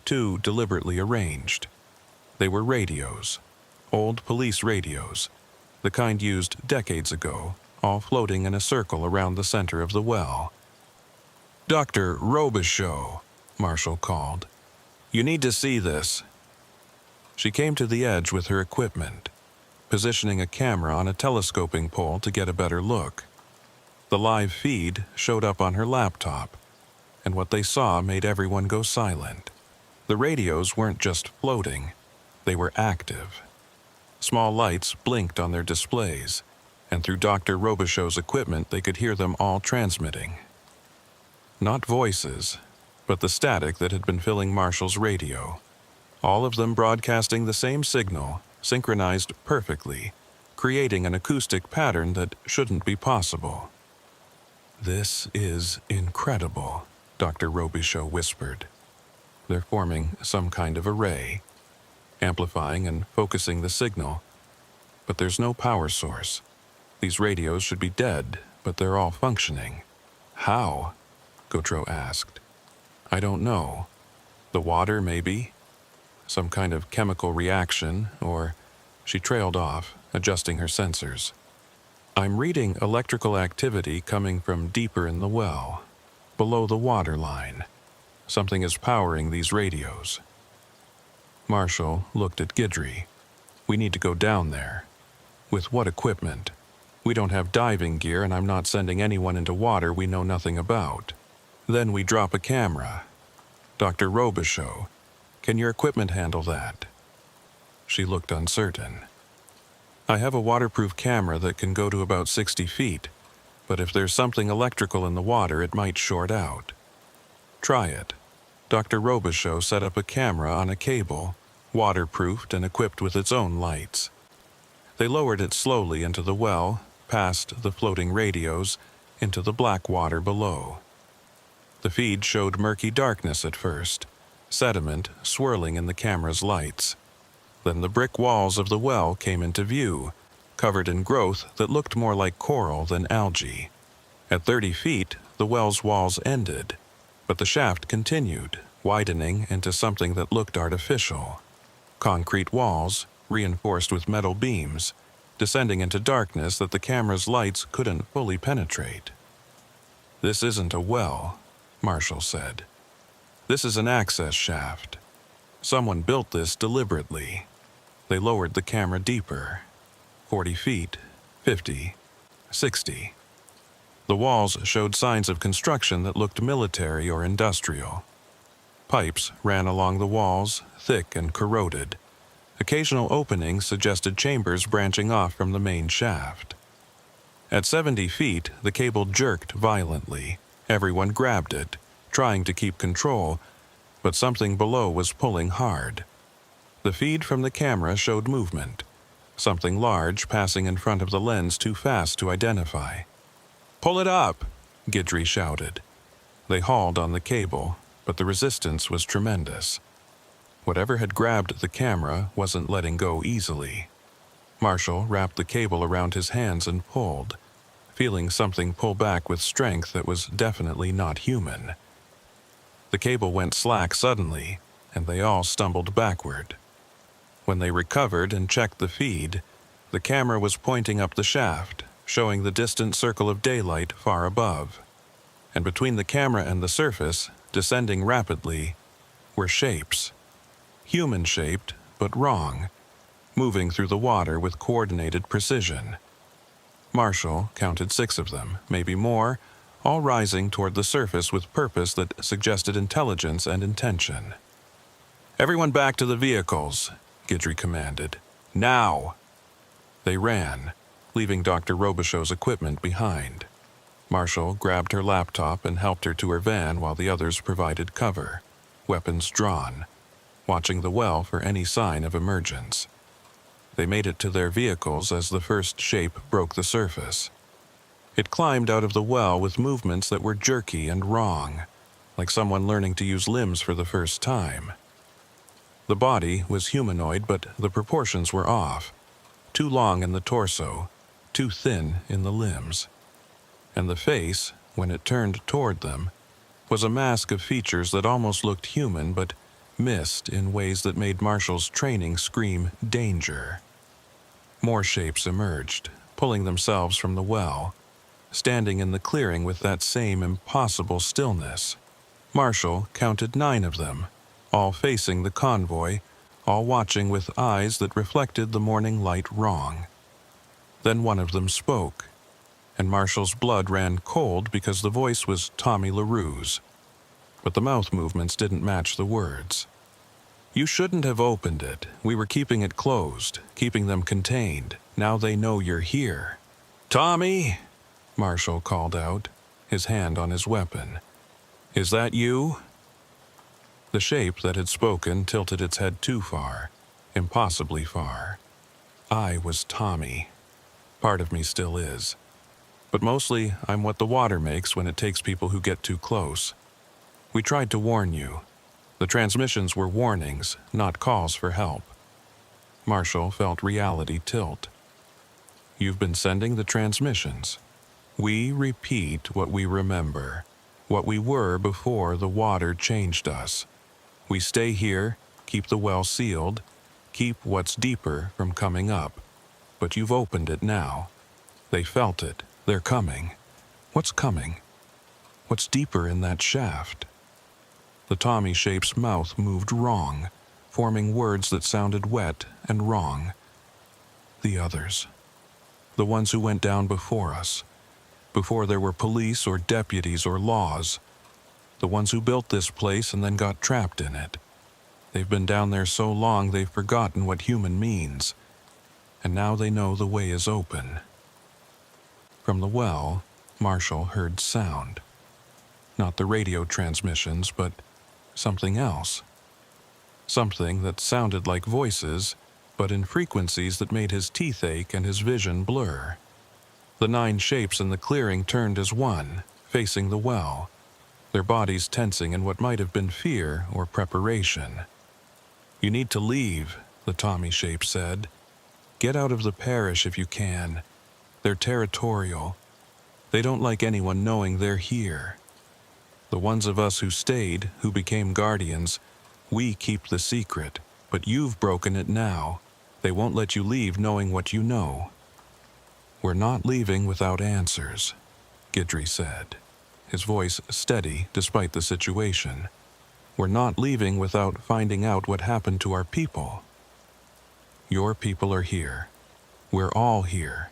too deliberately arranged. They were radios, old police radios, the kind used decades ago, all floating in a circle around the center of the well. "Dr. Robichaux," Marshall called. "You need to see this." She came to the edge with her equipment, positioning a camera on a telescoping pole to get a better look. The live feed showed up on her laptop, and what they saw made everyone go silent. The radios weren't just floating, they were active. Small lights blinked on their displays, and through Dr. Robichaux's equipment they could hear them all transmitting. Not voices, but the static that had been filling Marshall's radio. All of them broadcasting the same signal, synchronized perfectly, creating an acoustic pattern that shouldn't be possible. "This is incredible," Dr. Robichaux whispered. "They're forming some kind of array, amplifying and focusing the signal. But there's no power source. These radios should be dead, but they're all functioning. How?" Gautreaux asked. "I don't know. The water, maybe? Some kind of chemical reaction, or..." She trailed off, adjusting her sensors. I'm reading electrical activity coming from deeper in the well, below the water line. Something is powering these radios. Marshall looked at Guidry. We need to go down there. With what equipment? We don't have diving gear, and I'm not sending anyone into water we know nothing about. Then we drop a camera. Dr. Robichaux, can your equipment handle that? She looked uncertain. I have a waterproof camera that can go to about 60 feet, but if there's something electrical in the water, it might short out. Try it. Dr. Robichaux set up a camera on a cable, waterproofed and equipped with its own lights. They lowered it slowly into the well, past the floating radios, into the black water below. The feed showed murky darkness at first, sediment swirling in the camera's lights. Then the brick walls of the well came into view, covered in growth that looked more like coral than algae. At 30 feet, the well's walls ended, but the shaft continued, widening into something that looked artificial. Concrete walls, reinforced with metal beams, descending into darkness that the camera's lights couldn't fully penetrate. This isn't a well, Marshall said. This is an access shaft. Someone built this deliberately. They lowered the camera deeper. 40 feet, 50, 60. The walls showed signs of construction that looked military or industrial. Pipes ran along the walls, thick and corroded. Occasional openings suggested chambers branching off from the main shaft. At 70 feet, the cable jerked violently. Everyone grabbed it, trying to keep control, but something below was pulling hard. The feed from the camera showed movement, something large passing in front of the lens too fast to identify. "Pull it up!" Guidry shouted. They hauled on the cable, but the resistance was tremendous. Whatever had grabbed the camera wasn't letting go easily. Marshall wrapped the cable around his hands and pulled, feeling something pull back with strength that was definitely not human. The cable went slack suddenly, and they all stumbled backward. When they recovered and checked the feed, the camera was pointing up the shaft, showing the distant circle of daylight far above. And between the camera and the surface, descending rapidly, were shapes. Human-shaped, but wrong, moving through the water with coordinated precision. Marshall counted 6 of them, maybe more, all rising toward the surface with purpose that suggested intelligence and intention. "Everyone back to the vehicles," Guidry commanded. "Now!" They ran, leaving Dr. Robichaux's equipment behind. Marshall grabbed her laptop and helped her to her van while the others provided cover, weapons drawn, watching the well for any sign of emergence. They made it to their vehicles as the first shape broke the surface. It climbed out of the well with movements that were jerky and wrong, like someone learning to use limbs for the first time. The body was humanoid, but the proportions were off. Too long in the torso, too thin in the limbs. And the face, when it turned toward them, was a mask of features that almost looked human but missed in ways that made Marshall's training scream danger. More shapes emerged, pulling themselves from the well, standing in the clearing with that same impossible stillness. Marshall counted 9 of them, all facing the convoy, all watching with eyes that reflected the morning light wrong. Then one of them spoke, and Marshall's blood ran cold because the voice was Tommy LaRue's. But the mouth movements didn't match the words. "You shouldn't have opened it. We were keeping it closed, keeping them contained. Now they know you're here." "Tommy!" Marshall called out, his hand on his weapon. "Is that you?" The shape that had spoken tilted its head too far, impossibly far. I was Tommy. Part of me still is. But mostly, I'm what the water makes when it takes people who get too close. We tried to warn you. The transmissions were warnings, not calls for help. Marshall felt reality tilt. You've been sending the transmissions. We repeat what we remember, what we were before the water changed us. We stay here, keep the well sealed, keep what's deeper from coming up. But you've opened it now. They felt it. They're coming. What's coming? What's deeper in that shaft? The Tommy shape's mouth moved wrong, forming words that sounded wet and wrong. The others. The ones who went down before us. Before there were police or deputies or laws. The ones who built this place and then got trapped in it. They've been down there so long they've forgotten what human means. And now they know the way is open. From the well, Marshall heard sound. Not the radio transmissions, but something else. Something that sounded like voices, but in frequencies that made his teeth ache and his vision blur. The 9 shapes in the clearing turned as one, facing the well, their bodies tensing in what might have been fear or preparation. "You need to leave," the Tommy shape said. "Get out of the parish if you can. They're territorial. They don't like anyone knowing they're here. The ones of us who stayed, who became guardians, we keep the secret, but you've broken it now. They won't let you leave knowing what you know." "We're not leaving without answers," Guidry said, his voice steady despite the situation. "We're not leaving without finding out what happened to our people. Your people are here. We're all here.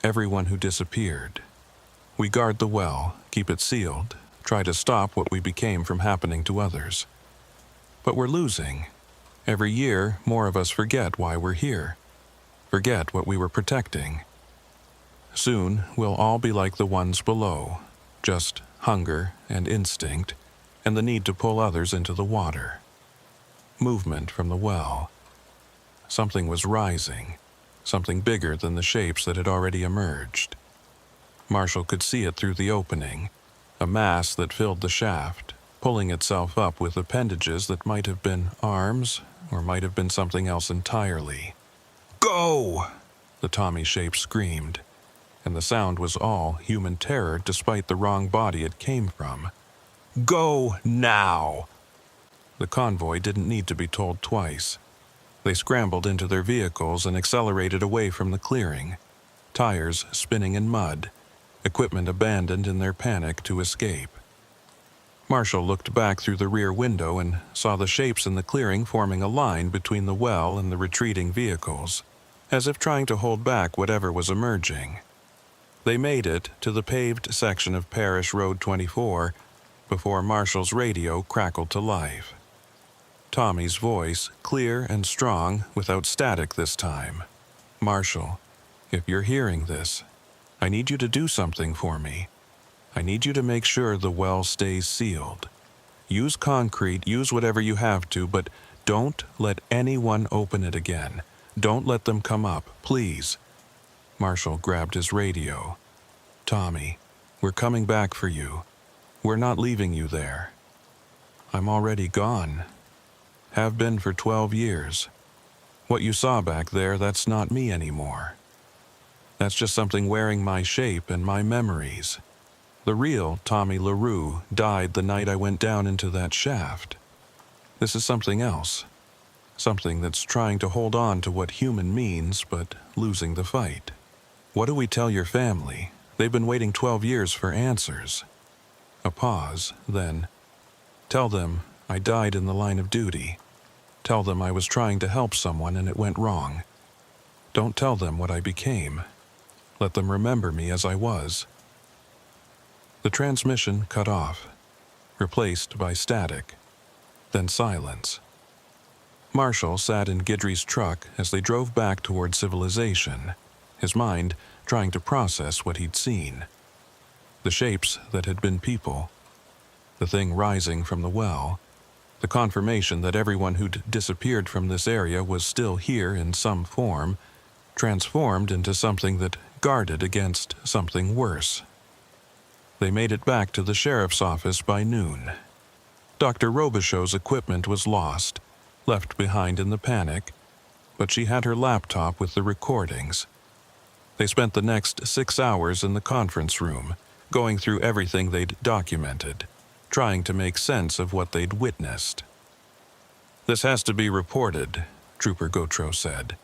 Everyone who disappeared. We guard the well, keep it sealed, try to stop what we became from happening to others. But we're losing. Every year, more of us forget why we're here. Forget what we were protecting. Soon, we'll all be like the ones below, just hunger and instinct, and the need to pull others into the water." Movement from the well. Something was rising, something bigger than the shapes that had already emerged. Marshall could see it through the opening, a mass that filled the shaft, pulling itself up with appendages that might have been arms or might have been something else entirely. "Go!" the Tommy shape screamed, and the sound was all human terror despite the wrong body it came from. "Go now!" The convoy didn't need to be told twice. They scrambled into their vehicles and accelerated away from the clearing, tires spinning in mud, equipment abandoned in their panic to escape. Marshall looked back through the rear window and saw the shapes in the clearing forming a line between the well and the retreating vehicles, as if trying to hold back whatever was emerging. They made it to the paved section of Parish Road 24 before Marshall's radio crackled to life. Tommy's voice, clear and strong, without static this time. "Marshall, if you're hearing this, I need you to do something for me. I need you to make sure the well stays sealed. Use concrete, use whatever you have to, but don't let anyone open it again. Don't let them come up, please." Marshall grabbed his radio. "Tommy, we're coming back for you. We're not leaving you there. I'm already gone. Have been for 12 years. What you saw back there, that's not me anymore. That's just something wearing my shape and my memories. The real Tommy LaRue died the night I went down into that shaft. This is something else. Something that's trying to hold on to what human means, but losing the fight. What do we tell your family? They've been waiting 12 years for answers." A pause, then, "Tell them I died in the line of duty. Tell them I was trying to help someone and it went wrong. Don't tell them what I became. Let them remember me as I was." The transmission cut off, replaced by static, then silence. Marshall sat in Guidry's truck as they drove back toward civilization, his mind trying to process what he'd seen. The shapes that had been people, the thing rising from the well, the confirmation that everyone who'd disappeared from this area was still here in some form, transformed into something that guarded against something worse. They made it back to the sheriff's office by noon. Dr. Robichaux's equipment was lost, left behind in the panic, but she had her laptop with the recordings. They spent the next 6 hours in the conference room, going through everything they'd documented, trying to make sense of what they'd witnessed. "This has to be reported," Trooper Gautreau said.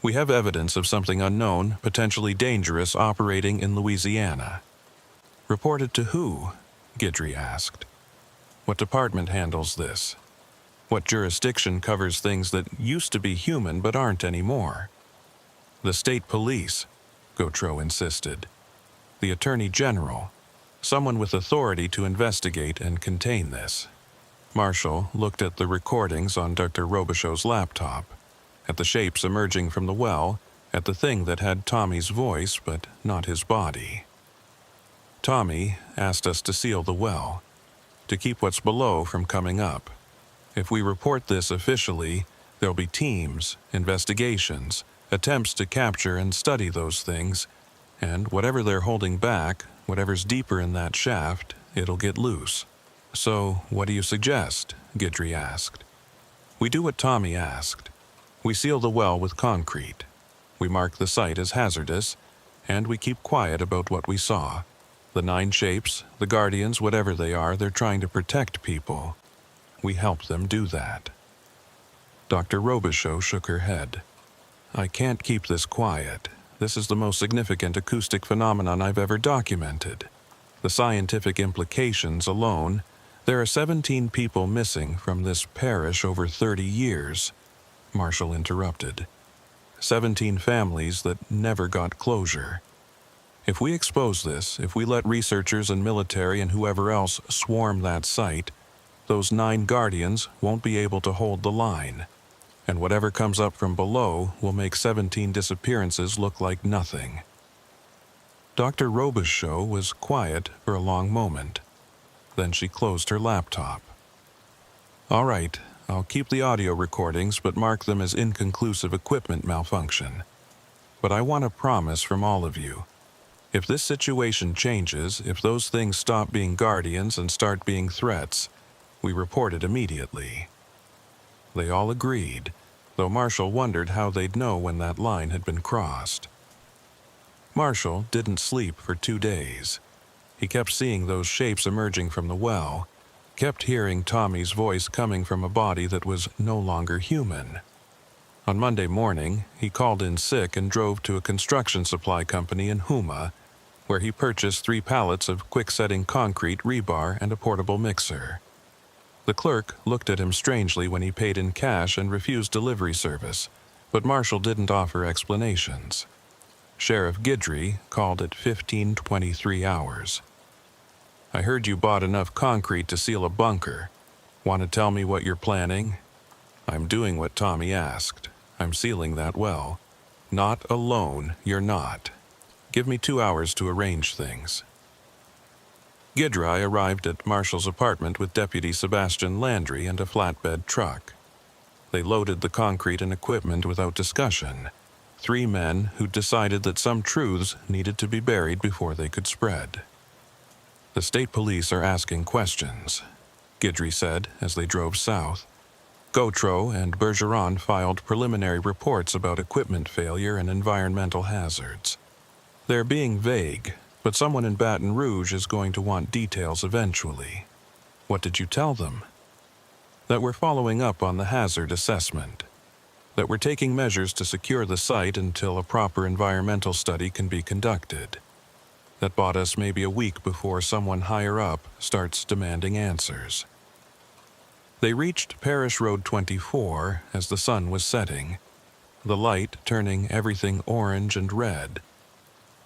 We have evidence of something unknown, potentially dangerous, operating in Louisiana." "Reported to who?" Guidry asked. "What department handles this? What jurisdiction covers things that used to be human but aren't anymore?" "The state police," Gautreau insisted. "The attorney general. Someone with authority to investigate and contain this." Marshall looked at the recordings on Dr. Robichaud's laptop, at the shapes emerging from the well, at the thing that had Tommy's voice but not his body. "Tommy asked us to seal the well, to keep what's below from coming up. If we report this officially, there'll be teams, investigations, attempts to capture and study those things, and whatever they're holding back, whatever's deeper in that shaft, it'll get loose." "So, what do you suggest?" Guidry asked. "We do what Tommy asked. We seal the well with concrete. We mark the site as hazardous, and we keep quiet about what we saw. The 9 shapes, the guardians, whatever they are, they're trying to protect people. We help them do that." Dr. Robichaud shook her head. "I can't keep this quiet. This is the most significant acoustic phenomenon I've ever documented. The scientific implications alone, there are 17 people missing from this parish over 30 years. Marshall interrupted. 17 families that never got closure. If we expose this, if we let researchers and military and whoever else swarm that site, those 9 guardians won't be able to hold the line. And whatever comes up from below will make 17 disappearances look like nothing." Dr. Robichaud was quiet for a long moment. Then she closed her laptop. "All right, I'll keep the audio recordings but mark them as inconclusive equipment malfunction. But I want a promise from all of you. If this situation changes, if those things stop being guardians and start being threats, we report it immediately." They all agreed, though Marshall wondered how they'd know when that line had been crossed. Marshall didn't sleep for 2 days. He kept seeing those shapes emerging from the well, kept hearing Tommy's voice coming from a body that was no longer human. On Monday morning, he called in sick and drove to a construction supply company in Houma, where he purchased 3 pallets of quick-setting concrete, rebar, and a portable mixer. The clerk looked at him strangely when he paid in cash and refused delivery service, but Marshall didn't offer explanations. Sheriff Guidry called at 15:23 hours. "I heard you bought enough concrete to seal a bunker. Want to tell me what you're planning?" "I'm doing what Tommy asked. I'm sealing that well. Not alone, you're not. Give me 2 hours to arrange things." Guidry arrived at Marshall's apartment with Deputy Sebastian Landry and a flatbed truck. They loaded the concrete and equipment without discussion. 3 men who decided that some truths needed to be buried before they could spread. "The state police are asking questions," Guidry said as they drove south. Gautreau and Bergeron filed preliminary reports about equipment failure and environmental hazards. "They're being vague, but someone in Baton Rouge is going to want details eventually." "What did you tell them?" "That we're following up on the hazard assessment. That we're taking measures to secure the site until a proper environmental study can be conducted. That bought us maybe a week before someone higher up starts demanding answers." They reached Parish Road 24 as the sun was setting, the light turning everything orange and red.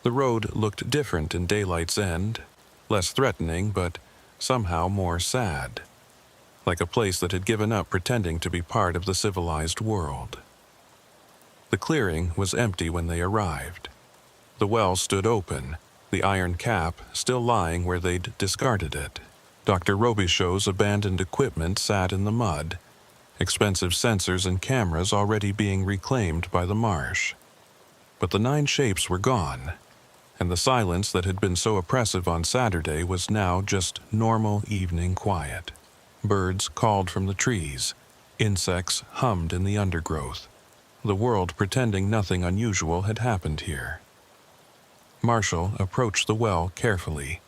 The road looked different in daylight's end, less threatening but somehow more sad, like a place that had given up pretending to be part of the civilized world. The clearing was empty when they arrived. The well stood open, the iron cap still lying where they'd discarded it. Dr. Robichaud's abandoned equipment sat in the mud, expensive sensors and cameras already being reclaimed by the marsh. But the 9 shapes were gone, and the silence that had been so oppressive on Saturday was now just normal evening quiet. Birds called from the trees. Insects hummed in the undergrowth. The world pretending nothing unusual had happened here. Marshall approached the well carefully,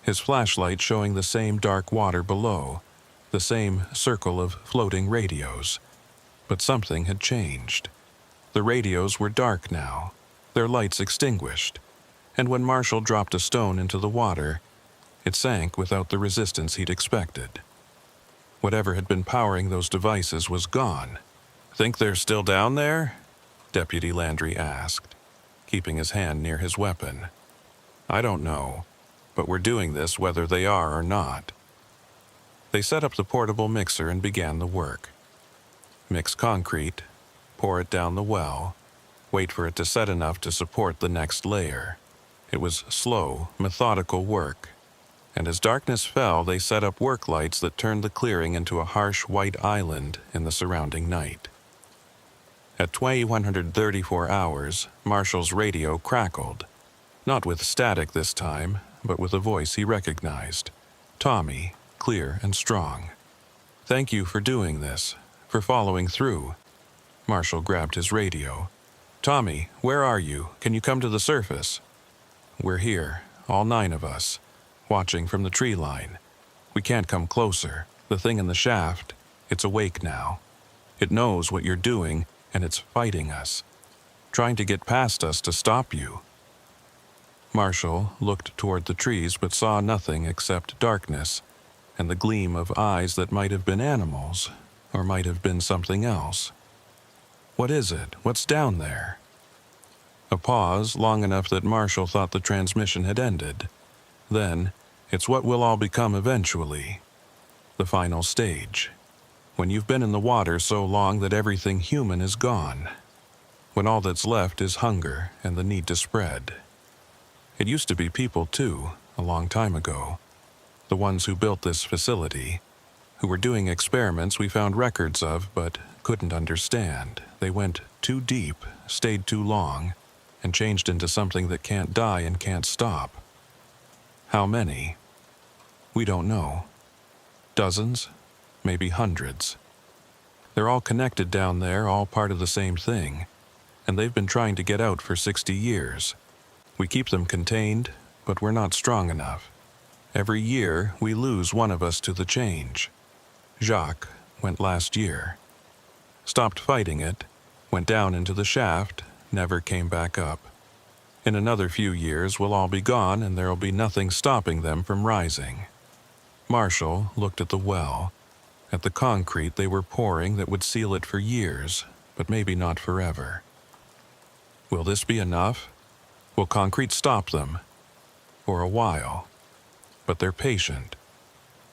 his flashlight showing the same dark water below, the same circle of floating radios. But something had changed. The radios were dark now, their lights extinguished, and when Marshall dropped a stone into the water, it sank without the resistance he'd expected. Whatever had been powering those devices was gone. "Think they're still down there?" Deputy Landry asked, keeping his hand near his weapon. "I don't know, but we're doing this whether they are or not." They set up the portable mixer and began the work. Mix concrete, pour it down the well, wait for it to set enough to support the next layer. It was slow, methodical work, and as darkness fell, they set up work lights that turned the clearing into a harsh white island in the surrounding night. At 2134 hours, Marshall's radio crackled, not with static this time, but with a voice he recognized. Tommy, clear and strong. "Thank you for doing this, for following through." Marshall grabbed his radio. "Tommy, where are you? Can you come to the surface?" "We're here, all 9 of us, watching from the tree line. We can't come closer. The thing in the shaft, it's awake now. It knows what you're doing, and it's fighting us, trying to get past us to stop you." Marshall looked toward the trees but saw nothing except darkness and the gleam of eyes that might have been animals, or might have been something else. "What is it? What's down there?" A pause long enough that Marshall thought the transmission had ended. Then, "It's what we'll all become eventually. The final stage. When you've been in the water so long that everything human is gone. When all that's left is hunger and the need to spread. It used to be people too, a long time ago. The ones who built this facility, who were doing experiments we found records of but couldn't understand. They went too deep, stayed too long, and changed into something that can't die and can't stop. How many? We don't know. Dozens? Maybe hundreds. They're all connected down there, all part of the same thing, and they've been trying to get out for 60 years. We keep them contained, but we're not strong enough. Every year, we lose one of us to the change. Jacques went last year. Stopped fighting it, went down into the shaft, never came back up. In another few years, we'll all be gone and there'll be nothing stopping them from rising." Marshall looked at the well, at the concrete they were pouring that would seal it for years, but maybe not forever. "Will this be enough? Will concrete stop them?" "For a while. But they're patient.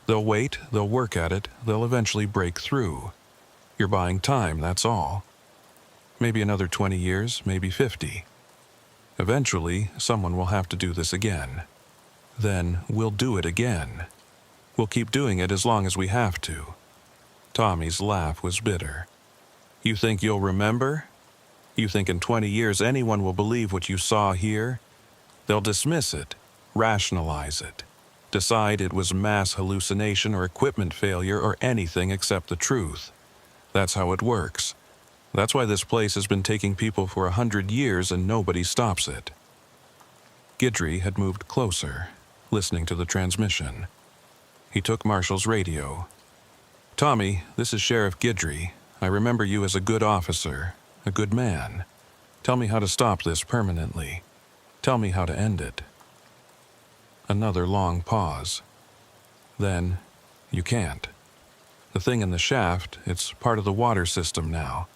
They'll wait, they'll work at it, they'll eventually break through. You're buying time, that's all. Maybe another 20 years, maybe 50. Eventually, someone will have to do this again. Then we'll do it again. We'll keep doing it as long as we have to." Tommy's laugh was bitter. "You think you'll remember? You think in 20 years anyone will believe what you saw here? They'll dismiss it, rationalize it, decide it was mass hallucination or equipment failure or anything except the truth. That's how it works. That's why this place has been taking people for 100 years and nobody stops it." Guidry had moved closer, listening to the transmission. He took Marshall's radio. "Tommy, this is Sheriff Guidry. I remember you as a good officer, a good man. Tell me how to stop this permanently. Tell me how to end it." Another long pause. Then, "You can't. The thing in the shaft, it's part of the water system now.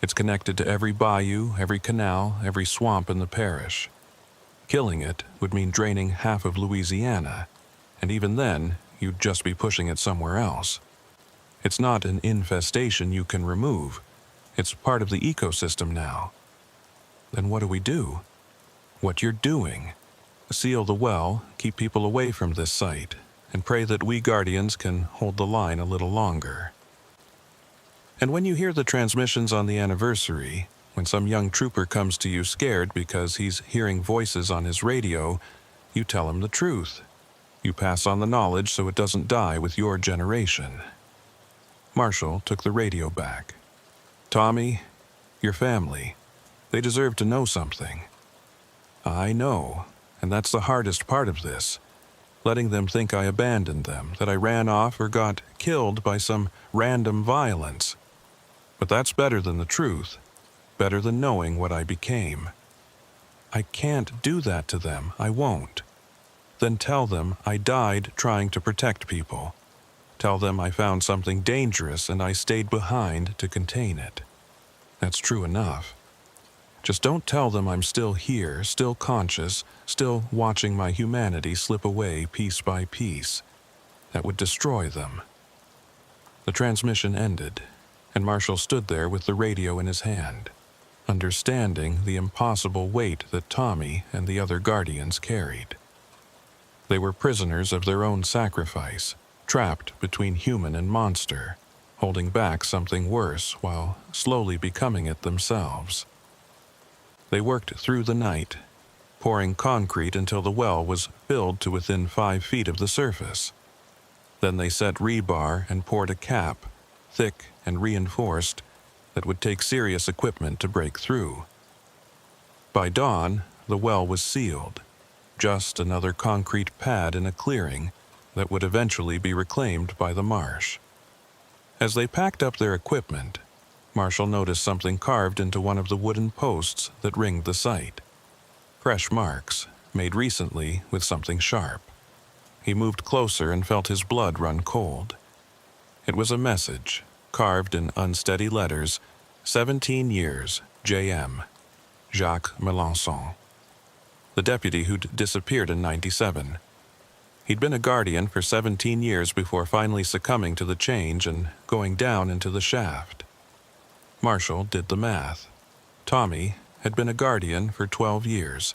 It's connected to every bayou, every canal, every swamp in the parish. Killing it would mean draining half of Louisiana, and even then, you'd just be pushing it somewhere else. It's not an infestation you can remove. It's part of the ecosystem now." "Then what do we do?" "What you're doing. Seal the well, keep people away from this site, and pray that we guardians can hold the line a little longer. And when you hear the transmissions on the anniversary, when some young trooper comes to you scared because he's hearing voices on his radio, you tell him the truth. You pass on the knowledge so it doesn't die with your generation." Marshall took the radio back. "Tommy, your family, they deserve to know something." "I know, and that's the hardest part of this. Letting them think I abandoned them, that I ran off or got killed by some random violence. But that's better than the truth. better than knowing what I became. I can't do that to them. I won't. Then tell them I died trying to protect people. Tell them I found something dangerous and I stayed behind to contain it. That's true enough. Just don't tell them I'm still here, still conscious, still watching my humanity slip away piece by piece. That would destroy them. The transmission ended, and Marshall stood there with the radio in his hand, understanding the impossible weight that Tommy and the other guardians carried. They were prisoners of their own sacrifice, trapped between human and monster, holding back something worse while slowly becoming it themselves. They worked through the night, pouring concrete until the well was filled to within 5 feet of the surface. Then they set rebar and poured a cap, thick and reinforced, that would take serious equipment to break through. By dawn, the well was sealed, just another concrete pad in a clearing that would eventually be reclaimed by the marsh. As they packed up their equipment, Marshall noticed something carved into one of the wooden posts that ringed the site. Fresh marks, made recently with something sharp. He moved closer and felt his blood run cold. It was a message, carved in unsteady letters, 17 years, J.M., Jacques Melançon, the deputy who'd disappeared in '97. He'd been a guardian for 17 years before finally succumbing to the change and going down into the shaft. Marshall did the math. Tommy had been a guardian for 12 years.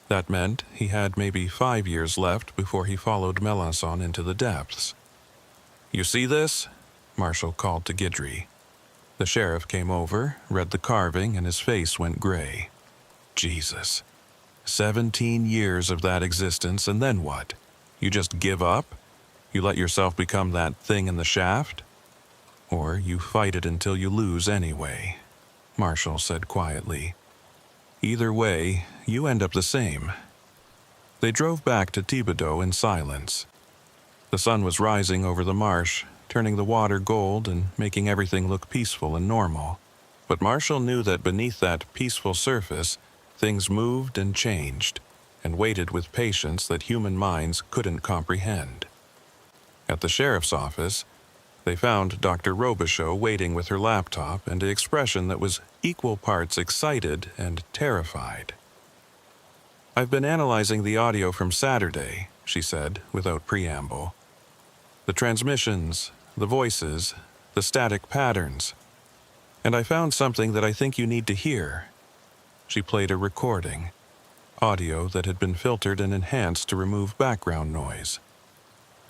That meant he had maybe 5 years left before he followed Melançon into the depths. "You see this?" Marshall called to Guidry. The sheriff came over, read the carving, and his face went gray. Jesus. 17 years of that existence, and then what? You just give up? You let yourself become that thing in the shaft? Or you fight it until you lose anyway, Marshall said quietly. Either way, you end up the same. They drove back to Thibodaux in silence. The sun was rising over the marsh, turning the water gold and making everything look peaceful and normal. But Marshall knew that beneath that peaceful surface, things moved and changed, and waited with patience that human minds couldn't comprehend. At the sheriff's office, they found Dr. Robichaud waiting with her laptop and an expression that was equal parts excited and terrified. "I've been analyzing the audio from Saturday," she said, without preamble. "The transmissions, the voices, the static patterns. And I found something that I think you need to hear." She played a recording, audio that had been filtered and enhanced to remove background noise.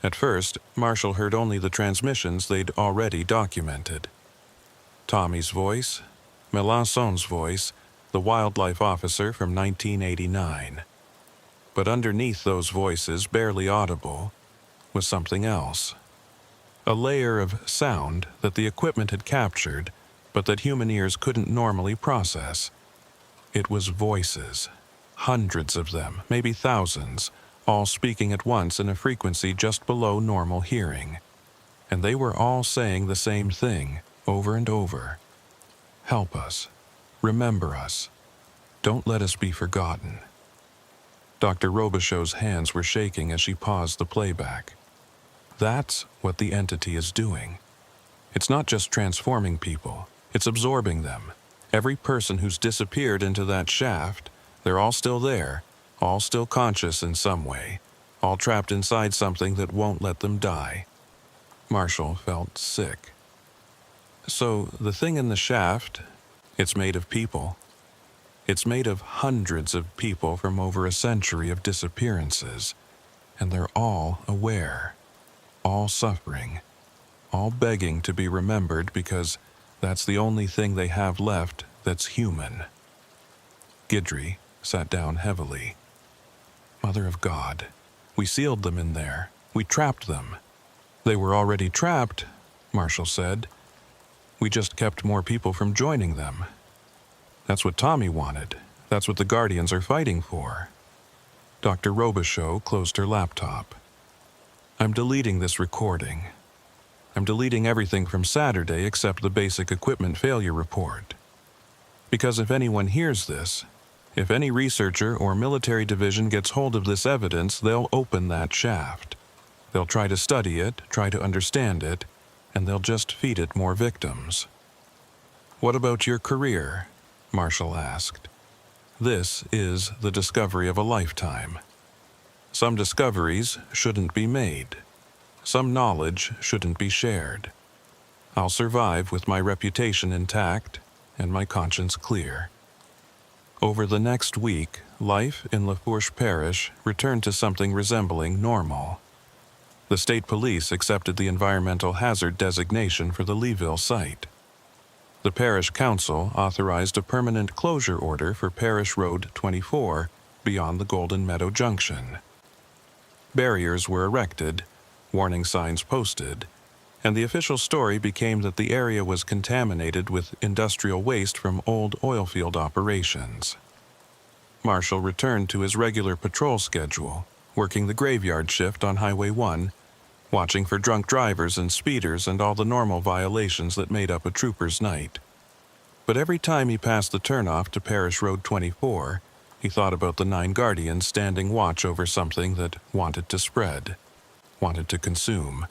At first, Marshall heard only the transmissions they'd already documented. Tommy's voice, Melançon's voice, the wildlife officer from 1989. But underneath those voices, barely audible, was something else. A layer of sound that the equipment had captured, but that human ears couldn't normally process. It was voices, hundreds of them, maybe thousands, all speaking at once in a frequency just below normal hearing. And they were all saying the same thing, over and over. "Help us. Remember us. Don't let us be forgotten." Dr. Robichaud's hands were shaking as she paused the playback. That's what the entity is doing. It's not just transforming people, it's absorbing them. Every person who's disappeared into that shaft, they're all still there, all still conscious in some way, all trapped inside something that won't let them die. Marshall felt sick. So the thing in the shaft, it's made of people. It's made of hundreds of people from over a century of disappearances, and they're all aware, all suffering, all begging to be remembered because that's the only thing they have left that's human. Guidry sat down heavily. "Mother of God, we sealed them in there. We trapped them." "They were already trapped," Marshall said. "We just kept more people from joining them. That's what Tommy wanted. That's what the Guardians are fighting for." Dr. Robichaud closed her laptop. "I'm deleting this recording. I'm deleting everything from Saturday except the basic equipment failure report. Because if anyone hears this, if any researcher or military division gets hold of this evidence, they'll open that shaft. They'll try to study it, try to understand it, and they'll just feed it more victims. "What about your career?" Marshall asked. "This is the discovery of a lifetime. Some discoveries shouldn't be made. Some knowledge shouldn't be shared. I'll survive with my reputation intact and my conscience clear." Over the next week, life in Lafourche Parish returned to something resembling normal. The state police accepted the environmental hazard designation for the Leeville site. The parish council authorized a permanent closure order for Parish Road 24 beyond the Golden Meadow Junction. Barriers were erected, warning signs posted, and the official story became that the area was contaminated with industrial waste from old oil field operations. Marshall returned to his regular patrol schedule, working the graveyard shift on Highway 1, watching for drunk drivers and speeders and all the normal violations that made up a trooper's night. But every time he passed the turnoff to Parish Road 24, he thought about the 9 guardians standing watch over something that wanted to spread, wanted to consume,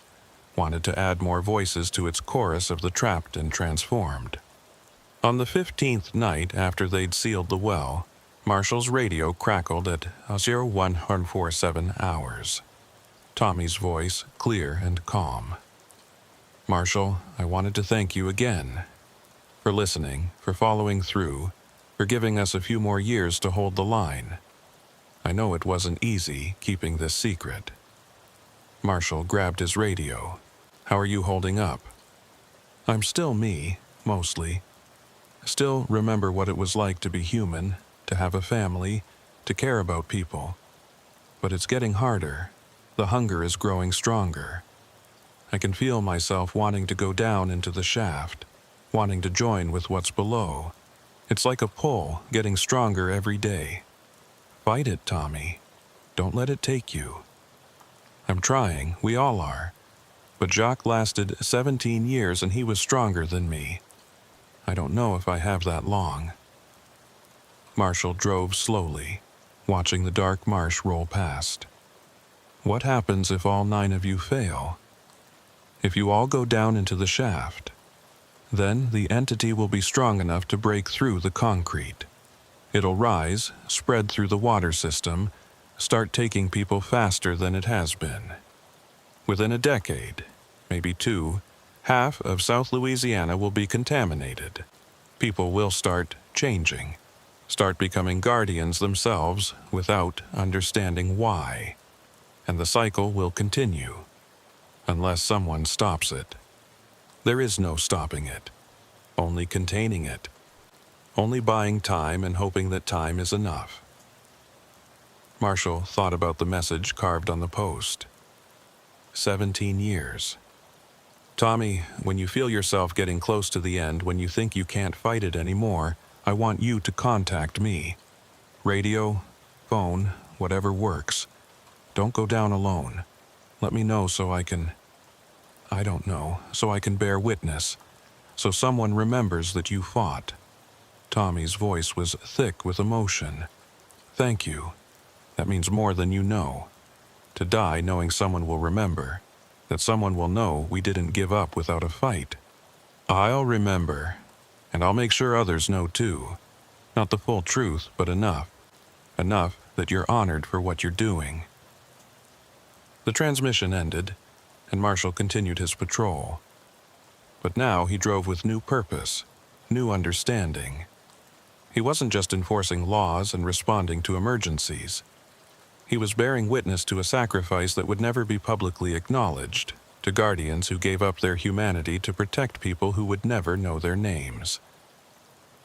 wanted to add more voices to its chorus of the trapped and transformed. On the 15th night after they'd sealed the well, Marshall's radio crackled at 0147 hours. Tommy's voice clear and calm. "Marshall, I wanted to thank you again. For listening, for following through, for giving us a few more years to hold the line. I know it wasn't easy keeping this secret." Marshall grabbed his radio. "How are you holding up?" "I'm still me, mostly. Still remember what it was like to be human, to have a family, to care about people. But it's getting harder. The hunger is growing stronger. I can feel myself wanting to go down into the shaft, wanting to join with what's below. It's like a pull, getting stronger every day. Fight it, Tommy. Don't let it take you. I'm trying, we all are. But Jacques lasted 17 years and he was stronger than me. I don't know if I have that long." Marshall drove slowly, watching the dark marsh roll past. "What happens if all 9 of you fail? If you all go down into the shaft? Then the entity will be strong enough to break through the concrete. It'll rise, spread through the water system, start taking people faster than it has been. Within a decade, maybe 2, half of South Louisiana will be contaminated. People will start changing, start becoming guardians themselves without understanding why. And the cycle will continue, unless someone stops it. There is no stopping it, only containing it, only buying time and hoping that time is enough." Marshall thought about the message carved on the post. 17 years. "Tommy, when you feel yourself getting close to the end, when you think you can't fight it anymore, I want you to contact me. Radio, phone, whatever works. Don't go down alone. Let me know so I can bear witness, so someone remembers that you fought." Tommy's voice was thick with emotion. "Thank you. That means more than you know. To die knowing someone will remember, that someone will know we didn't give up without a fight. I'll remember, and I'll make sure others know too. Not the full truth, but enough. Enough that you're honored for what you're doing." The transmission ended, and Marshall continued his patrol. But now he drove with new purpose, new understanding. He wasn't just enforcing laws and responding to emergencies. He was bearing witness to a sacrifice that would never be publicly acknowledged, to guardians who gave up their humanity to protect people who would never know their names.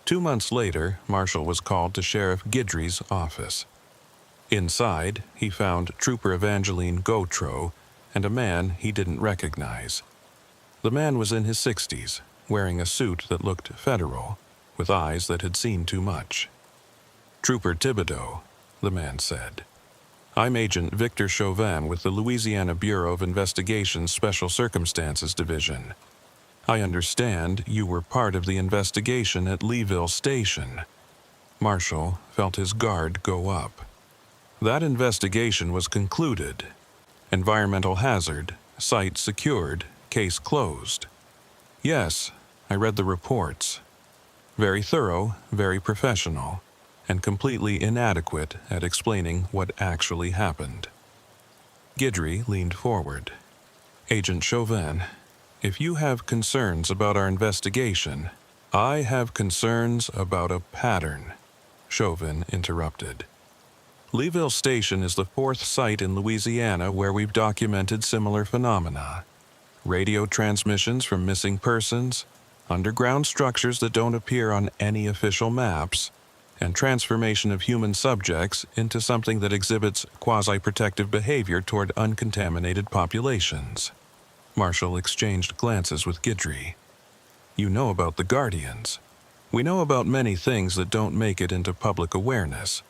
2 months later, Marshall was called to Sheriff Guidry's office. Inside, he found Trooper Evangeline Gautreau and a man he didn't recognize. The man was in his 60s, wearing a suit that looked federal, with eyes that had seen too much. "Trooper Thibodeau," the man said. "I'm Agent Victor Chauvin with the Louisiana Bureau of Investigation's Special Circumstances Division. I understand you were part of the investigation at Leeville Station. Marshall felt his guard go up. That investigation was concluded. Environmental hazard, site secured, case closed. Yes, I read the reports. Very thorough, very professional, and completely inadequate at explaining what actually happened. Guidry leaned forward. Agent Chauvin, if you have concerns about our investigation, I have concerns about a pattern, Chauvin interrupted. Leeville Station is the 4th site in Louisiana where we've documented similar phenomena. Radio transmissions from missing persons, underground structures that don't appear on any official maps, and transformation of human subjects into something that exhibits quasi-protective behavior toward uncontaminated populations. Marshall exchanged glances with Guidry. You know about the Guardians. We know about many things that don't make it into public awareness.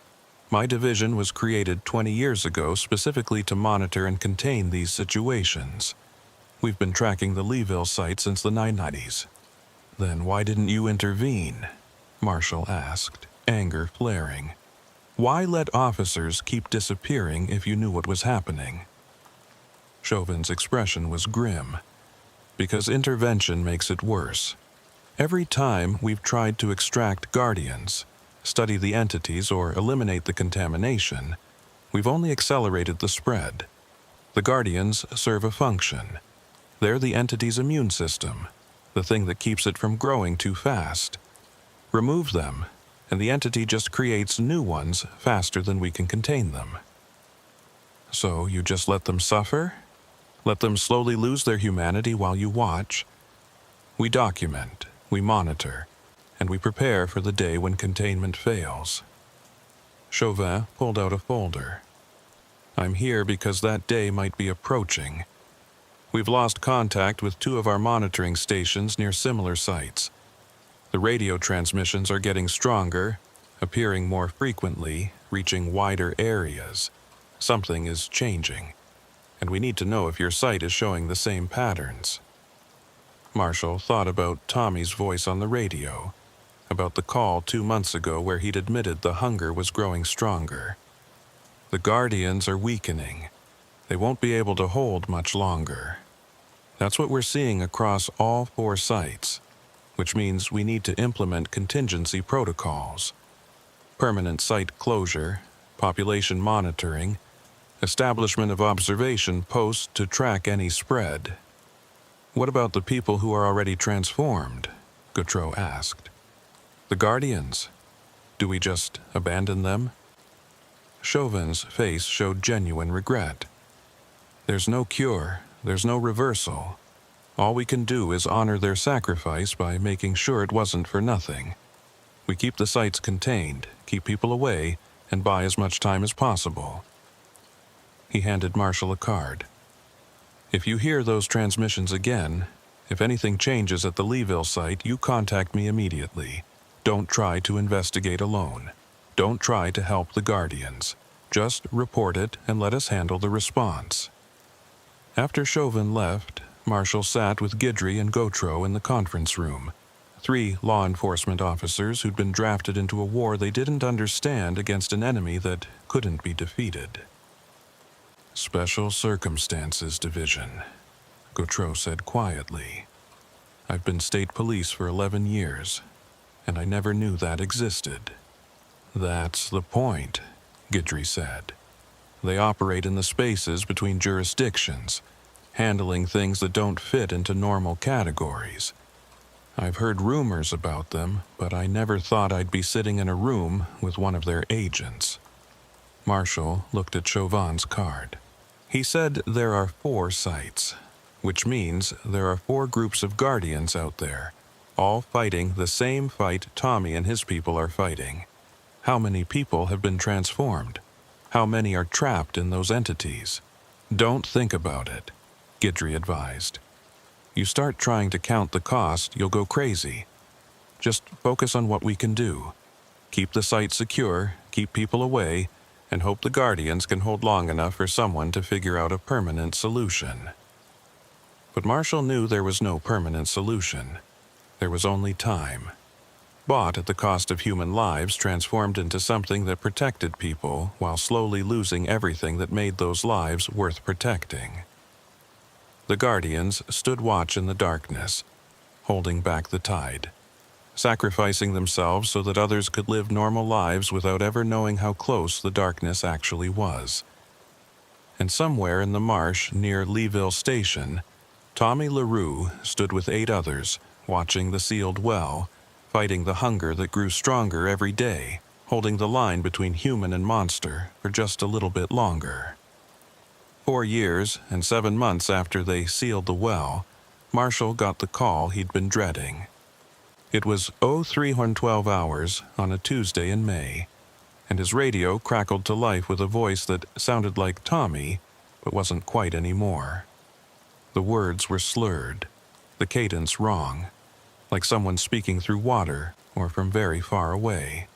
My division was created 20 years ago specifically to monitor and contain these situations. We've been tracking the Leeville site since the 1990s. Then why didn't you intervene? Marshall asked, anger flaring. Why let officers keep disappearing if you knew what was happening? Chauvin's expression was grim. Because intervention makes it worse. Every time we've tried to extract Guardians, study the entities, or eliminate the contamination, we've only accelerated the spread. The Guardians serve a function. They're the entity's immune system, the thing that keeps it from growing too fast. Remove them, and the entity just creates new ones faster than we can contain them. So you just let them suffer? Let them slowly lose their humanity while you watch? We document, we monitor, and we prepare for the day when containment fails. Chauvin pulled out a folder. I'm here because that day might be approaching. We've lost contact with 2 of our monitoring stations near similar sites. The radio transmissions are getting stronger, appearing more frequently, reaching wider areas. Something is changing, and we need to know if your site is showing the same patterns. Marshall thought about Tommy's voice on the radio, about the call 2 months ago where he'd admitted the hunger was growing stronger. The Guardians are weakening. They won't be able to hold much longer. That's what we're seeing across all 4 sites, which means we need to implement contingency protocols. Permanent site closure, population monitoring, establishment of observation posts to track any spread. What about the people who are already transformed? Gautreau asked. The Guardians? Do we just abandon them? Chauvin's face showed genuine regret. There's no cure, there's no reversal. All we can do is honor their sacrifice by making sure it wasn't for nothing. We keep the sites contained, keep people away, and buy as much time as possible. He handed Marshall a card. If you hear those transmissions again, if anything changes at the Leeville site, you contact me immediately. Don't try to investigate alone. Don't try to help the Guardians. Just report it and let us handle the response. After Chauvin left, Marshall sat with Guidry and Gautreau in the conference room. 3 law enforcement officers who'd been drafted into a war they didn't understand against an enemy that couldn't be defeated. Special Circumstances Division, Gautreau said quietly. I've been state police for 11 years, and I never knew that existed. That's the point, Guidry said. They operate in the spaces between jurisdictions, handling things that don't fit into normal categories. I've heard rumors about them, but I never thought I'd be sitting in a room with one of their agents. Marshall looked at Chauvin's card. He said there are 4 sites, which means there are 4 groups of Guardians out there, all fighting the same fight Tommy and his people are fighting. How many people have been transformed? How many are trapped in those entities? Don't think about it, Guidry advised. You start trying to count the cost, you'll go crazy. Just focus on what we can do. Keep the site secure, keep people away, and hope the Guardians can hold long enough for someone to figure out a permanent solution. But Marshall knew there was no permanent solution. There was only time. Bought at the cost of human lives, transformed into something that protected people while slowly losing everything that made those lives worth protecting. The Guardians stood watch in the darkness, holding back the tide, sacrificing themselves so that others could live normal lives without ever knowing how close the darkness actually was. And somewhere in the marsh near Leeville Station, Tommy LaRue stood with 8 others, watching the sealed well, fighting the hunger that grew stronger every day, holding the line between human and monster for just a little bit longer. 4 years and 7 months after they sealed the well, Marshall got the call he'd been dreading. It was 03:12 hours on a Tuesday in May, and his radio crackled to life with a voice that sounded like Tommy, but wasn't quite anymore. The words were slurred, the cadence wrong, like someone speaking through water or from very far away.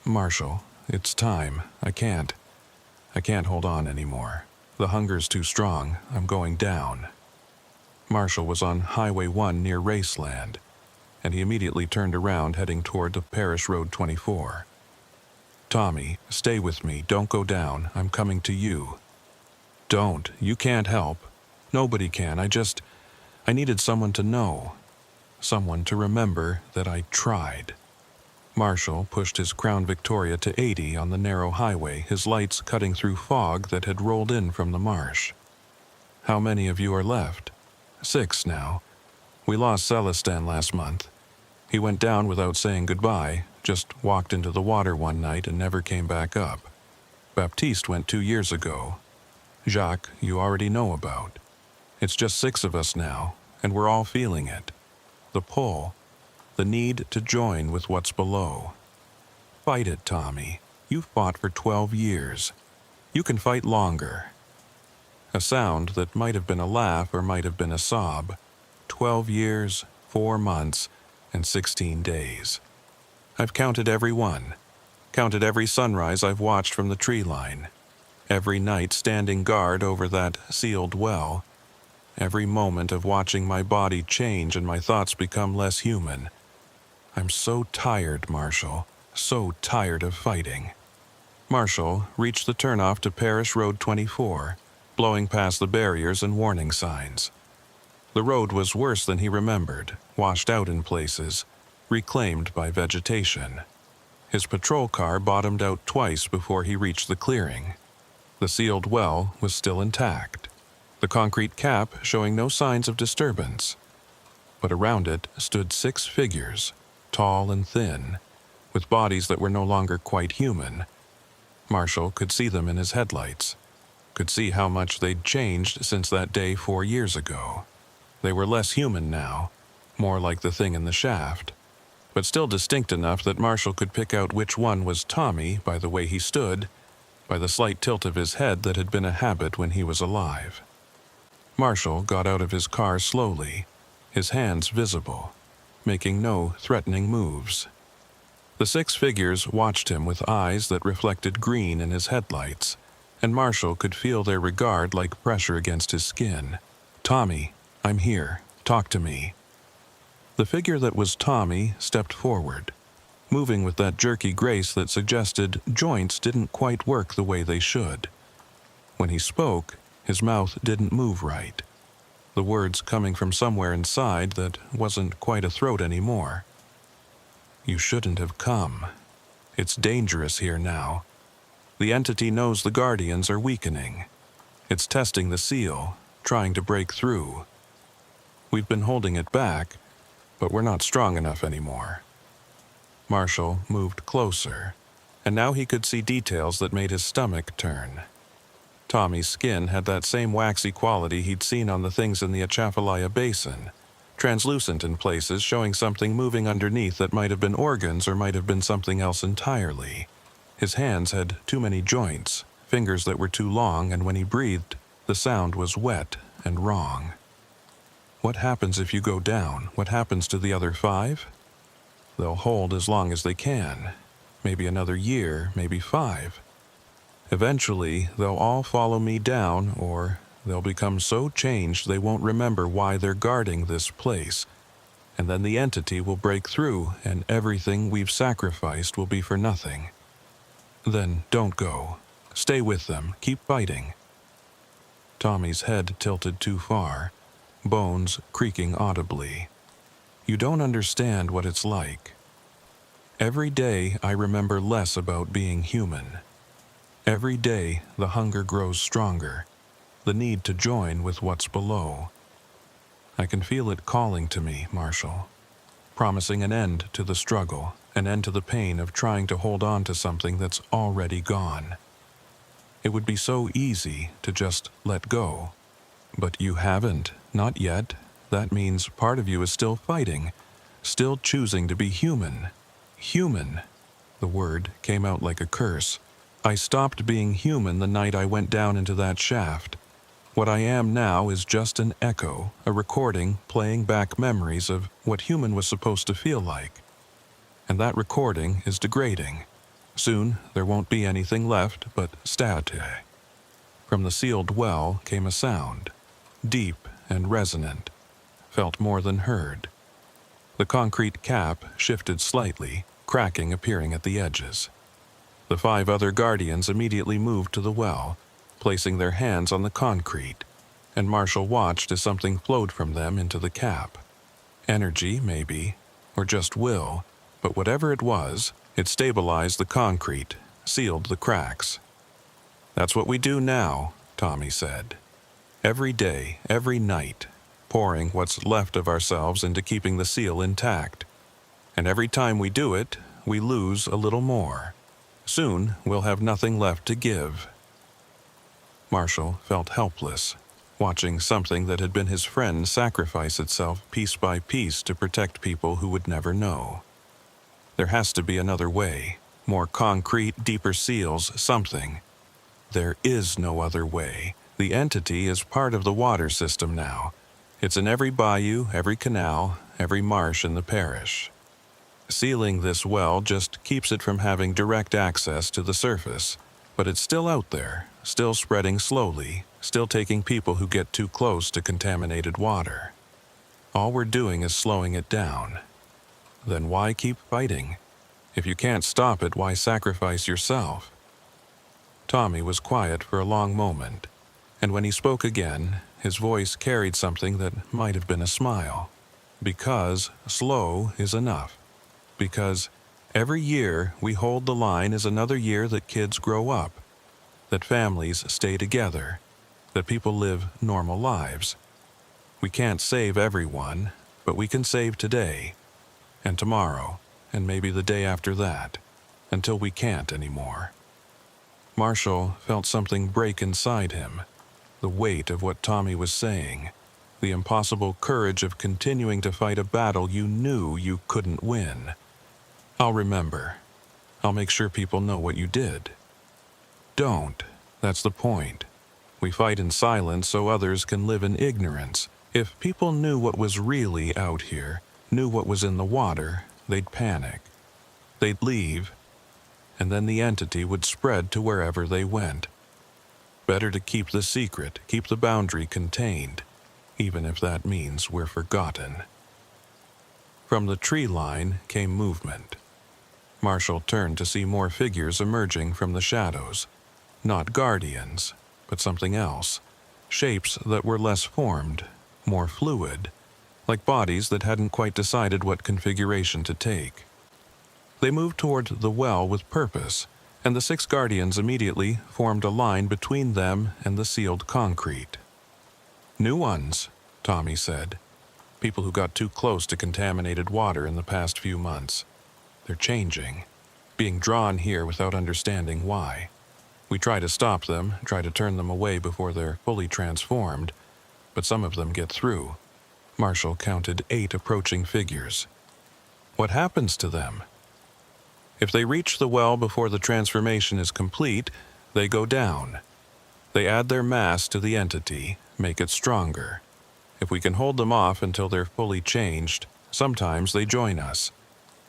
"Marshall, it's time. I can't hold on anymore. The hunger's too strong. I'm going down." Marshall was on Highway 1 near Raceland, and he immediately turned around heading toward the Parish Road 24. "Tommy, stay with me. Don't go down. I'm coming to you." "Don't. You can't help. Nobody can. I needed someone to know. Someone to remember that I tried." Marshall pushed his Crown Victoria to 80 on the narrow highway, his lights cutting through fog that had rolled in from the marsh. "How many of you are left?" 6 now. We lost Celestin last month. He went down without saying goodbye, just walked into the water one night and never came back up. Baptiste went 2 years ago. Jacques, you already know about. It's just 6 of us now, and we're all feeling it. The pull, the need to join with what's below. Fight it, Tommy. You fought for 12 years. You can fight longer. A sound that might have been a laugh or might have been a sob. 12 years, 4 months, and 16 days. I've counted every one. Counted every sunrise I've watched from the tree line. Every night standing guard over that sealed well. Every moment of watching my body change and my thoughts become less human. I'm so tired, Marshall. So tired of fighting. Marshall reached the turnoff to Parish Road 24, blowing past the barriers and warning signs. The road was worse than he remembered, washed out in places, reclaimed by vegetation. His patrol car bottomed out twice before he reached the clearing. The sealed well was still intact, the concrete cap showing no signs of disturbance. But around it stood 6 figures, tall and thin, with bodies that were no longer quite human. Marshall could see them in his headlights, could see how much they'd changed since that day 4 years ago. They were less human now, more like the thing in the shaft, but still distinct enough that Marshall could pick out which one was Tommy by the way he stood, by the slight tilt of his head that had been a habit when he was alive. Marshall got out of his car slowly, his hands visible, making no threatening moves. The 6 figures watched him with eyes that reflected green in his headlights, and Marshall could feel their regard like pressure against his skin. "Tommy, I'm here. Talk to me." The figure that was Tommy stepped forward, moving with that jerky grace that suggested joints didn't quite work the way they should. When he spoke, his mouth didn't move right, the words coming from somewhere inside that wasn't quite a throat anymore. "You shouldn't have come. It's dangerous here now. The entity knows the Guardians are weakening. It's testing the seal, trying to break through. We've been holding it back, but we're not strong enough anymore." Marshall moved closer, and now he could see details that made his stomach turn. Tommy's skin had that same waxy quality he'd seen on the things in the Atchafalaya Basin, translucent in places, showing something moving underneath that might have been organs or might have been something else entirely. His hands had too many joints, fingers that were too long, and when he breathed, the sound was wet and wrong. What happens if you go down? What happens to the other 5? They'll hold as long as they can. Maybe another year, maybe 5. Eventually, they'll all follow me down, or they'll become so changed they won't remember why they're guarding this place. And then the entity will break through, and everything we've sacrificed will be for nothing. Then don't go. Stay with them. Keep fighting. Tommy's head tilted too far, bones creaking audibly. You don't understand what it's like. Every day I remember less about being human. Every day the hunger grows stronger, the need to join with what's below. I can feel it calling to me, Marshall, promising an end to the struggle, an end to the pain of trying to hold on to something that's already gone. It would be so easy to just let go. But you haven't, not yet. That means part of you is still fighting, still choosing to be human. Human. The word came out like a curse. I stopped being human the night I went down into that shaft. What I am now is just an echo, a recording playing back memories of what human was supposed to feel like. And that recording is degrading. Soon there won't be anything left but statue. From the sealed well came a sound, deep and resonant, felt more than heard. The concrete cap shifted slightly, cracking appearing at the edges. The 5 other guardians immediately moved to the well, placing their hands on the concrete, and Marshall watched as something flowed from them into the cap. Energy, maybe, or just will, but whatever it was, it stabilized the concrete, sealed the cracks. That's what we do now, Tommy said. Every day, every night, pouring what's left of ourselves into keeping the seal intact. And every time we do it, we lose a little more. Soon, we'll have nothing left to give. Marshall felt helpless, watching something that had been his friend sacrifice itself piece by piece to protect people who would never know. There has to be another way, more concrete, deeper seals, something. There is no other way. The entity is part of the water system now. It's in every bayou, every canal, every marsh in the parish. Sealing this well just keeps it from having direct access to the surface, but it's still out there, still spreading slowly, still taking people who get too close to contaminated water. All we're doing is slowing it down. Then why keep fighting? If you can't stop it, why sacrifice yourself? Tommy was quiet for a long moment, and when he spoke again, his voice carried something that might have been a smile. Because slow is enough. Because every year we hold the line is another year that kids grow up, that families stay together, that people live normal lives. We can't save everyone, but we can save today, and tomorrow, and maybe the day after that, until we can't anymore. Marshall felt something break inside him, the weight of what Tommy was saying, the impossible courage of continuing to fight a battle you knew you couldn't win. I'll remember. I'll make sure people know what you did. Don't. That's the point. We fight in silence so others can live in ignorance. If people knew what was really out here, knew what was in the water, they'd panic. They'd leave, and then the entity would spread to wherever they went. Better to keep the secret, keep the boundary contained, even if that means we're forgotten. From the tree line came movement. Marshall turned to see more figures emerging from the shadows. Not guardians, but something else. Shapes that were less formed, more fluid, like bodies that hadn't quite decided what configuration to take. They moved toward the well with purpose, and the 6 guardians immediately formed a line between them and the sealed concrete. New ones, Tommy said. People who got too close to contaminated water in the past few months. They're changing, being drawn here without understanding why. We try to stop them, try to turn them away before they're fully transformed, but some of them get through. Marshall counted 8 approaching figures. What happens to them? If they reach the well before the transformation is complete, they go down. They add their mass to the entity, make it stronger. If we can hold them off until they're fully changed, sometimes they join us.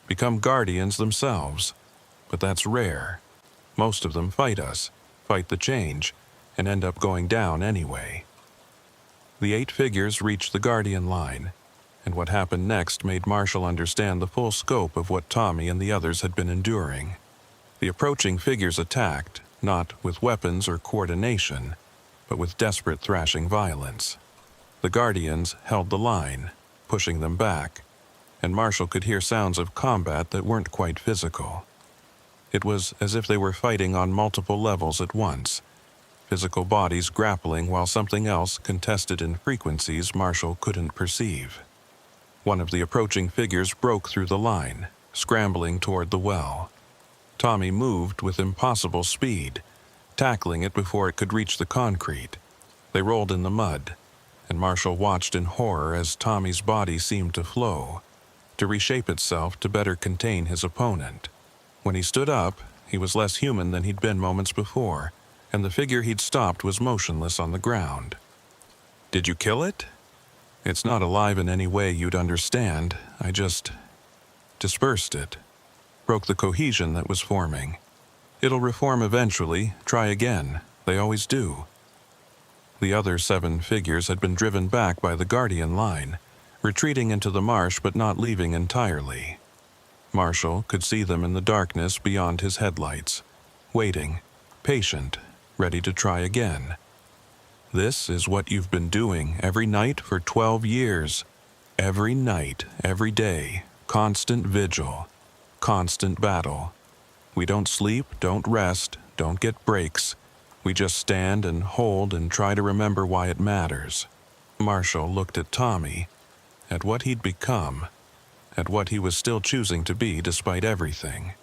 Become guardians themselves, but that's rare. Most of them fight us, fight the change, and end up going down anyway. The 8 figures reached the Guardian line, and what happened next made Marshall understand the full scope of what Tommy and the others had been enduring. The approaching figures attacked, not with weapons or coordination, but with desperate thrashing violence. The Guardians held the line, pushing them back, and Marshall could hear sounds of combat that weren't quite physical. It was as if they were fighting on multiple levels at once, physical bodies grappling while something else contested in frequencies Marshall couldn't perceive. One of the approaching figures broke through the line, scrambling toward the well. Tommy moved with impossible speed, tackling it before it could reach the concrete. They rolled in the mud, and Marshall watched in horror as Tommy's body seemed to flow, to reshape itself to better contain his opponent. When he stood up, he was less human than he'd been moments before, and the figure he'd stopped was motionless on the ground. "Did you kill it?" "It's not alive in any way you'd understand. I just dispersed it. Broke the cohesion that was forming. It'll reform eventually. Try again. They always do." The other 7 figures had been driven back by the Guardian line, retreating into the marsh but not leaving entirely. Marshall could see them in the darkness beyond his headlights, waiting, patient, ready to try again. "This is what you've been doing every night for 12 years. Every night, every day, constant vigil, constant battle. We don't sleep, don't rest, don't get breaks. We just stand and hold and try to remember why it matters." Marshall looked at Tommy, at what he'd become, at what he was still choosing to be despite everything.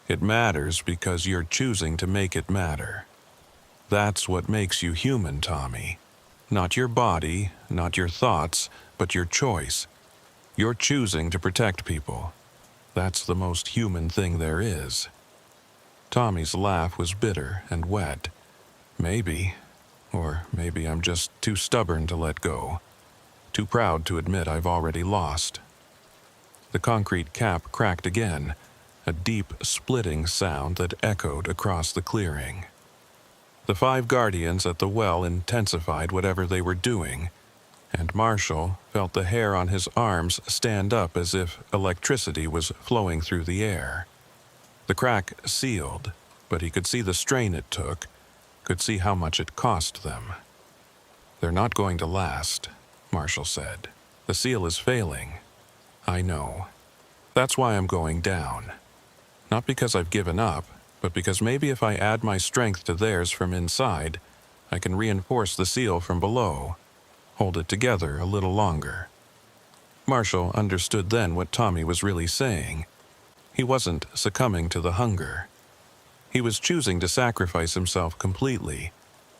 It matters because you're choosing to make it matter. That's what makes you human, Tommy. Not your body, not your thoughts, but your choice. You're choosing to protect people. That's the most human thing there is. Tommy's laugh was bitter and wet. Maybe, or maybe I'm just too stubborn to let go. Too proud to admit I've already lost. The concrete cap cracked again, a deep, splitting sound that echoed across the clearing. The 5 Guardians at the well intensified whatever they were doing, and Marshall felt the hair on his arms stand up as if electricity was flowing through the air. The crack sealed, but he could see the strain it took, could see how much it cost them. "They're not going to last," Marshall said. "The seal is failing. I know. That's why I'm going down. Not because I've given up, but because maybe if I add my strength to theirs from inside, I can reinforce the seal from below, hold it together a little longer." Marshall understood then what Tommy was really saying. He wasn't succumbing to the hunger. He was choosing to sacrifice himself completely,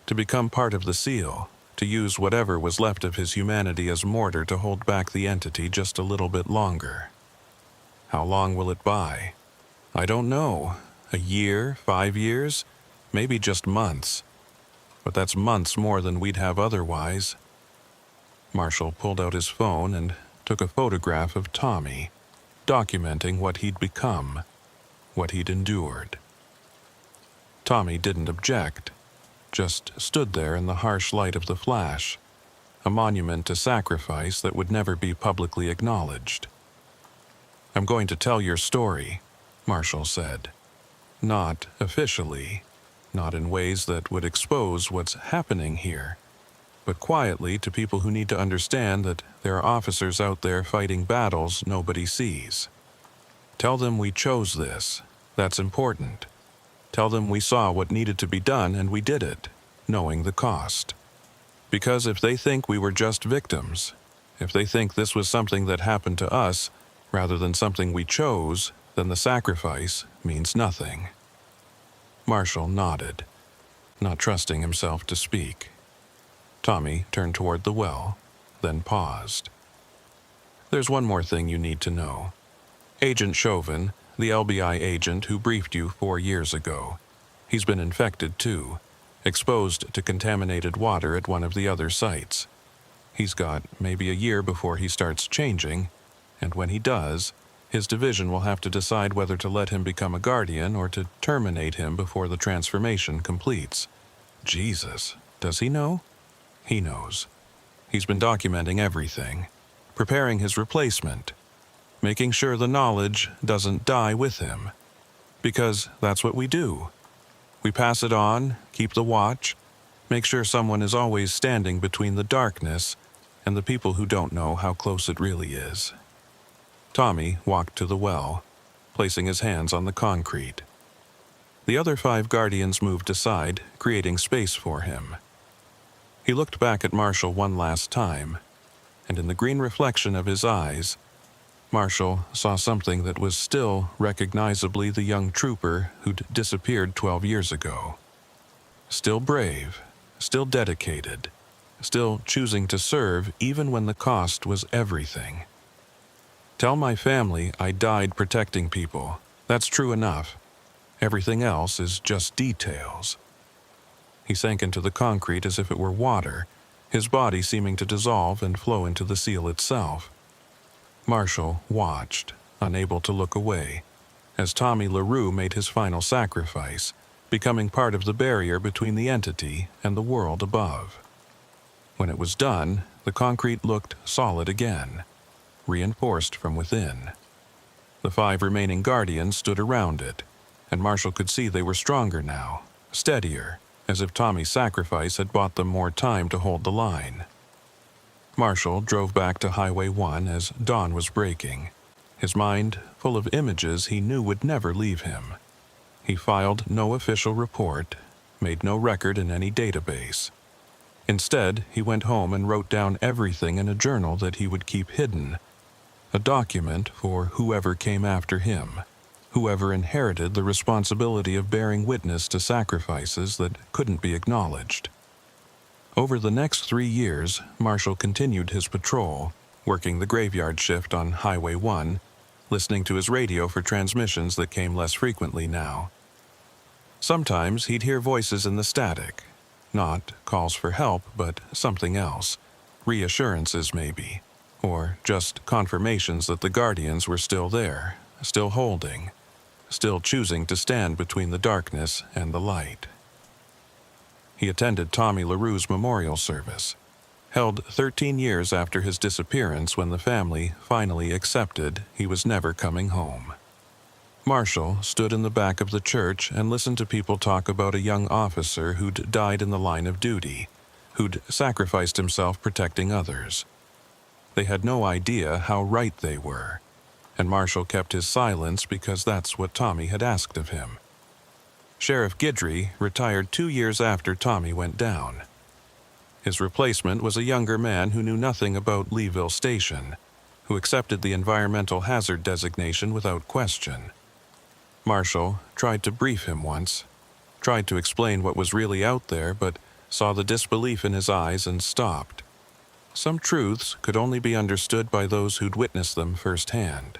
to become part of the seal, to use whatever was left of his humanity as mortar to hold back the entity just a little bit longer. How long will it buy? I don't know. A year, 5 years, maybe just months. But that's months more than we'd have otherwise. Marshall pulled out his phone and took a photograph of Tommy, documenting what he'd become, what he'd endured. Tommy didn't object, just stood there in the harsh light of the flash, a monument to sacrifice that would never be publicly acknowledged. "I'm going to tell your story," Marshall said. "Not officially, not in ways that would expose what's happening here, but quietly to people who need to understand that there are officers out there fighting battles nobody sees. Tell them we chose this. That's important. Tell them we saw what needed to be done and we did it, knowing the cost. Because if they think we were just victims, if they think this was something that happened to us rather than something we chose, then the sacrifice means nothing." Marshall nodded, not trusting himself to speak. Tommy turned toward the well, then paused. "There's one more thing you need to know. Agent Chauvin, the LBI agent who briefed you 4 years ago, he's been infected too, exposed to contaminated water at one of the other sites. He's got maybe a year before he starts changing, and when he does, his division will have to decide whether to let him become a Guardian or to terminate him before the transformation completes." Jesus, does he know? He knows. He's been documenting everything, preparing his replacement, making sure the knowledge doesn't die with him. Because that's what we do. We pass it on, keep the watch, make sure someone is always standing between the darkness and the people who don't know how close it really is. Tommy walked to the well, placing his hands on the concrete. The other 5 guardians moved aside, creating space for him. He looked back at Marshall one last time, and in the green reflection of his eyes, Marshall saw something that was still recognizably the young trooper who'd disappeared 12 years ago. Still brave, still dedicated, still choosing to serve even when the cost was everything. Tell my family I died protecting people. That's true enough. Everything else is just details. He sank into the concrete as if it were water, his body seeming to dissolve and flow into the seal itself. Marshall watched, unable to look away, as Tommy LaRue made his final sacrifice, becoming part of the barrier between the entity and the world above. When it was done, the concrete looked solid again, reinforced from within. The 5 remaining guardians stood around it, and Marshall could see they were stronger now, steadier, as if Tommy's sacrifice had bought them more time to hold the line. Marshall drove back to Highway 1 as dawn was breaking, his mind full of images he knew would never leave him. He filed no official report, made no record in any database. Instead, he went home and wrote down everything in a journal that he would keep hidden, a document for whoever came after him, whoever inherited the responsibility of bearing witness to sacrifices that couldn't be acknowledged. Over the next 3 years, Marshall continued his patrol, working the graveyard shift on Highway 1, listening to his radio for transmissions that came less frequently now. Sometimes he'd hear voices in the static, not calls for help, but something else, reassurances maybe, or just confirmations that the guardians were still there, still holding, still choosing to stand between the darkness and the light. He attended Tommy LaRue's memorial service, held 13 years after his disappearance when the family finally accepted he was never coming home. Marshall stood in the back of the church and listened to people talk about a young officer who'd died in the line of duty, who'd sacrificed himself protecting others. They had no idea how right they were, and Marshall kept his silence because that's what Tommy had asked of him. Sheriff Guidry retired 2 years after Tommy went down. His replacement was a younger man who knew nothing about Leeville Station, who accepted the environmental hazard designation without question. Marshall tried to brief him once, tried to explain what was really out there, but saw the disbelief in his eyes and stopped. Some truths could only be understood by those who'd witnessed them firsthand.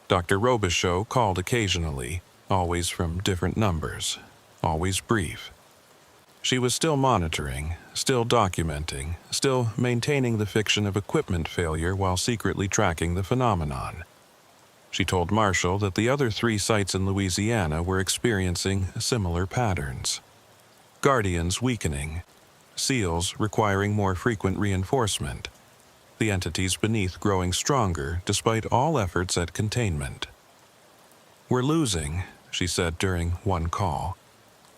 Dr. Robichaux called occasionally, always from different numbers, always brief. She was still monitoring, still documenting, still maintaining the fiction of equipment failure while secretly tracking the phenomenon. She told Marshall that the other 3 sites in Louisiana were experiencing similar patterns. Guardians weakening, seals requiring more frequent reinforcement, the entities beneath growing stronger despite all efforts at containment. "We're losing," she said during one call.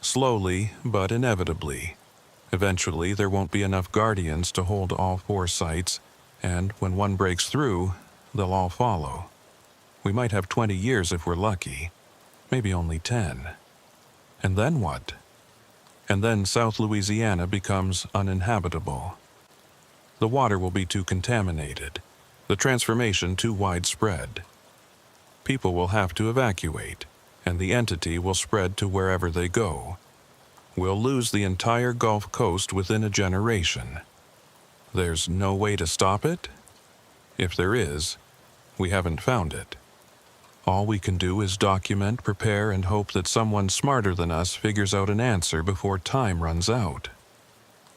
"Slowly, but inevitably. Eventually, there won't be enough guardians to hold all 4 sites, and when one breaks through, they'll all follow. We might have 20 years if we're lucky, maybe only 10. And then what? And then South Louisiana becomes uninhabitable. The water will be too contaminated, the transformation too widespread. People will have to evacuate, and the entity will spread to wherever they go. We'll lose the entire Gulf Coast within a generation. There's no way to stop it? If there is, we haven't found it. All we can do is document, prepare, and hope that someone smarter than us figures out an answer before time runs out."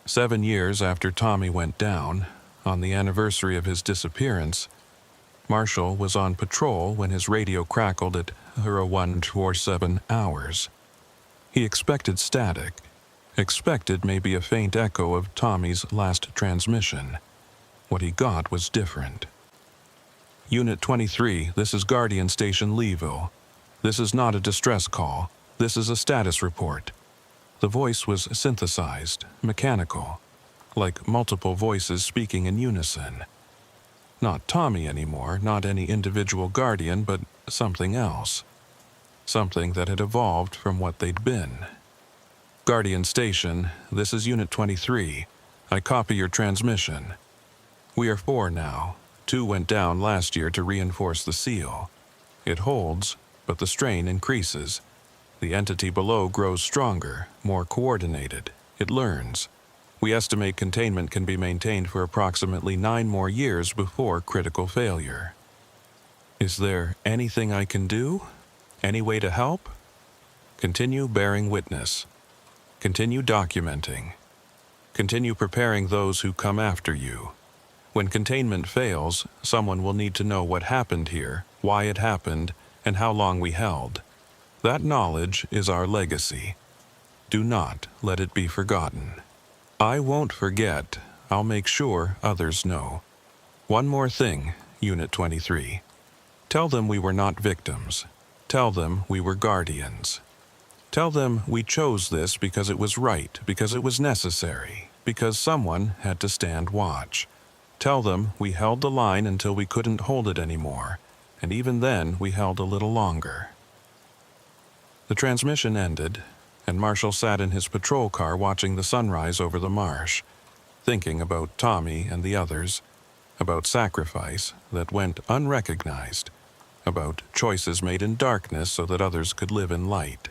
7 years after Tommy went down, on the anniversary of his disappearance, Marshall was on patrol when his radio crackled at 0147 hours. He expected static, expected maybe a faint echo of Tommy's last transmission, what he got was different. Unit 23, this is Guardian Station Leeville. This is not a distress call. This is a status report. The voice was synthesized, mechanical, like multiple voices speaking in unison. Not Tommy anymore, not any individual guardian, but something else. Something that had evolved from what they'd been. Guardian Station, this is Unit 23. I copy your transmission. We are 4 now. 2 went down last year to reinforce the seal. It holds, but the strain increases. The entity below grows stronger, more coordinated. It learns. We estimate containment can be maintained for approximately 9 more years before critical failure. Is there anything I can do? Any way to help? Continue bearing witness. Continue documenting. Continue preparing those who come after you. When containment fails, someone will need to know what happened here, why it happened, and how long we held. That knowledge is our legacy. Do not let it be forgotten. I won't forget. I'll make sure others know. One more thing, Unit 23. Tell them we were not victims. Tell them we were guardians. Tell them we chose this because it was right, because it was necessary, because someone had to stand watch. Tell them we held the line until we couldn't hold it anymore, and even then we held a little longer. The transmission ended, and Marshall sat in his patrol car watching the sunrise over the marsh, thinking about Tommy and the others, about sacrifice that went unrecognized, about choices made in darkness so that others could live in light.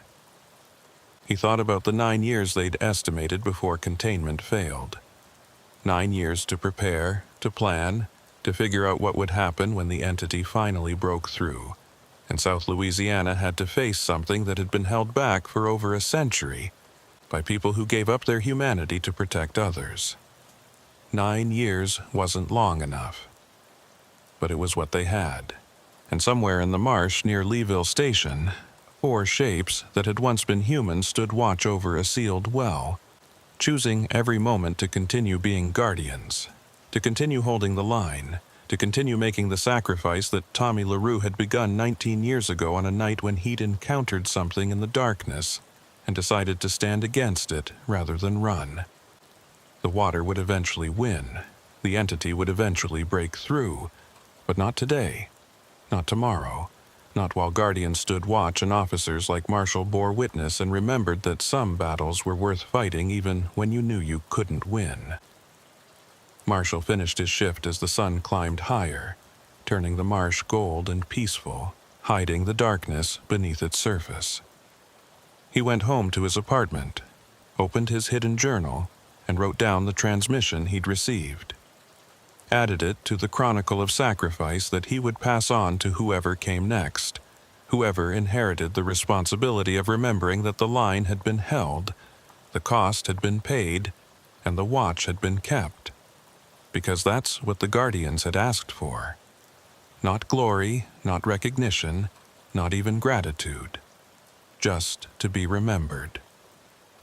He thought about the 9 years they'd estimated before containment failed. 9 years to prepare, to plan, to figure out what would happen when the entity finally broke through. And South Louisiana had to face something that had been held back for over a century by people who gave up their humanity to protect others. 9 years wasn't long enough. But it was what they had. And somewhere in the marsh near Leeville Station, 4 shapes that had once been human stood watch over a sealed well, choosing every moment to continue being guardians, to continue holding the line, to continue making the sacrifice that Tommy LaRue had begun 19 years ago on a night when he'd encountered something in the darkness and decided to stand against it rather than run. The water would eventually win. The entity would eventually break through. But not today. Not tomorrow. Not while guardians stood watch and officers like Marshall bore witness and remembered that some battles were worth fighting even when you knew you couldn't win. Marshall finished his shift as the sun climbed higher, turning the marsh gold and peaceful, hiding the darkness beneath its surface. He went home to his apartment, opened his hidden journal, and wrote down the transmission he'd received. Added it to the chronicle of sacrifice that he would pass on to whoever came next, whoever inherited the responsibility of remembering that the line had been held, the cost had been paid, and the watch had been kept. Because that's what the guardians had asked for. Not glory, not recognition, not even gratitude. Just to be remembered.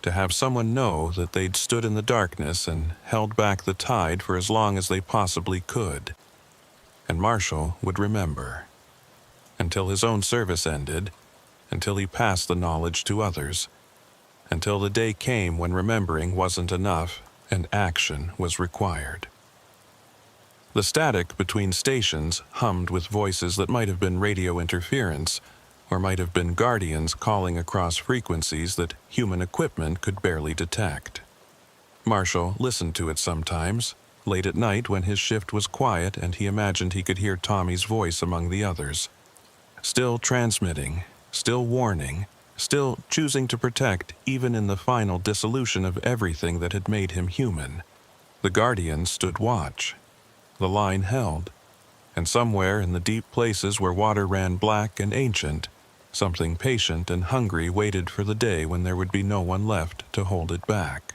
To have someone know that they'd stood in the darkness and held back the tide for as long as they possibly could. And Marshall would remember. Until his own service ended, until he passed the knowledge to others, until the day came when remembering wasn't enough and action was required. The static between stations hummed with voices that might have been radio interference, or might have been guardians calling across frequencies that human equipment could barely detect. Marshall listened to it sometimes, late at night when his shift was quiet and he imagined he could hear Tommy's voice among the others. Still transmitting, still warning, still choosing to protect even in the final dissolution of everything that had made him human. The guardians stood watch. The line held, and somewhere in the deep places where water ran black and ancient, something patient and hungry waited for the day when there would be no one left to hold it back.